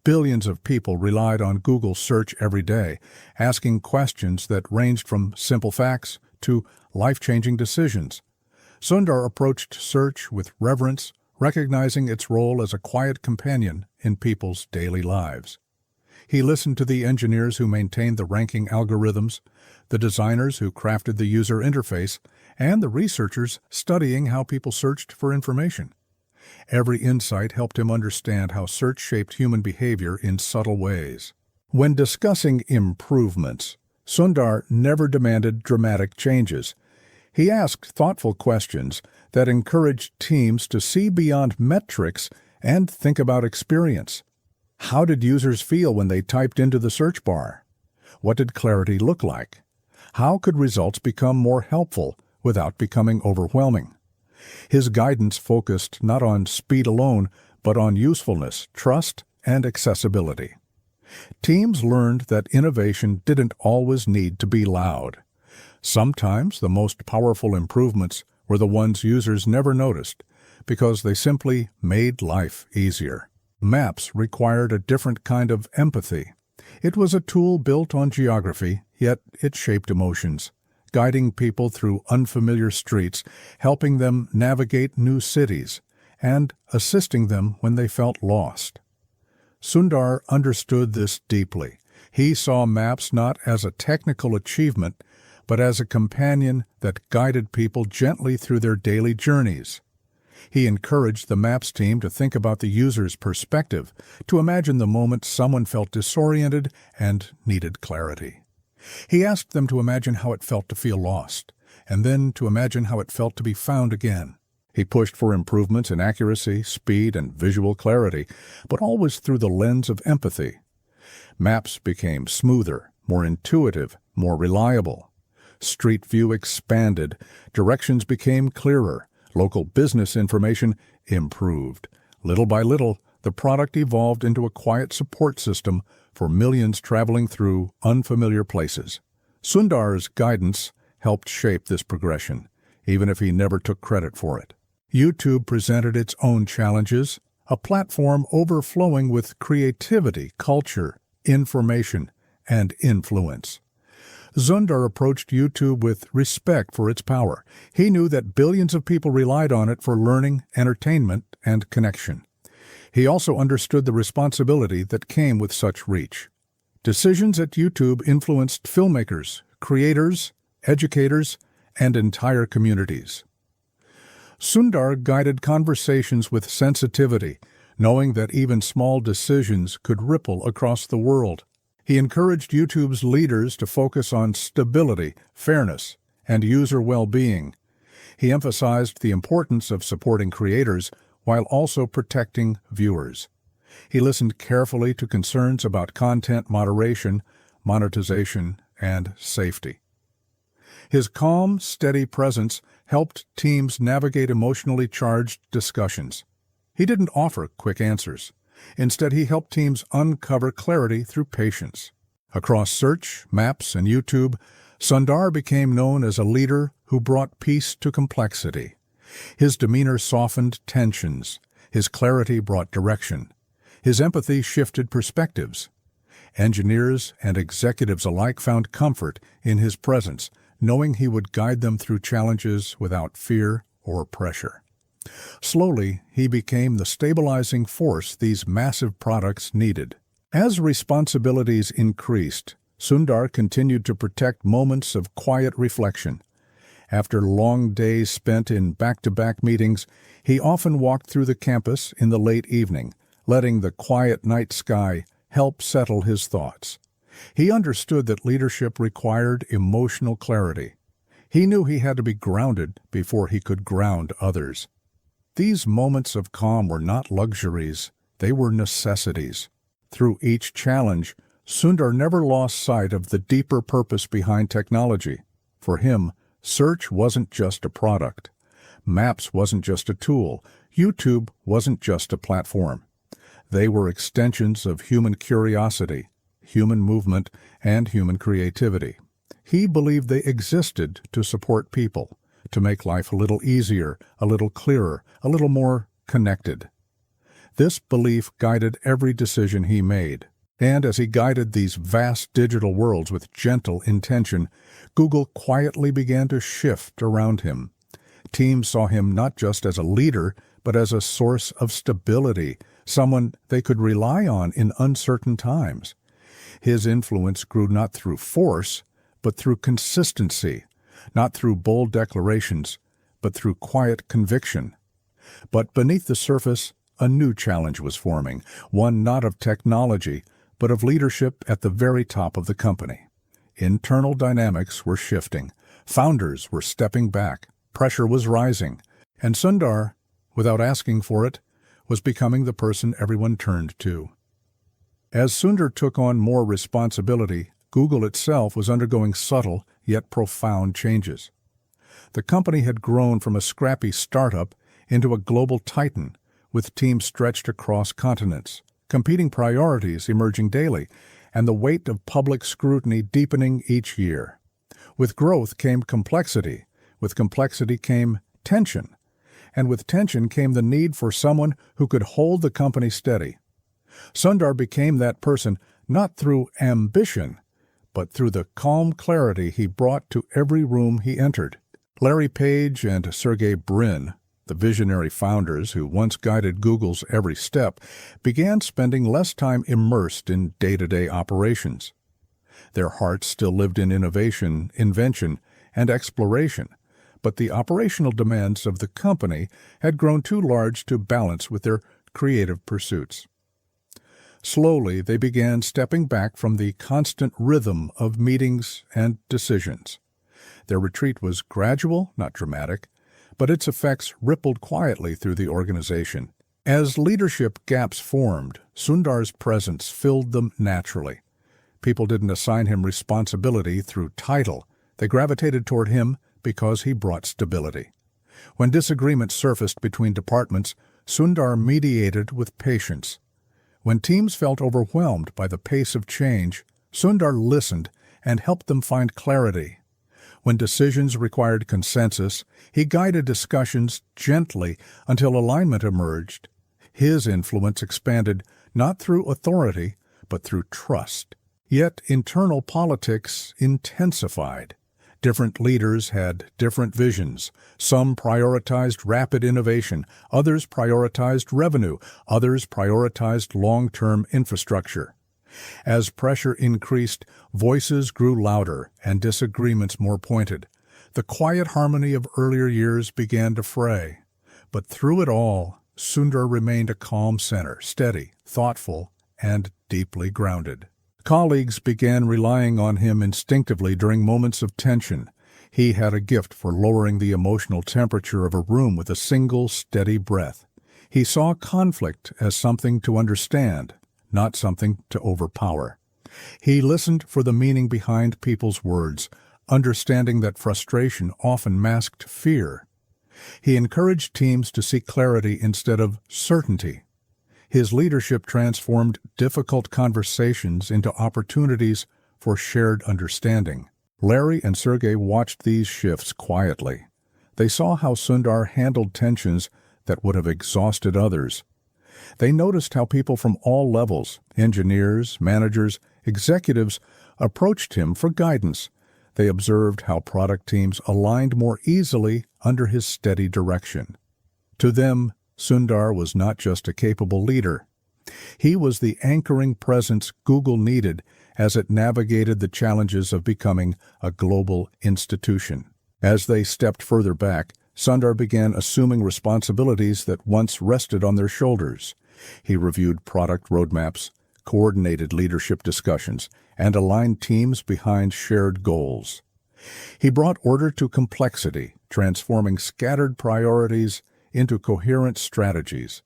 Billions of people relied on Google search every day, asking questions that ranged from simple facts to life-changing decisions. Sundar approached search with reverence, recognizing its role as a quiet companion in people's daily lives. He listened to the engineers who maintained the ranking algorithms, the designers who crafted the user interface, and the researchers studying how people searched for information. Every insight helped him understand how search shaped human behavior in subtle ways. When discussing improvements, Sundar never demanded dramatic changes. He asked thoughtful questions that encouraged teams to see beyond metrics and think about experience. How did users feel when they typed into the search bar? What did clarity look like? How could results become more helpful without becoming overwhelming? His guidance focused not on speed alone, but on usefulness, trust, and accessibility. Teams learned that innovation didn't always need to be loud. Sometimes the most powerful improvements were the ones users never noticed, because they simply made life easier. Maps required a different kind of empathy. It was a tool built on geography, yet it shaped emotions, guiding people through unfamiliar streets, helping them navigate new cities, and assisting them when they felt lost. Sundar understood this deeply. He saw maps not as a technical achievement, but as a companion that guided people gently through their daily journeys. He encouraged the Maps team to think about the user's perspective, to imagine the moment someone felt disoriented and needed clarity. He asked them to imagine how it felt to feel lost, and then to imagine how it felt to be found again. He pushed for improvements in accuracy, speed, and visual clarity, but always through the lens of empathy. Maps became smoother, more intuitive, more reliable. Street view expanded, directions became clearer, local business information improved. Little by little, the product evolved into a quiet support system for millions traveling through unfamiliar places. Sundar's guidance helped shape this progression, even if he never took credit for it. YouTube presented its own challenges, a platform overflowing with creativity, culture, information, and influence. Sundar approached YouTube with respect for its power. He knew that billions of people relied on it for learning, entertainment, and connection. He also understood the responsibility that came with such reach. Decisions at YouTube influenced filmmakers, creators, educators, and entire communities. Sundar guided conversations with sensitivity, knowing that even small decisions could ripple across the world. He encouraged YouTube's leaders to focus on stability, fairness, and user well-being. He emphasized the importance of supporting creators while also protecting viewers. He listened carefully to concerns about content moderation, monetization, and safety. His calm, steady presence helped teams navigate emotionally charged discussions. He didn't offer quick answers. Instead, he helped teams uncover clarity through patience. Across search, maps, and YouTube, Sundar became known as a leader who brought peace to complexity. His demeanor softened tensions. His clarity brought direction. His empathy shifted perspectives. Engineers and executives alike found comfort in his presence, knowing he would guide them through challenges without fear or pressure. Slowly, he became the stabilizing force these massive products needed. As responsibilities increased, Sundar continued to protect moments of quiet reflection. After long days spent in back-to-back meetings, he often walked through the campus in the late evening, letting the quiet night sky help settle his thoughts. He understood that leadership required emotional clarity. He knew he had to be grounded before he could ground others. These moments of calm were not luxuries, they were necessities. Through each challenge, Sundar never lost sight of the deeper purpose behind technology. For him, search wasn't just a product. Maps wasn't just a tool. YouTube wasn't just a platform. They were extensions of human curiosity, human movement, and human creativity. He believed they existed to support people, to make life a little easier, a little clearer, a little more connected. This belief guided every decision he made. And as he guided these vast digital worlds with gentle intention, Google quietly began to shift around him. Teams saw him not just as a leader, but as a source of stability, someone they could rely on in uncertain times. His influence grew not through force, but through consistency, not through bold declarations, but through quiet conviction. But beneath the surface, a new challenge was forming, one not of technology, but of leadership at the very top of the company. Internal dynamics were shifting. Founders were stepping back. Pressure was rising. And Sundar, without asking for it, was becoming the person everyone turned to. As Sundar took on more responsibility, Google itself was undergoing subtle yet profound changes. The company had grown from a scrappy startup into a global titan, with teams stretched across continents, competing priorities emerging daily, and the weight of public scrutiny deepening each year. With growth came complexity. With complexity came tension. And with tension came the need for someone who could hold the company steady. Sundar became that person not through ambition, but through the calm clarity he brought to every room he entered. Larry Page and Sergey Brin, the visionary founders who once guided Google's every step, began spending less time immersed in day-to-day operations. Their hearts still lived in innovation, invention, and exploration, but the operational demands of the company had grown too large to balance with their creative pursuits. Slowly, they began stepping back from the constant rhythm of meetings and decisions. Their retreat was gradual, not dramatic, but its effects rippled quietly through the organization. As leadership gaps formed, Sundar's presence filled them naturally. People didn't assign him responsibility through title. They gravitated toward him because he brought stability. When disagreements surfaced between departments, Sundar mediated with patience. When teams felt overwhelmed by the pace of change, Sundar listened and helped them find clarity. When decisions required consensus, he guided discussions gently until alignment emerged. His influence expanded not through authority, but through trust. Yet internal politics intensified. Different leaders had different visions. Some prioritized rapid innovation, others prioritized revenue, others prioritized long-term infrastructure. As pressure increased, voices grew louder and disagreements more pointed. The quiet harmony of earlier years began to fray. But through it all, Sundar remained a calm center, steady, thoughtful, and deeply grounded. Colleagues began relying on him instinctively during moments of tension. He had a gift for lowering the emotional temperature of a room with a single, steady breath. He saw conflict as something to understand, not something to overpower. He listened for the meaning behind people's words, understanding that frustration often masked fear. He encouraged teams to seek clarity instead of certainty. His leadership transformed difficult conversations into opportunities for shared understanding. Larry and Sergey watched these shifts quietly. They saw how Sundar handled tensions that would have exhausted others. They noticed how people from all levels, engineers, managers, executives, approached him for guidance. They observed how product teams aligned more easily under his steady direction. To them, Sundar was not just a capable leader. He was the anchoring presence Google needed as it navigated the challenges of becoming a global institution. As they stepped further back, Sundar began assuming responsibilities that once rested on their shoulders. He reviewed product roadmaps, coordinated leadership discussions, and aligned teams behind shared goals. He brought order to complexity, transforming scattered priorities into coherent strategies.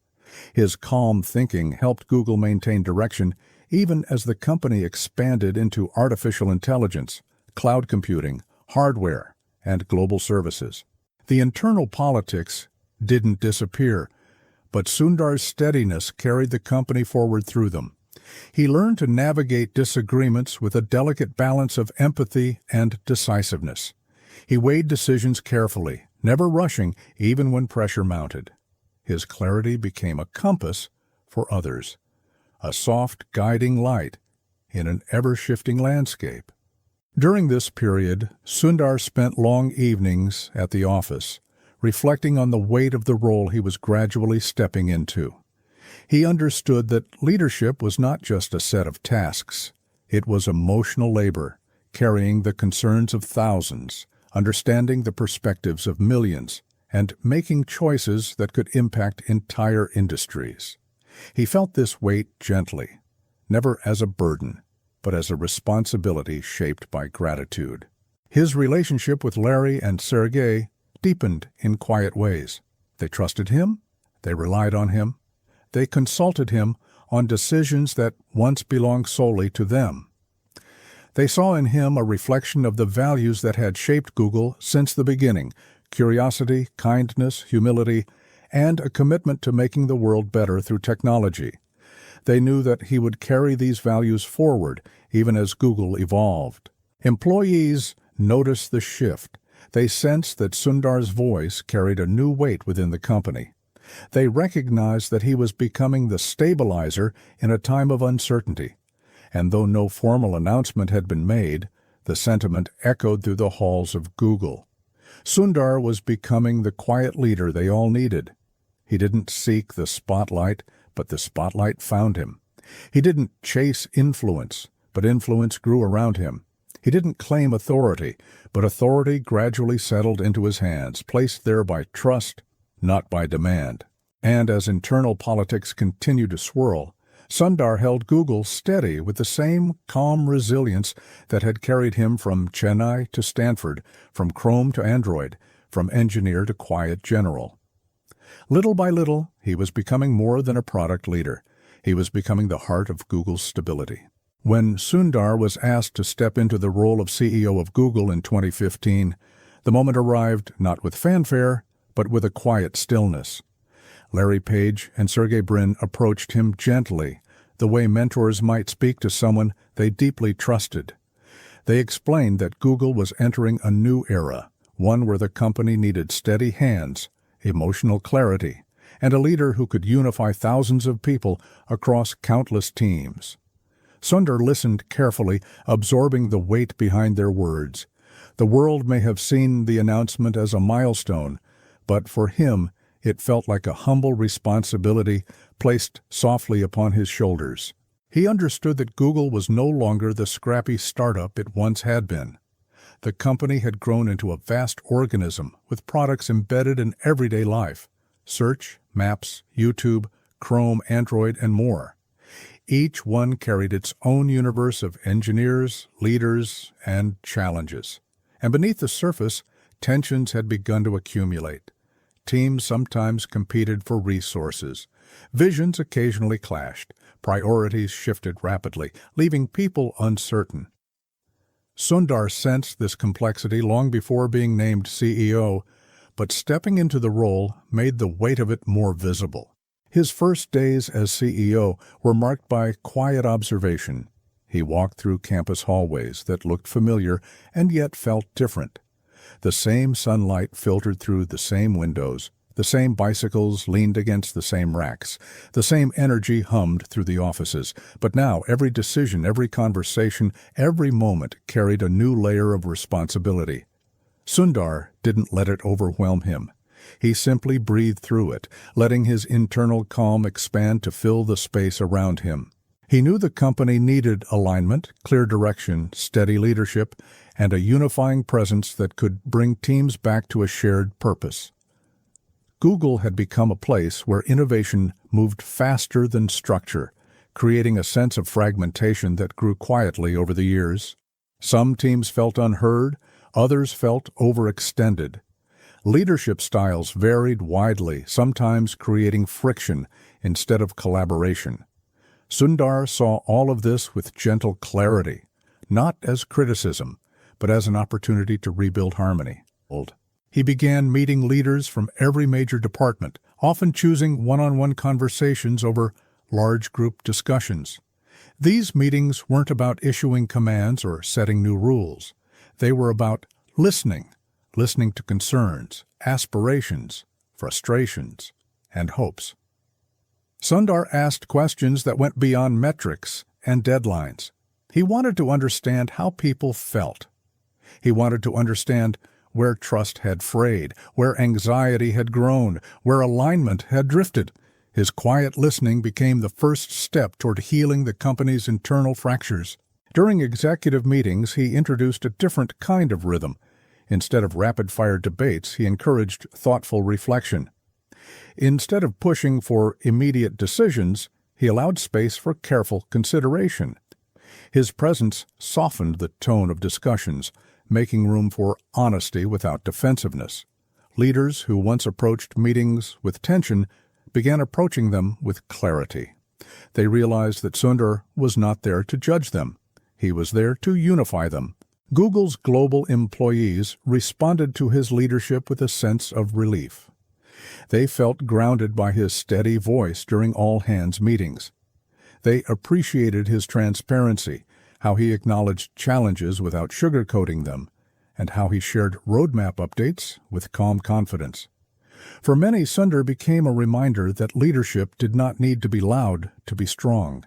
His calm thinking helped Google maintain direction even as the company expanded into artificial intelligence, cloud computing, hardware, and global services. The internal politics didn't disappear, but Sundar's steadiness carried the company forward through them. He learned to navigate disagreements with a delicate balance of empathy and decisiveness. He weighed decisions carefully, never rushing even when pressure mounted. His clarity became a compass for others, a soft guiding light in an ever-shifting landscape. During this period, Sundar spent long evenings at the office, reflecting on the weight of the role he was gradually stepping into. He understood that leadership was not just a set of tasks. It was emotional labor, carrying the concerns of thousands, understanding the perspectives of millions, and making choices that could impact entire industries. He felt this weight gently, never as a burden, but as a responsibility shaped by gratitude. His relationship with Larry and Sergey deepened in quiet ways. They trusted him, they relied on him, they consulted him on decisions that once belonged solely to them. They saw in him a reflection of the values that had shaped Google since the beginning: curiosity, kindness, humility, and a commitment to making the world better through technology. They knew that he would carry these values forward, even as Google evolved. Employees noticed the shift. They sensed that Sundar's voice carried a new weight within the company. They recognized that he was becoming the stabilizer in a time of uncertainty. And though no formal announcement had been made, the sentiment echoed through the halls of Google. Sundar was becoming the quiet leader they all needed. He didn't seek the spotlight, but the spotlight found him. He didn't chase influence, but influence grew around him. He didn't claim authority, but authority gradually settled into his hands, placed there by trust, not by demand. And as internal politics continued to swirl, Sundar held Google steady with the same calm resilience that had carried him from Chennai to Stanford, from Chrome to Android, from engineer to quiet general. Little by little, he was becoming more than a product leader. He was becoming the heart of Google's stability. When Sundar was asked to step into the role of CEO of Google in 2015, the moment arrived not with fanfare, but with a quiet stillness. Larry Page and Sergey Brin approached him gently, the way mentors might speak to someone they deeply trusted. They explained that Google was entering a new era, one where the company needed steady hands, emotional clarity, and a leader who could unify thousands of people across countless teams. Sundar listened carefully, absorbing the weight behind their words. The world may have seen the announcement as a milestone, but for him, it felt like a humble responsibility placed softly upon his shoulders. He understood that Google was no longer the scrappy startup it once had been. The company had grown into a vast organism with products embedded in everyday life: search, maps, YouTube, Chrome, Android, and more. Each one carried its own universe of engineers, leaders, and challenges. And beneath the surface, tensions had begun to accumulate. Teams sometimes competed for resources. Visions occasionally clashed. Priorities shifted rapidly, leaving people uncertain. Sundar sensed this complexity long before being named CEO, but stepping into the role made the weight of it more visible. His first days as CEO were marked by quiet observation. He walked through campus hallways that looked familiar and yet felt different. The same sunlight filtered through the same windows. The same bicycles leaned against the same racks. The same energy hummed through the offices. But now every decision, every conversation, every moment carried a new layer of responsibility. Sundar didn't let it overwhelm him. He simply breathed through it, letting his internal calm expand to fill the space around him. He knew the company needed alignment, clear direction, steady leadership, and a unifying presence that could bring teams back to a shared purpose. Google had become a place where innovation moved faster than structure, creating a sense of fragmentation that grew quietly over the years. Some teams felt unheard, others felt overextended. Leadership styles varied widely, sometimes creating friction instead of collaboration. Sundar saw all of this with gentle clarity, not as criticism, but as an opportunity to rebuild harmony. He began meeting leaders from every major department, often choosing one-on-one conversations over large group discussions. These meetings weren't about issuing commands or setting new rules. They were about listening to concerns, aspirations, frustrations, and hopes. Sundar asked questions that went beyond metrics and deadlines. He wanted to understand how people felt. He wanted to understand where trust had frayed, where anxiety had grown, where alignment had drifted. His quiet listening became the first step toward healing the company's internal fractures. During executive meetings, he introduced a different kind of rhythm. Instead of rapid-fire debates, he encouraged thoughtful reflection. Instead of pushing for immediate decisions, he allowed space for careful consideration. His presence softened the tone of discussions, making room for honesty without defensiveness. Leaders who once approached meetings with tension began approaching them with clarity. They realized that Sundar was not there to judge them. He was there to unify them. Google's global employees responded to his leadership with a sense of relief. They felt grounded by his steady voice during all-hands meetings. They appreciated his transparency, how he acknowledged challenges without sugarcoating them, and how he shared roadmap updates with calm confidence. For many, Sundar became a reminder that leadership did not need to be loud to be strong.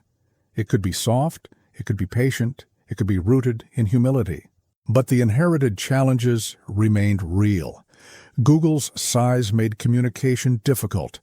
It could be soft, it could be patient, it could be rooted in humility. But the inherited challenges remained real. Google's size made communication difficult.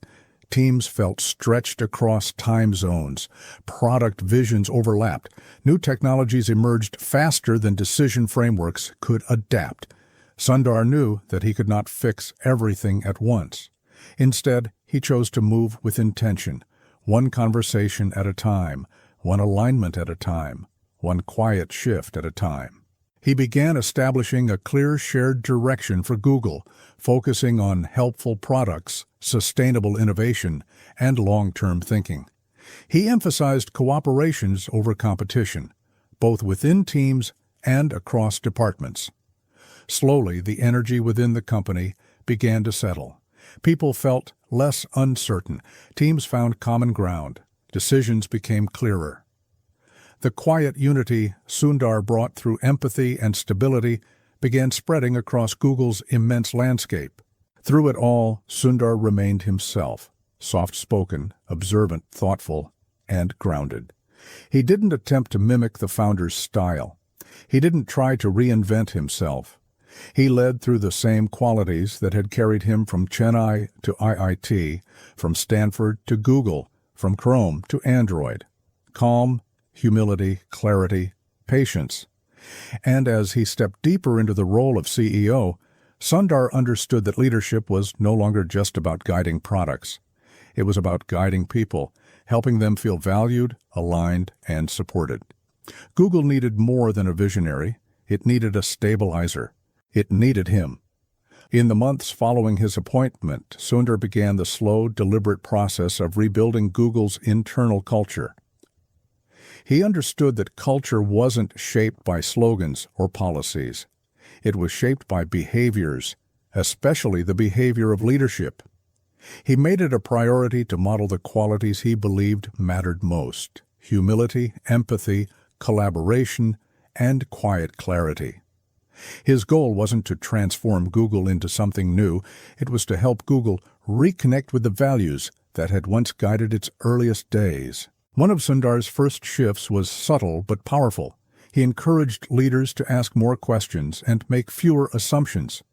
Teams felt stretched across time zones. Product visions overlapped. New technologies emerged faster than decision frameworks could adapt. Sundar knew that he could not fix everything at once. Instead, he chose to move with intention, one conversation at a time, one alignment at a time, one quiet shift at a time. He began establishing a clear shared direction for Google, focusing on helpful products, sustainable innovation, and long-term thinking. He emphasized cooperations over competition, both within teams and across departments. Slowly, the energy within the company began to settle. People felt less uncertain. Teams found common ground. Decisions became clearer. The quiet unity Sundar brought through empathy and stability began spreading across Google's immense landscape. Through it all, Sundar remained himself, soft-spoken, observant, thoughtful, and grounded. He didn't attempt to mimic the founder's style. He didn't try to reinvent himself. He led through the same qualities that had carried him from Chennai to IIT, from Stanford to Google, from Chrome to Android. Calm, humility, clarity, patience. And as he stepped deeper into the role of CEO, Sundar understood that leadership was no longer just about guiding products. It was about guiding people, helping them feel valued, aligned, and supported. Google needed more than a visionary. It needed a stabilizer. It needed him. In the months following his appointment, Sundar began the slow, deliberate process of rebuilding Google's internal culture. He understood that culture wasn't shaped by slogans or policies. It was shaped by behaviors, especially the behavior of leadership. He made it a priority to model the qualities he believed mattered most: humility, empathy, collaboration, and quiet clarity. His goal wasn't to transform Google into something new. It was to help Google reconnect with the values that had once guided its earliest days. One of Sundar's first shifts was subtle but powerful. He encouraged leaders to ask more questions and make fewer assumptions.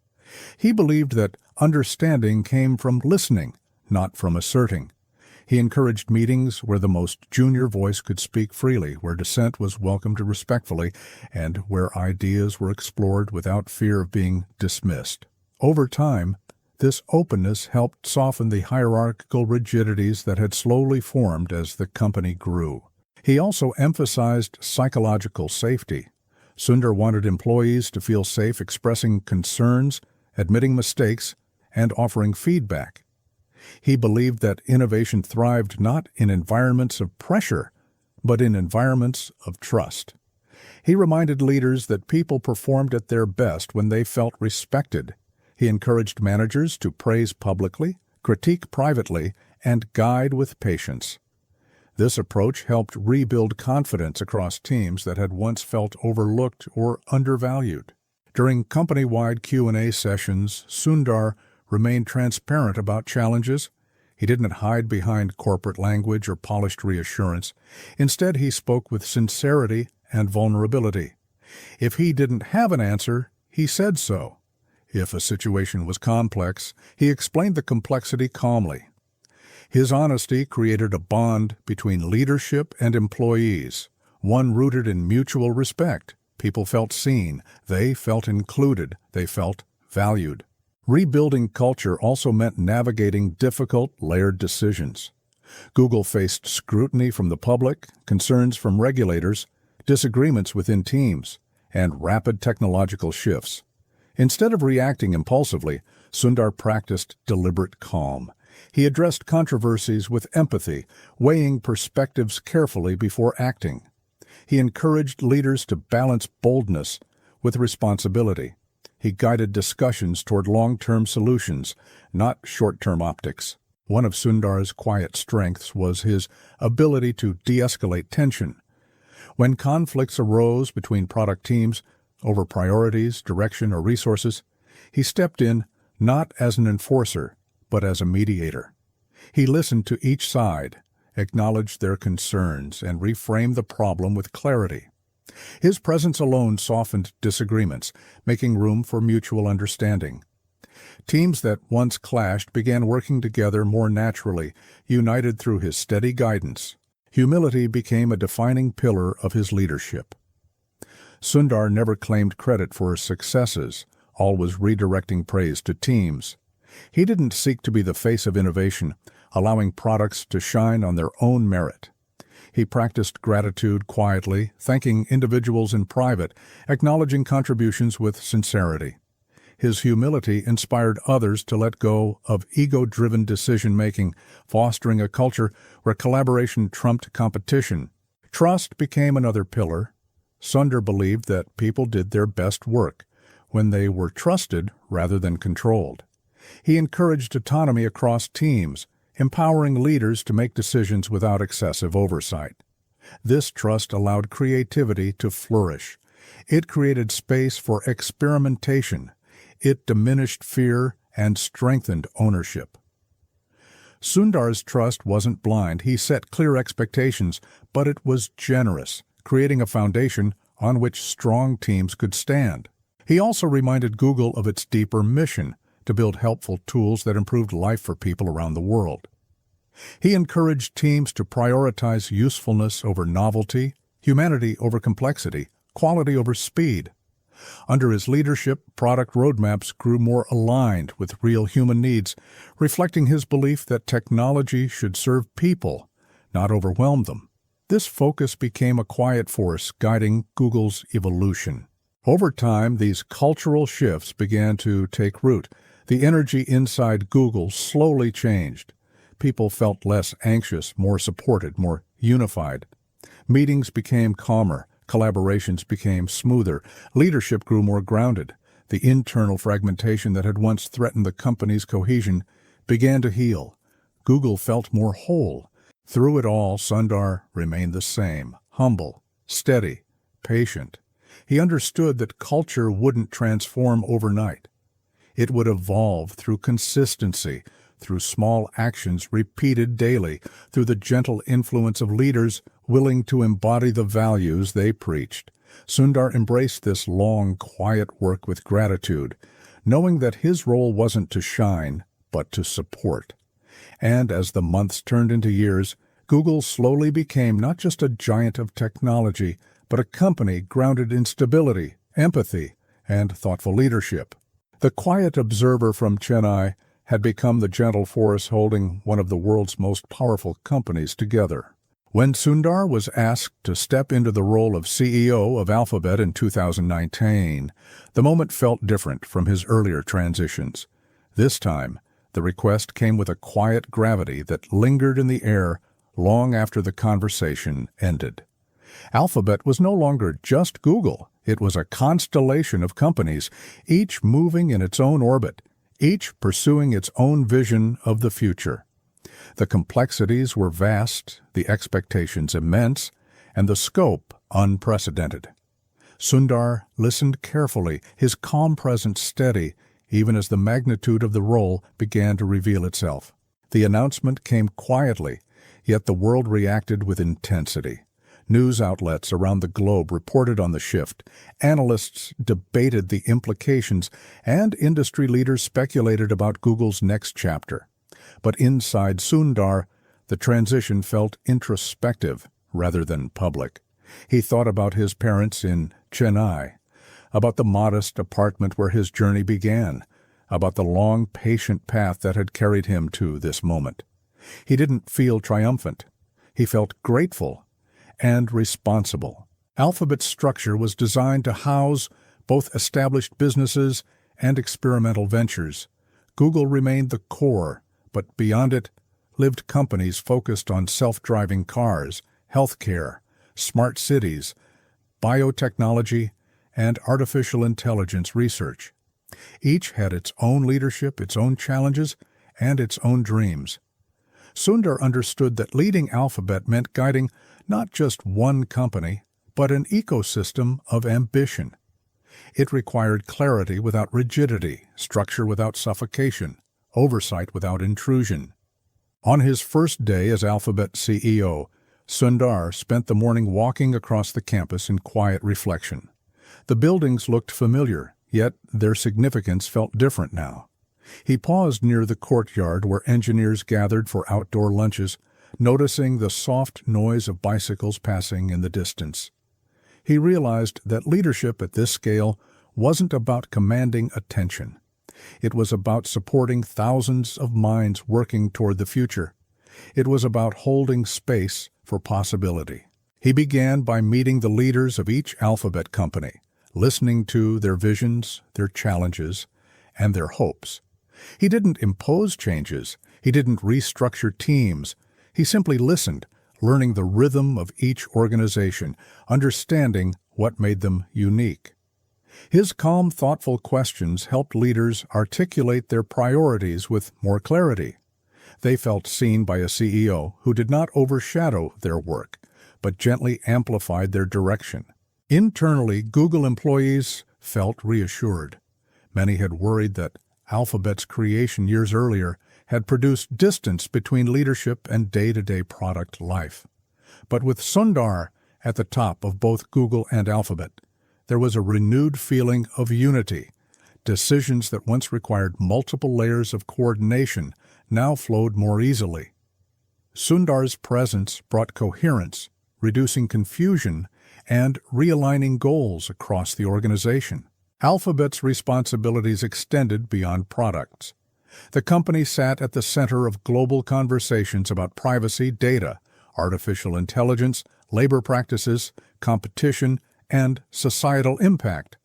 He believed that understanding came from listening, not from asserting. He encouraged meetings where the most junior voice could speak freely, where dissent was welcomed respectfully, and where ideas were explored without fear of being dismissed. Over time, this openness helped soften the hierarchical rigidities that had slowly formed as the company grew. He also emphasized psychological safety. Sundar wanted employees to feel safe expressing concerns, admitting mistakes, and offering feedback. He believed that innovation thrived not in environments of pressure, but in environments of trust. He reminded leaders that people performed at their best when they felt respected. He encouraged managers to praise publicly, critique privately, and guide with patience. This approach helped rebuild confidence across teams that had once felt overlooked or undervalued. During company-wide Q&A sessions, Sundar remained transparent about challenges. He didn't hide behind corporate language or polished reassurance. Instead, he spoke with sincerity and vulnerability. If he didn't have an answer, he said so. If a situation was complex, he explained the complexity calmly. His honesty created a bond between leadership and employees, one rooted in mutual respect. People felt seen, they felt included, they felt valued. Rebuilding culture also meant navigating difficult, layered decisions. Google faced scrutiny from the public, concerns from regulators, disagreements within teams, and rapid technological shifts. Instead of reacting impulsively, Sundar practiced deliberate calm. He addressed controversies with empathy, weighing perspectives carefully before acting. He encouraged leaders to balance boldness with responsibility. He guided discussions toward long-term solutions, not short-term optics. One of Sundar's quiet strengths was his ability to de-escalate tension. When conflicts arose between product teams over priorities, direction, or resources, he stepped in not as an enforcer, but as a mediator. He listened to each side, acknowledge their concerns, and reframe the problem with clarity. His presence alone softened disagreements, making room for mutual understanding. Teams that once clashed began working together more naturally, united through his steady guidance. Humility became a defining pillar of his leadership. Sundar never claimed credit for his successes, always redirecting praise to teams. He didn't seek to be the face of innovation, allowing products to shine on their own merit. He practiced gratitude quietly, thanking individuals in private, acknowledging contributions with sincerity. His humility inspired others to let go of ego-driven decision-making, fostering a culture where collaboration trumped competition. Trust became another pillar. Sundar believed that people did their best work when they were trusted rather than controlled. He encouraged autonomy across teams, empowering leaders to make decisions without excessive oversight. This trust allowed creativity to flourish. It created space for experimentation. It diminished fear and strengthened ownership. Sundar's trust wasn't blind. He set clear expectations, but it was generous, creating a foundation on which strong teams could stand. He also reminded Google of its deeper mission to build helpful tools that improved life for people around the world. He encouraged teams to prioritize usefulness over novelty, humanity over complexity, quality over speed. Under his leadership, product roadmaps grew more aligned with real human needs, reflecting his belief that technology should serve people, not overwhelm them. This focus became a quiet force guiding Google's evolution. Over time, these cultural shifts began to take root. The energy inside Google slowly changed. People felt less anxious, more supported, more unified. Meetings became calmer. Collaborations became smoother. Leadership grew more grounded. The internal fragmentation that had once threatened the company's cohesion began to heal. Google felt more whole. Through it all, Sundar remained the same, humble, steady, patient. He understood that culture wouldn't transform overnight. It would evolve through consistency, through small actions repeated daily, through the gentle influence of leaders willing to embody the values they preached. Sundar embraced this long, quiet work with gratitude, knowing that his role wasn't to shine, but to support. And as the months turned into years, Google slowly became not just a giant of technology, but a company grounded in stability, empathy, and thoughtful leadership. The quiet observer from Chennai had become the gentle force holding one of the world's most powerful companies together. When Sundar was asked to step into the role of CEO of Alphabet in 2019, the moment felt different from his earlier transitions. This time, the request came with a quiet gravity that lingered in the air long after the conversation ended. Alphabet was no longer just Google. It was a constellation of companies, each moving in its own orbit, each pursuing its own vision of the future. The complexities were vast, the expectations immense, and the scope unprecedented. Sundar listened carefully, his calm presence steady, even as the magnitude of the role began to reveal itself. The announcement came quietly, yet the world reacted with intensity. News outlets around the globe reported on the shift, analysts debated the implications, and industry leaders speculated about Google's next chapter. But inside Sundar, the transition felt introspective rather than public. He thought about his parents in Chennai, about the modest apartment where his journey began, about the long, patient path that had carried him to this moment. He didn't feel triumphant. He felt grateful and responsible. Alphabet's structure was designed to house both established businesses and experimental ventures. Google remained the core, but beyond it lived companies focused on self-driving cars, healthcare, smart cities, biotechnology, and artificial intelligence research. Each had its own leadership, its own challenges, and its own dreams. Sundar understood that leading Alphabet meant guiding not just one company, but an ecosystem of ambition. It required clarity without rigidity, structure without suffocation, oversight without intrusion. On his first day as Alphabet CEO, Sundar spent the morning walking across the campus in quiet reflection. The buildings looked familiar, yet their significance felt different now. He paused near the courtyard where engineers gathered for outdoor lunches, noticing the soft noise of bicycles passing in the distance. He realized that leadership at this scale wasn't about commanding attention. It was about supporting thousands of minds working toward the future. It was about holding space for possibility. He began by meeting the leaders of each Alphabet company, listening to their visions, their challenges, and their hopes. He didn't impose changes. He didn't restructure teams. He simply listened, learning the rhythm of each organization, understanding what made them unique. His calm, thoughtful questions helped leaders articulate their priorities with more clarity. They felt seen by a CEO who did not overshadow their work, but gently amplified their direction. Internally, Google employees felt reassured. Many had worried that Alphabet's creation years earlier had produced distance between leadership and day-to-day product life. But with Sundar at the top of both Google and Alphabet, there was a renewed feeling of unity. Decisions that once required multiple layers of coordination now flowed more easily. Sundar's presence brought coherence, reducing confusion and realigning goals across the organization. Alphabet's responsibilities extended beyond products. The company sat at the center of global conversations about privacy, data, artificial intelligence, labor practices, competition, and societal impact.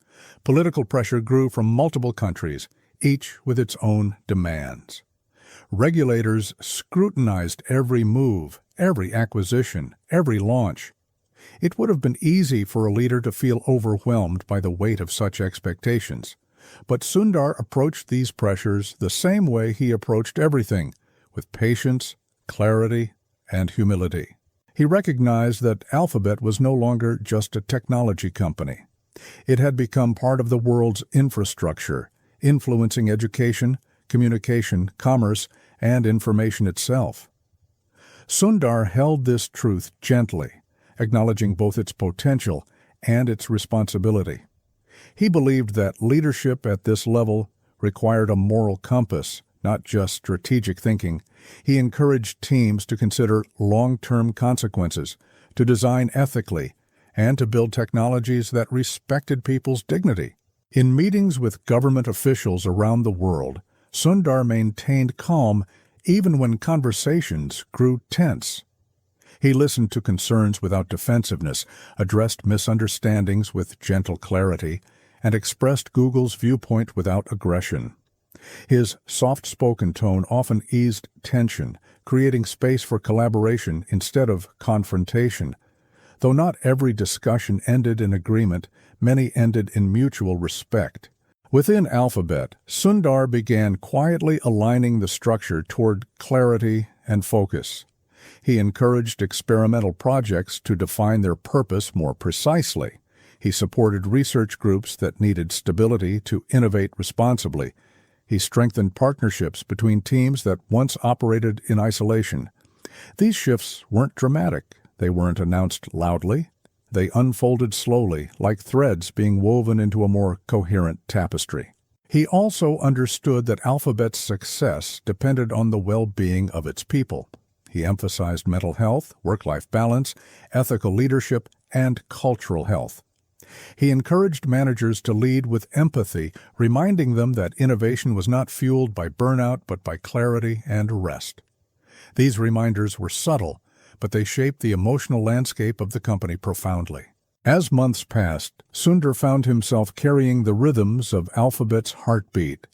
Political pressure grew from multiple countries, each with its own demands. Regulators scrutinized every move, every acquisition, every launch. It would have been easy for a leader to feel overwhelmed by the weight of such expectations. But Sundar approached these pressures the same way he approached everything, with patience, clarity, and humility. He recognized that Alphabet was no longer just a technology company. It had become part of the world's infrastructure, influencing education, communication, commerce, and information itself. Sundar held this truth gently, acknowledging both its potential and its responsibility. He believed that leadership at this level required a moral compass, not just strategic thinking. He encouraged teams to consider long-term consequences, to design ethically, and to build technologies that respected people's dignity. In meetings with government officials around the world, Sundar maintained calm even when conversations grew tense. He listened to concerns without defensiveness, addressed misunderstandings with gentle clarity, and expressed Google's viewpoint without aggression. His soft-spoken tone often eased tension, creating space for collaboration instead of confrontation. Though not every discussion ended in agreement, many ended in mutual respect. Within Alphabet, Sundar began quietly aligning the structure toward clarity and focus. He encouraged experimental projects to define their purpose more precisely. He supported research groups that needed stability to innovate responsibly. He strengthened partnerships between teams that once operated in isolation. These shifts weren't dramatic. They weren't announced loudly. They unfolded slowly, like threads being woven into a more coherent tapestry. He also understood that Alphabet's success depended on the well-being of its people. He emphasized mental health, work-life balance, ethical leadership, and cultural health. He encouraged managers to lead with empathy, reminding them that innovation was not fueled by burnout but by clarity and rest. These reminders were subtle, but they shaped the emotional landscape of the company profoundly. As months passed, Sundar found himself carrying the rhythms of Alphabet's heartbeat.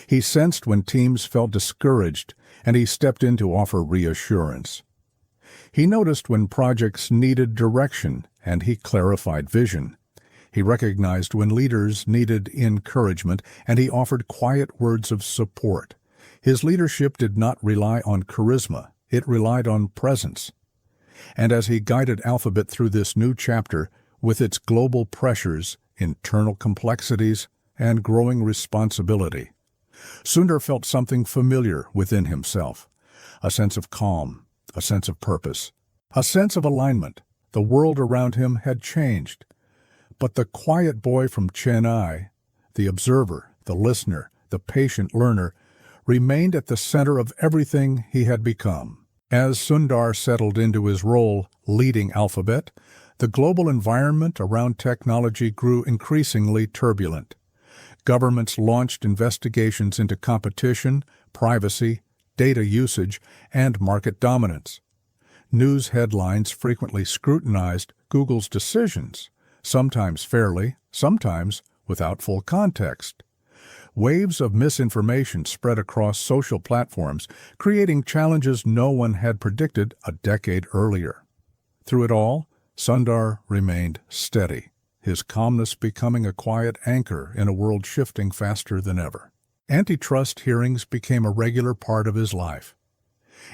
He sensed when teams felt discouraged, and he stepped in to offer reassurance. He noticed when projects needed direction, and he clarified vision. He recognized when leaders needed encouragement, and he offered quiet words of support. His leadership did not rely on charisma. It relied on presence. And as he guided Alphabet through this new chapter, with its global pressures, internal complexities, and growing responsibility, Sundar felt something familiar within himself, a sense of calm, a sense of purpose, a sense of alignment. The world around him had changed. But the quiet boy from Chennai, the observer, the listener, the patient learner, remained at the center of everything he had become. As Sundar settled into his role leading Alphabet, the global environment around technology grew increasingly turbulent. Governments launched investigations into competition, privacy, data usage, and market dominance. News headlines frequently scrutinized Google's decisions, sometimes fairly, sometimes without full context. Waves of misinformation spread across social platforms, creating challenges no one had predicted a decade earlier. Through it all, Sundar remained steady, his calmness becoming a quiet anchor in a world shifting faster than ever. Antitrust hearings became a regular part of his life.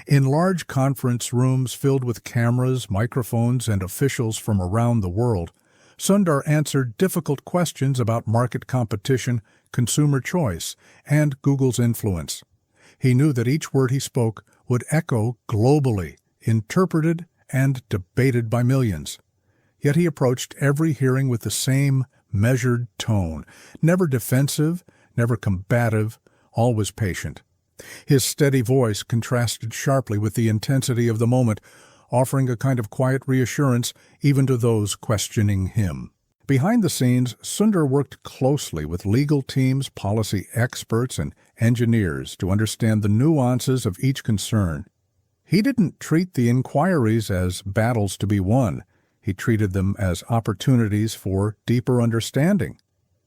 In large conference rooms filled with cameras, microphones, and officials from around the world, Sundar answered difficult questions about market competition, consumer choice, and Google's influence. He knew that each word he spoke would echo globally, interpreted and debated by millions. Yet he approached every hearing with the same measured tone, never defensive, never combative, always patient. His steady voice contrasted sharply with the intensity of the moment, offering a kind of quiet reassurance even to those questioning him. Behind the scenes, Sundar worked closely with legal teams, policy experts, and engineers to understand the nuances of each concern. He didn't treat the inquiries as battles to be won. He treated them as opportunities for deeper understanding.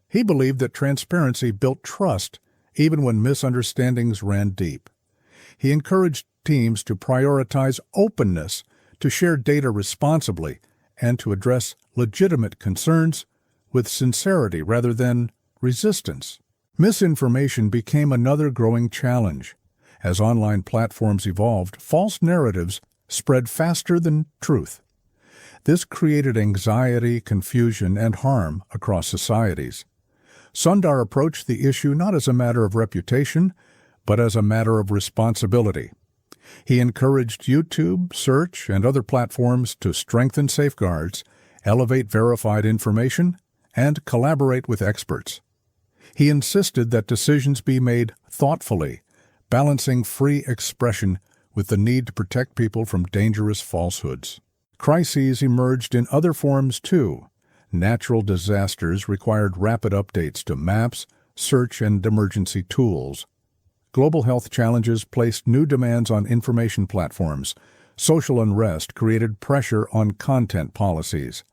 He believed that transparency built trust, even when misunderstandings ran deep. He encouraged teams to prioritize openness, to share data responsibly, and to address legitimate concerns with sincerity rather than resistance. Misinformation became another growing challenge. As online platforms evolved, false narratives spread faster than truth. This created anxiety, confusion, and harm across societies. Sundar approached the issue not as a matter of reputation, but as a matter of responsibility. He encouraged YouTube, search, and other platforms to strengthen safeguards, elevate verified information, and collaborate with experts. He insisted that decisions be made thoughtfully, balancing free expression with the need to protect people from dangerous falsehoods. Crises emerged in other forms too. Natural disasters required rapid updates to maps, search, and emergency tools. Global health challenges placed new demands on information platforms. Social unrest created pressure on content policies.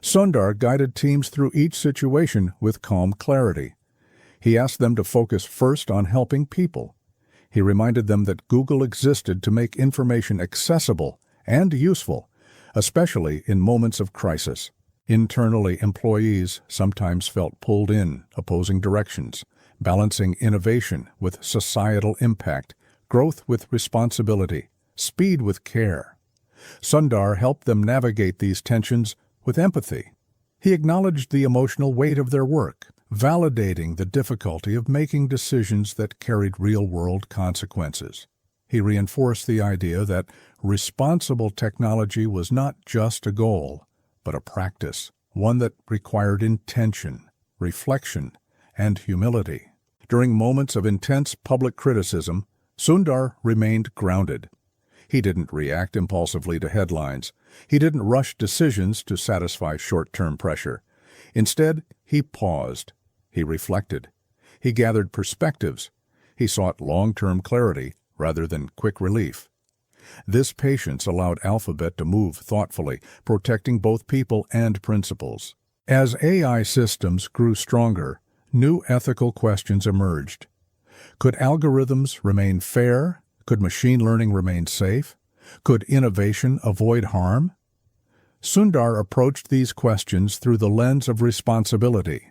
Sundar guided teams through each situation with calm clarity. He asked them to focus first on helping people. He reminded them that Google existed to make information accessible and useful, especially in moments of crisis. Internally, employees sometimes felt pulled in opposing directions, balancing innovation with societal impact, growth with responsibility, speed with care. Sundar helped them navigate these tensions with empathy. He acknowledged the emotional weight of their work, validating the difficulty of making decisions that carried real-world consequences. He reinforced the idea that responsible technology was not just a goal, but a practice, one that required intention, reflection, and humility. During moments of intense public criticism, Sundar remained grounded. He didn't react impulsively to headlines. He didn't rush decisions to satisfy short-term pressure. Instead, he paused. He reflected. He gathered perspectives. He sought long-term clarity rather than quick relief. This patience allowed Alphabet to move thoughtfully, protecting both people and principles. As AI systems grew stronger, new ethical questions emerged. Could algorithms remain fair? Could machine learning remain safe? Could innovation avoid harm? Sundar approached these questions through the lens of responsibility.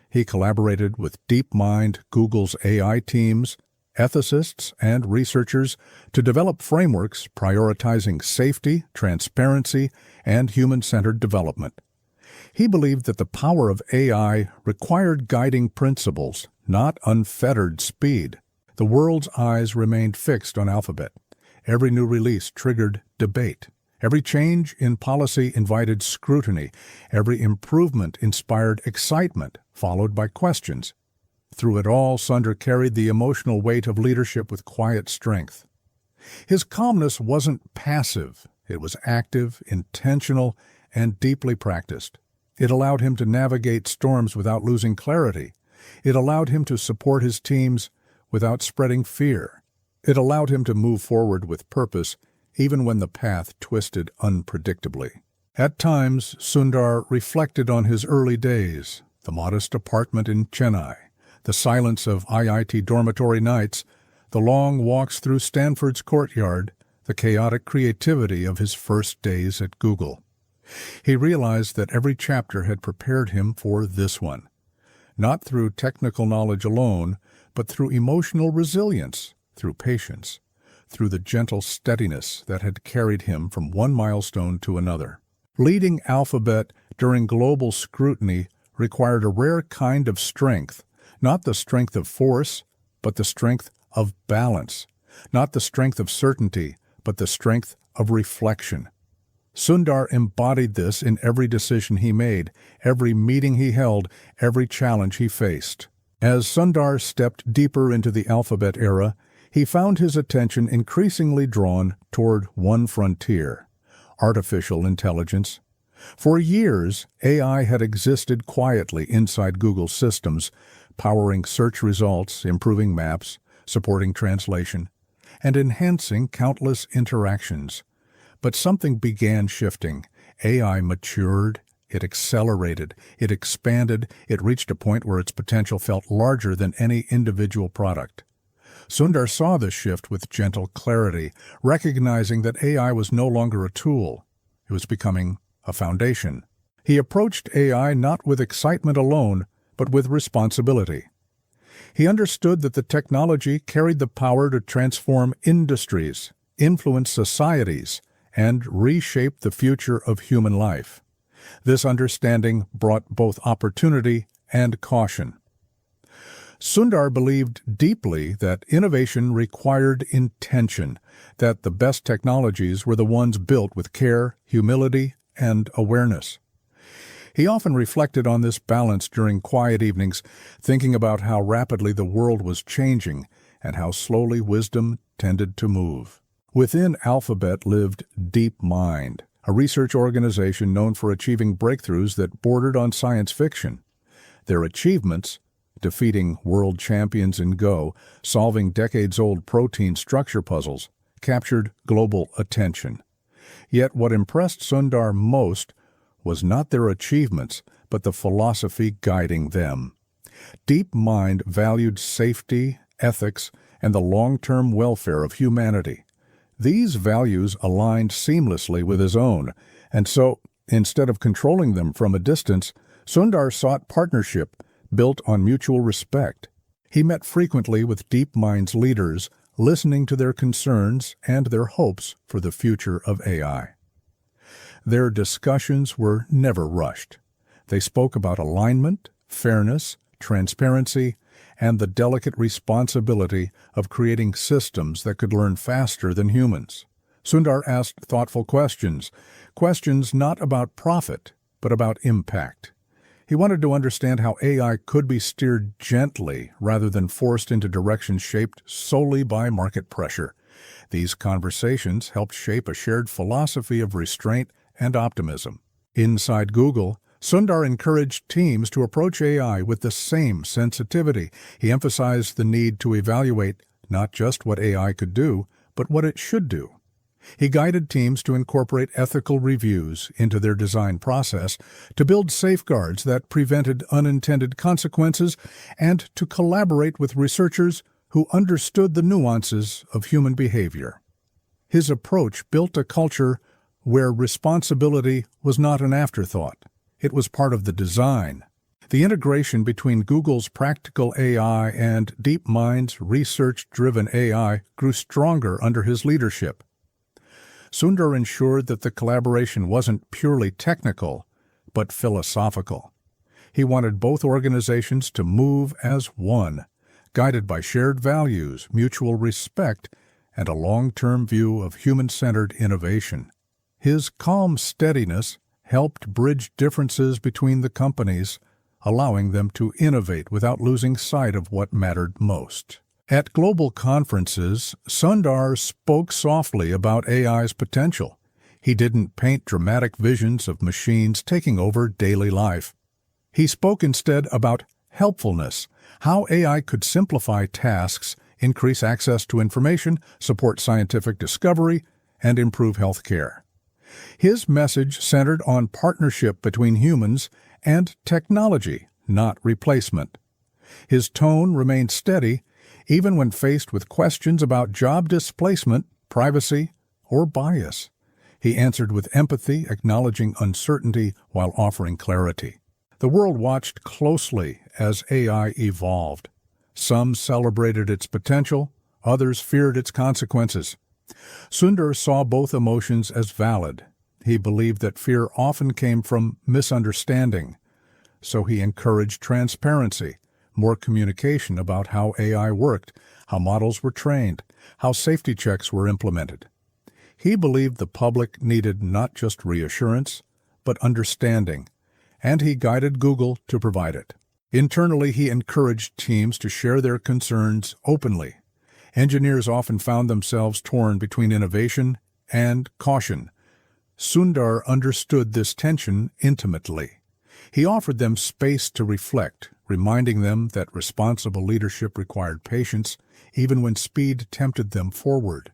He collaborated with DeepMind, Google's AI teams, ethicists, and researchers to develop frameworks prioritizing safety, transparency, and human-centered development. He believed that the power of AI required guiding principles, not unfettered speed. The world's eyes remained fixed on Alphabet. Every new release triggered debate. Every change in policy invited scrutiny. Every improvement inspired excitement, followed by questions. Through it all, Sundar carried the emotional weight of leadership with quiet strength. His calmness wasn't passive. It was active, intentional, and deeply practiced. It allowed him to navigate storms without losing clarity. It allowed him to support his teams without spreading fear. It allowed him to move forward with purpose, even when the path twisted unpredictably. At times, Sundar reflected on his early days, the modest apartment in Chennai, the silence of IIT dormitory nights, the long walks through Stanford's courtyard, the chaotic creativity of his first days at Google. He realized that every chapter had prepared him for this one, not through technical knowledge alone, but through emotional resilience, through patience, through the gentle steadiness that had carried him from one milestone to another. Leading Alphabet during global scrutiny required a rare kind of strength, not the strength of force, but the strength of balance, not the strength of certainty, but the strength of reflection. Sundar embodied this in every decision he made, every meeting he held, every challenge he faced. As Sundar stepped deeper into the Alphabet era, he found his attention increasingly drawn toward one frontier: artificial intelligence. For years, AI had existed quietly inside Google's systems, powering search results, improving maps, supporting translation, and enhancing countless interactions. But something began shifting. AI matured, it accelerated, it expanded, it reached a point where its potential felt larger than any individual product. Sundar saw this shift with gentle clarity, recognizing that AI was no longer a tool. It was becoming a foundation. He approached AI not with excitement alone, but with responsibility. He understood that the technology carried the power to transform industries, influence societies, and reshape the future of human life. This understanding brought both opportunity and caution. Sundar believed deeply that innovation required intention, that the best technologies were the ones built with care, humility, and awareness. He often reflected on this balance during quiet evenings, thinking about how rapidly the world was changing and how slowly wisdom tended to move. Within Alphabet lived DeepMind, a research organization known for achieving breakthroughs that bordered on science fiction. Their achievements, defeating world champions in Go, solving decades-old protein structure puzzles, captured global attention. Yet what impressed Sundar most was not their achievements, but the philosophy guiding them. DeepMind valued safety, ethics, and the long-term welfare of humanity. These values aligned seamlessly with his own, and so, instead of controlling them from a distance, Sundar sought partnership built on mutual respect. He met frequently with DeepMind's leaders, listening to their concerns and their hopes for the future of AI. Their discussions were never rushed. They spoke about alignment, fairness, transparency, and the delicate responsibility of creating systems that could learn faster than humans. Sundar asked thoughtful questions not about profit, but about impact. He wanted to understand how AI could be steered gently rather than forced into directions shaped solely by market pressure. These conversations helped shape a shared philosophy of restraint and optimism. Inside Google, Sundar encouraged teams to approach AI with the same sensitivity. He emphasized the need to evaluate not just what AI could do, but what it should do. He guided teams to incorporate ethical reviews into their design process, to build safeguards that prevented unintended consequences, and to collaborate with researchers who understood the nuances of human behavior. His approach built a culture where responsibility was not an afterthought. It was part of the design. The integration between Google's practical AI and DeepMind's research-driven AI grew stronger under his leadership. Sundar ensured that the collaboration wasn't purely technical, but philosophical. He wanted both organizations to move as one, guided by shared values, mutual respect, and a long-term view of human-centered innovation. His calm steadiness helped bridge differences between the companies, allowing them to innovate without losing sight of what mattered most. At global conferences, Sundar spoke softly about AI's potential. He didn't paint dramatic visions of machines taking over daily life. He spoke instead about helpfulness, how AI could simplify tasks, increase access to information, support scientific discovery, and improve healthcare. His message centered on partnership between humans and technology, not replacement. His tone remained steady, even when faced with questions about job displacement, privacy, or bias. He answered with empathy, acknowledging uncertainty while offering clarity. The world watched closely as AI evolved. Some celebrated its potential, others feared its consequences. Sundar saw both emotions as valid. He believed that fear often came from misunderstanding, so he encouraged transparency, more communication about how AI worked, how models were trained, how safety checks were implemented. He believed the public needed not just reassurance, but understanding, and he guided Google to provide it. Internally, he encouraged teams to share their concerns openly. Engineers often found themselves torn between innovation and caution. Sundar understood this tension intimately. He offered them space to reflect, reminding them that responsible leadership required patience, even when speed tempted them forward.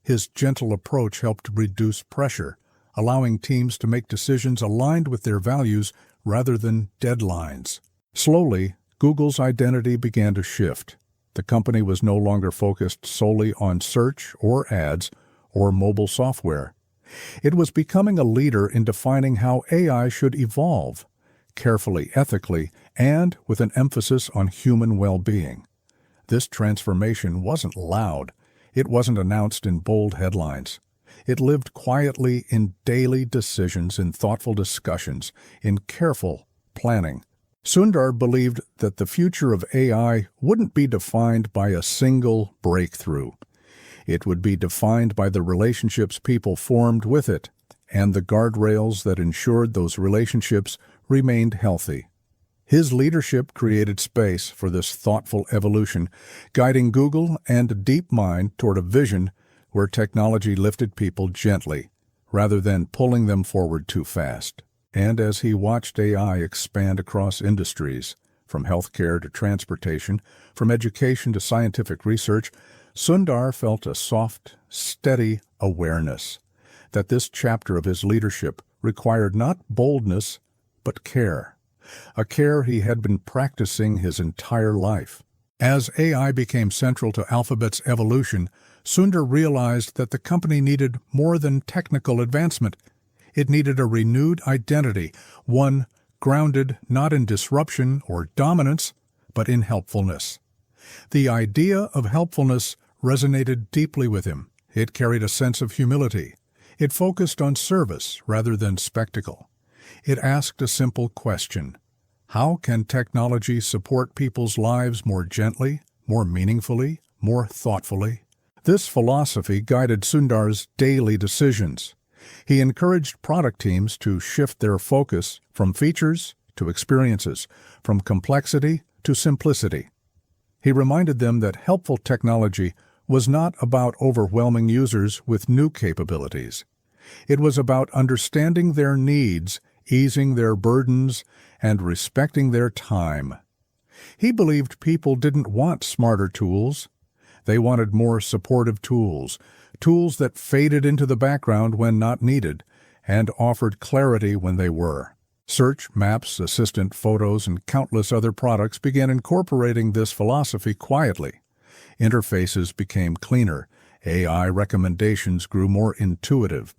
His gentle approach helped reduce pressure, allowing teams to make decisions aligned with their values rather than deadlines. Slowly, Google's identity began to shift. The company was no longer focused solely on search or ads or mobile software. It was becoming a leader in defining how AI should evolve, carefully, ethically, and with an emphasis on human well-being. This transformation wasn't loud. It wasn't announced in bold headlines. It lived quietly in daily decisions, in thoughtful discussions, in careful planning. Sundar believed that the future of AI wouldn't be defined by a single breakthrough. It would be defined by the relationships people formed with it and the guardrails that ensured those relationships remained healthy. His leadership created space for this thoughtful evolution, guiding Google and DeepMind toward a vision where technology lifted people gently, rather than pulling them forward too fast. And as he watched AI expand across industries, from healthcare to transportation, from education to scientific research, Sundar felt a soft, steady awareness that this chapter of his leadership required not boldness, but care, a care he had been practicing his entire life. As AI became central to Alphabet's evolution, Sundar realized that the company needed more than technical advancement. It needed a renewed identity, one grounded not in disruption or dominance, but in helpfulness. The idea of helpfulness resonated deeply with him. It carried a sense of humility. It focused on service rather than spectacle. It asked a simple question: how can technology support people's lives more gently, more meaningfully, more thoughtfully? This philosophy guided Sundar's daily decisions. He encouraged product teams to shift their focus from features to experiences, from complexity to simplicity. He reminded them that helpful technology was not about overwhelming users with new capabilities. It was about understanding their needs, easing their burdens, and respecting their time. He believed people didn't want smarter tools. They wanted more supportive tools, tools that faded into the background when not needed and offered clarity when they were. Search, Maps, Assistant, Photos, and countless other products began incorporating this philosophy quietly. Interfaces became cleaner. AI recommendations grew more intuitive.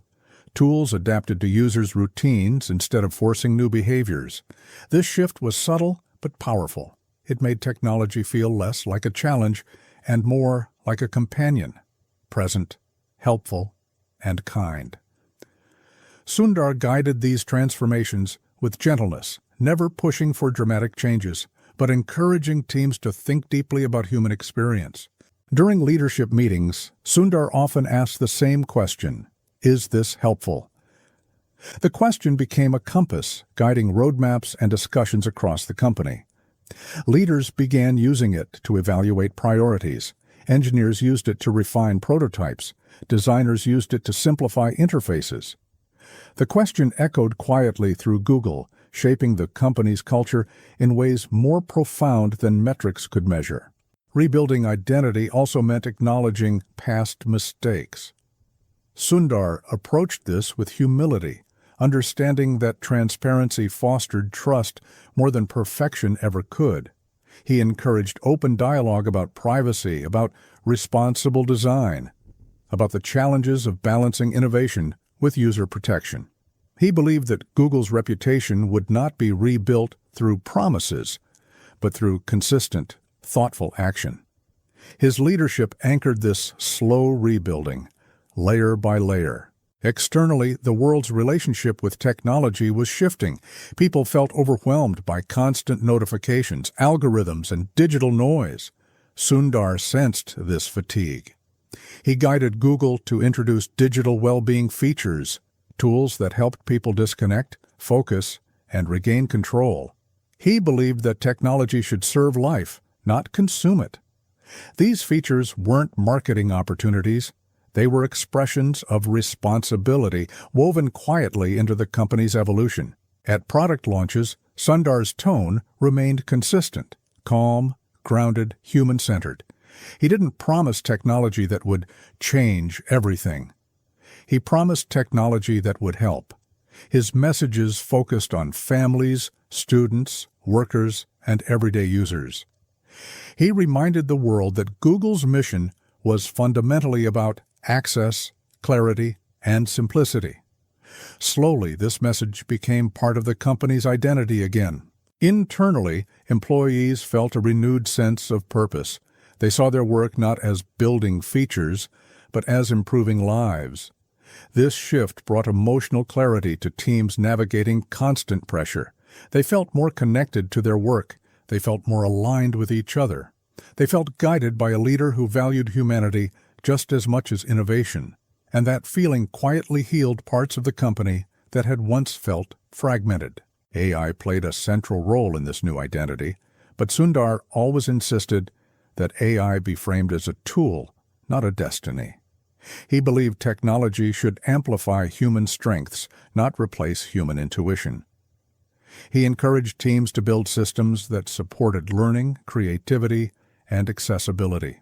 Tools adapted to users' routines instead of forcing new behaviors. This shift was subtle but powerful. It made technology feel less like a challenge and more like a companion, present, helpful, and kind. Sundar guided these transformations with gentleness, never pushing for dramatic changes, but encouraging teams to think deeply about human experience. During leadership meetings, Sundar often asked the same question: is this helpful? The question became a compass, guiding roadmaps and discussions across the company. Leaders began using it to evaluate priorities. Engineers used it to refine prototypes. Designers used it to simplify interfaces. The question echoed quietly through Google, shaping the company's culture in ways more profound than metrics could measure. Rebuilding identity also meant acknowledging past mistakes. Sundar approached this with humility, understanding that transparency fostered trust more than perfection ever could. He encouraged open dialogue about privacy, about responsible design, about the challenges of balancing innovation with user protection. He believed that Google's reputation would not be rebuilt through promises, but through consistent, thoughtful action. His leadership anchored this slow rebuilding, layer by layer. Externally, the world's relationship with technology was shifting. People felt overwhelmed by constant notifications, algorithms, and digital noise. Sundar sensed this fatigue. He guided Google to introduce digital well-being features, tools that helped people disconnect, focus, and regain control. He believed that technology should serve life, not consume it. These features weren't marketing opportunities. They were expressions of responsibility woven quietly into the company's evolution. At product launches, Sundar's tone remained consistent, calm, grounded, human-centered. He didn't promise technology that would change everything. He promised technology that would help. His messages focused on families, students, workers, and everyday users. He reminded the world that Google's mission was fundamentally about access, clarity, and simplicity. Slowly, this message became part of the company's identity again. Internally, employees felt a renewed sense of purpose. They saw their work not as building features, but as improving lives. This shift brought emotional clarity to teams navigating constant pressure. They felt more connected to their work. They felt more aligned with each other. They felt guided by a leader who valued humanity just as much as innovation, and that feeling quietly healed parts of the company that had once felt fragmented. AI played a central role in this new identity, but Sundar always insisted that AI be framed as a tool, not a destiny. He believed technology should amplify human strengths, not replace human intuition. He encouraged teams to build systems that supported learning, creativity, and accessibility.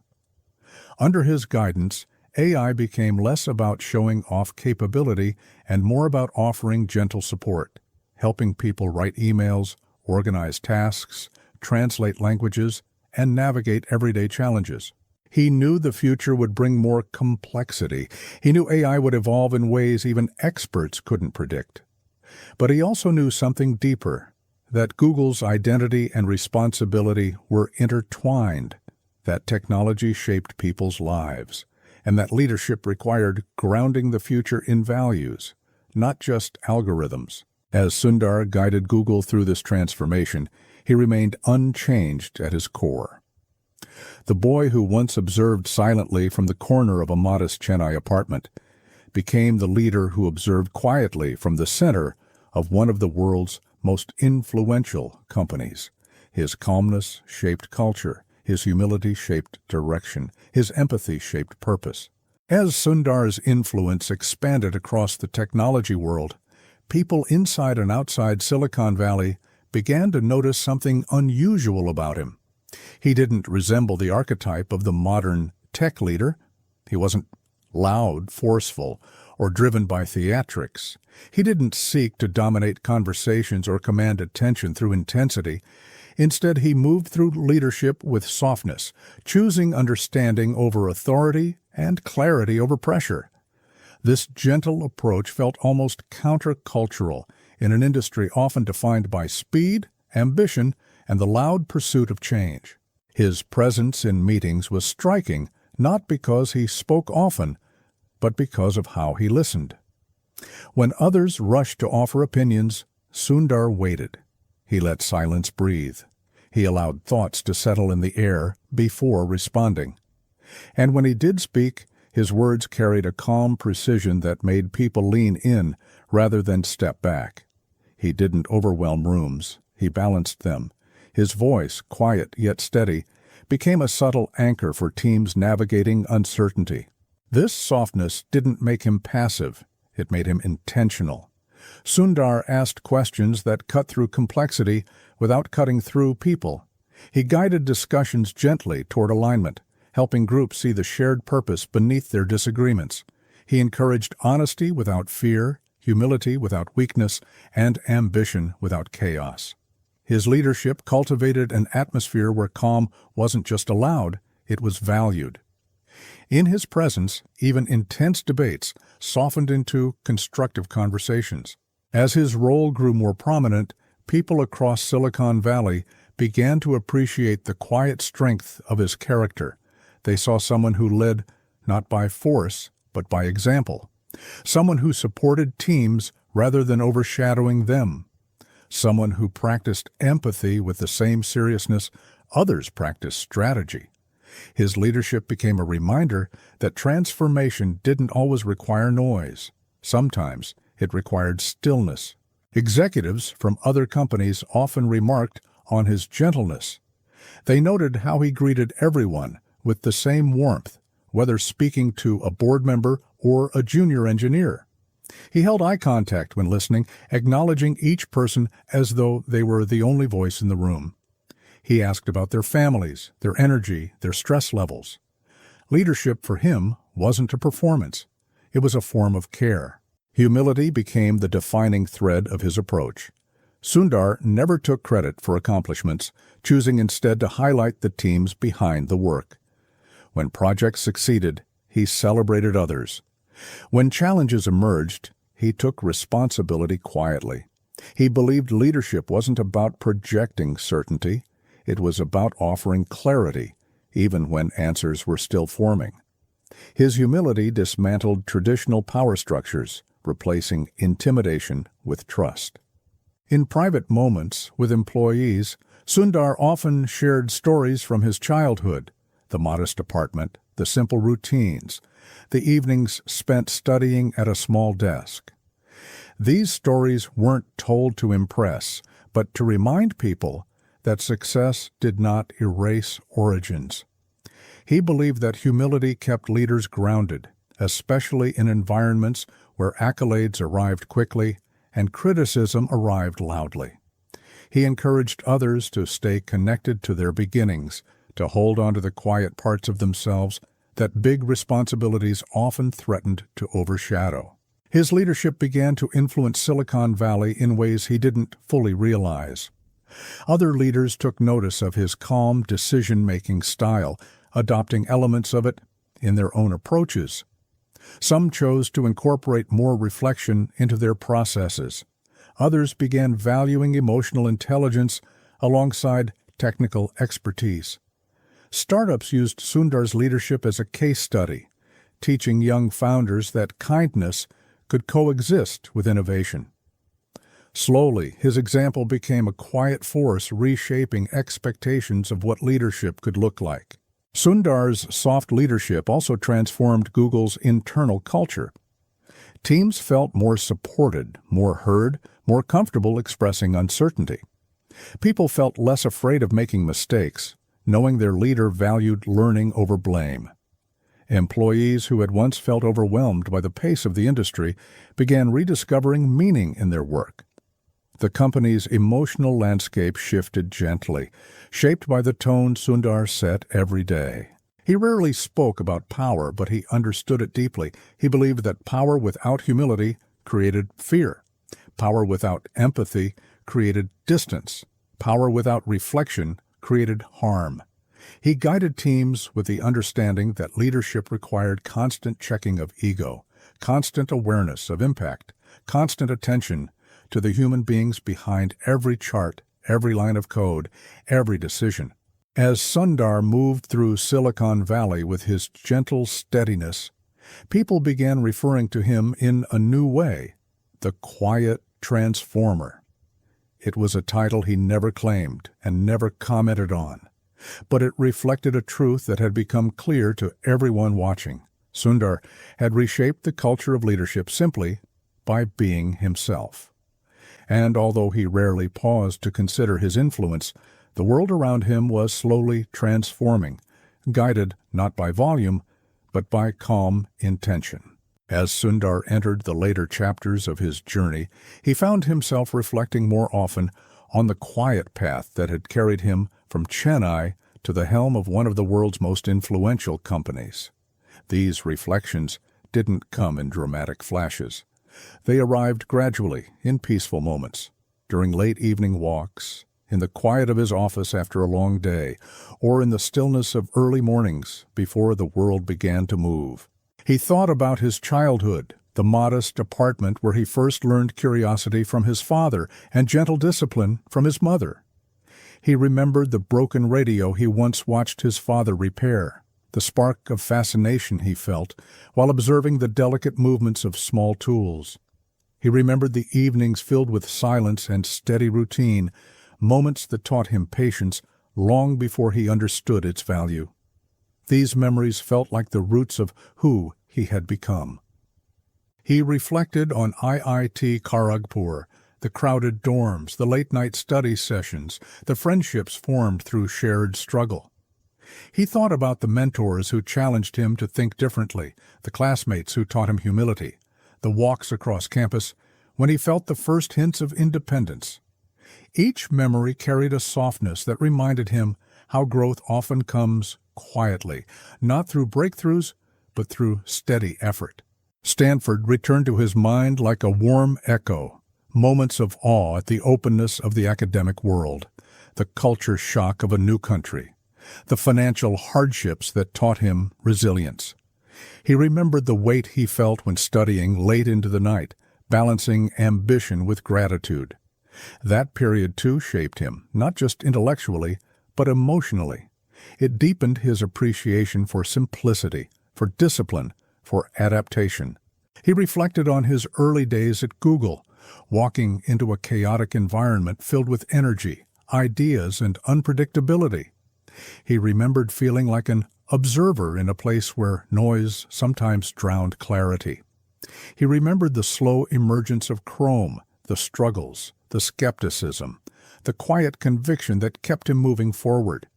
Under his guidance, AI became less about showing off capability and more about offering gentle support, helping people write emails, organize tasks, translate languages, and navigate everyday challenges. He knew the future would bring more complexity. He knew AI would evolve in ways even experts couldn't predict. But he also knew something deeper, that Google's identity and responsibility were intertwined, that technology shaped people's lives, and that leadership required grounding the future in values, not just algorithms. As Sundar guided Google through this transformation, he remained unchanged at his core. The boy who once observed silently from the corner of a modest Chennai apartment became the leader who observed quietly from the center of one of the world's most influential companies. His calmness shaped culture. His humility shaped direction. His empathy shaped purpose. As Sundar's influence expanded across the technology world, people inside and outside Silicon Valley began to notice something unusual about him. He didn't resemble the archetype of the modern tech leader. He wasn't loud, forceful, or driven by theatrics. He didn't seek to dominate conversations or command attention through intensity. Instead, he moved through leadership with softness, choosing understanding over authority and clarity over pressure. This gentle approach felt almost countercultural in an industry often defined by speed, ambition, and the loud pursuit of change. His presence in meetings was striking, not because he spoke often, but because of how he listened. When others rushed to offer opinions, Sundar waited. He let silence breathe. He allowed thoughts to settle in the air before responding. And when he did speak, his words carried a calm precision that made people lean in rather than step back. He didn't overwhelm rooms. He balanced them. His voice, quiet yet steady, became a subtle anchor for teams navigating uncertainty. This softness didn't make him passive. It made him intentional. Sundar asked questions that cut through complexity without cutting through people. He guided discussions gently toward alignment, helping groups see the shared purpose beneath their disagreements. He encouraged honesty without fear, humility without weakness, and ambition without chaos. His leadership cultivated an atmosphere where calm wasn't just allowed, it was valued. In his presence, even intense debates softened into constructive conversations. As his role grew more prominent, people across Silicon Valley began to appreciate the quiet strength of his character. They saw someone who led not by force, but by example. Someone who supported teams rather than overshadowing them. Someone who practiced empathy with the same seriousness others practiced strategy. His leadership became a reminder that transformation didn't always require noise. Sometimes it required stillness. Executives from other companies often remarked on his gentleness. They noted how he greeted everyone with the same warmth, whether speaking to a board member or a junior engineer. He held eye contact when listening, acknowledging each person as though they were the only voice in the room. He asked about their families, their energy, their stress levels. Leadership for him wasn't a performance. It was a form of care. Humility became the defining thread of his approach. Sundar never took credit for accomplishments, choosing instead to highlight the teams behind the work. When projects succeeded, he celebrated others. When challenges emerged, he took responsibility quietly. He believed leadership wasn't about projecting certainty. It was about offering clarity, even when answers were still forming. His humility dismantled traditional power structures, replacing intimidation with trust. In private moments with employees, Sundar often shared stories from his childhood, the modest apartment, the simple routines, the evenings spent studying at a small desk. These stories weren't told to impress, but to remind people that success did not erase origins. He believed that humility kept leaders grounded, especially in environments where accolades arrived quickly and criticism arrived loudly. He encouraged others to stay connected to their beginnings, to hold on to the quiet parts of themselves that big responsibilities often threatened to overshadow. His leadership began to influence Silicon Valley in ways he didn't fully realize. Other leaders took notice of his calm decision-making style, adopting elements of it in their own approaches. Some chose to incorporate more reflection into their processes. Others began valuing emotional intelligence alongside technical expertise. Startups used Sundar's leadership as a case study, teaching young founders that kindness could coexist with innovation. Slowly, his example became a quiet force reshaping expectations of what leadership could look like. Sundar's soft leadership also transformed Google's internal culture. Teams felt more supported, more heard, more comfortable expressing uncertainty. People felt less afraid of making mistakes, knowing their leader valued learning over blame. Employees who had once felt overwhelmed by the pace of the industry began rediscovering meaning in their work. The company's emotional landscape shifted gently, shaped by the tone Sundar set every day. He rarely spoke about power, but he understood it deeply. He believed that power without humility created fear. Power without empathy created distance. Power without reflection created harm. He guided teams with the understanding that leadership required constant checking of ego, constant awareness of impact, constant attention to the human beings behind every chart, every line of code, every decision. As Sundar moved through Silicon Valley with his gentle steadiness, people began referring to him in a new way, the quiet transformer. It was a title he never claimed and never commented on. But it reflected a truth that had become clear to everyone watching. Sundar had reshaped the culture of leadership simply by being himself. And although he rarely paused to consider his influence, the world around him was slowly transforming, guided not by volume, but by calm intention. As Sundar entered the later chapters of his journey, he found himself reflecting more often on the quiet path that had carried him from Chennai to the helm of one of the world's most influential companies. These reflections didn't come in dramatic flashes. They arrived gradually, in peaceful moments, during late evening walks, in the quiet of his office after a long day, or in the stillness of early mornings before the world began to move. He thought about his childhood, the modest apartment where he first learned curiosity from his father and gentle discipline from his mother. He remembered the broken radio he once watched his father repair, the spark of fascination he felt while observing the delicate movements of small tools. He remembered the evenings filled with silence and steady routine, moments that taught him patience long before he understood its value. These memories felt like the roots of who he had become. He reflected on IIT Kharagpur, the crowded dorms, the late-night study sessions, the friendships formed through shared struggle. He thought about the mentors who challenged him to think differently, the classmates who taught him humility, the walks across campus when he felt the first hints of independence. Each memory carried a softness that reminded him how growth often comes quietly, not through breakthroughs, but through steady effort. Stanford returned to his mind like a warm echo, moments of awe at the openness of the academic world, the culture shock of a new country, the financial hardships that taught him resilience. He remembered the weight he felt when studying late into the night, balancing ambition with gratitude. That period, too, shaped him, not just intellectually, but emotionally. It deepened his appreciation for simplicity, for discipline, for adaptation. He reflected on his early days at Google, walking into a chaotic environment filled with energy, ideas, and unpredictability. He remembered feeling like an observer in a place where noise sometimes drowned clarity. He remembered the slow emergence of Chrome, the struggles, the skepticism, the quiet conviction that kept him moving forward.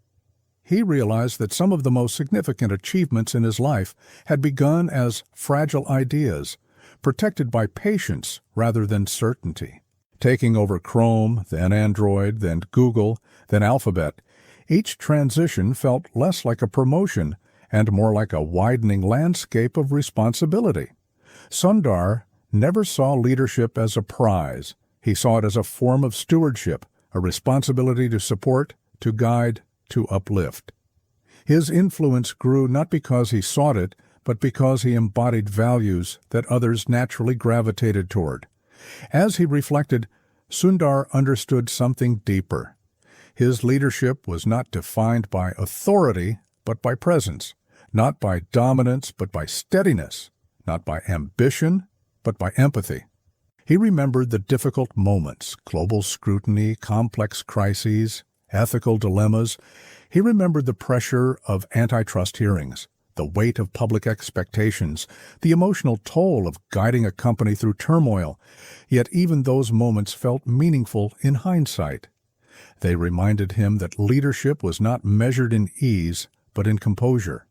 He realized that some of the most significant achievements in his life had begun as fragile ideas, protected by patience rather than certainty. Taking over Chrome, then Android, then Google, then Alphabet, each transition felt less like a promotion and more like a widening landscape of responsibility. Sundar never saw leadership as a prize. He saw it as a form of stewardship, a responsibility to support, to guide, to uplift. His influence grew not because he sought it, but because he embodied values that others naturally gravitated toward. As he reflected, Sundar understood something deeper. His leadership was not defined by authority, but by presence, not by dominance, but by steadiness, not by ambition, but by empathy. He remembered the difficult moments, global scrutiny, complex crises, ethical dilemmas. He remembered the pressure of antitrust hearings, the weight of public expectations, the emotional toll of guiding a company through turmoil. Yet even those moments felt meaningful in hindsight. They reminded him that leadership was not measured in ease, but in composure,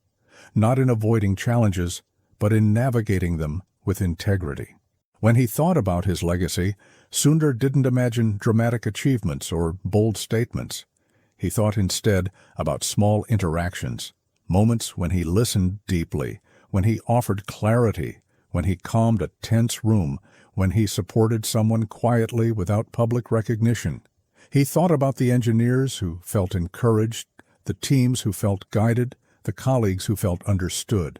not in avoiding challenges, but in navigating them with integrity. When he thought about his legacy, Sundar didn't imagine dramatic achievements or bold statements. He thought instead about small interactions, moments when he listened deeply, when he offered clarity, when he calmed a tense room, when he supported someone quietly without public recognition. He thought about the engineers who felt encouraged, the teams who felt guided, the colleagues who felt understood.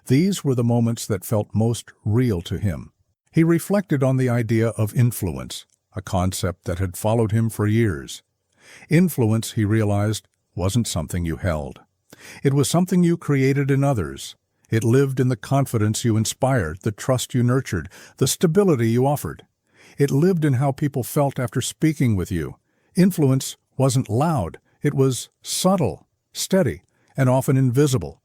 These were the moments that felt most real to him. He reflected on the idea of influence, a concept that had followed him for years. Influence, he realized, wasn't something you held. It was something you created in others. It lived in the confidence you inspired, the trust you nurtured, the stability you offered. It lived in how people felt after speaking with you. Influence wasn't loud. It was subtle, steady, and often invisible,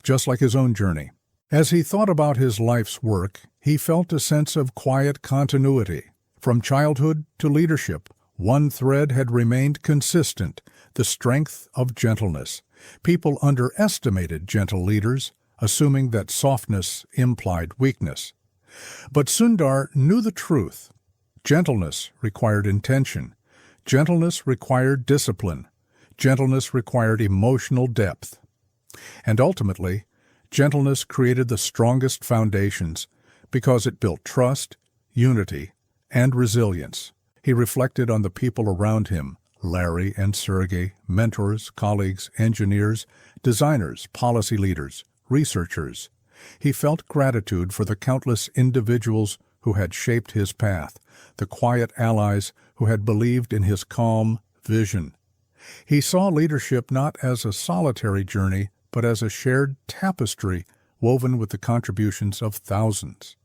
just like his own journey. As he thought about his life's work, he felt a sense of quiet continuity. From childhood to leadership, one thread had remained consistent: the strength of gentleness. People underestimated gentle leaders, assuming that softness implied weakness. But Sundar knew the truth. Gentleness required intention. Gentleness required discipline. Gentleness required emotional depth. And ultimately, gentleness created the strongest foundations because it built trust, unity, and resilience. He reflected on the people around him: Larry and Sergey, mentors, colleagues, engineers, designers, policy leaders, researchers. He felt gratitude for the countless individuals who had shaped his path, the quiet allies who had believed in his calm vision. He saw leadership not as a solitary journey, but as a shared tapestry woven with the contributions of thousands.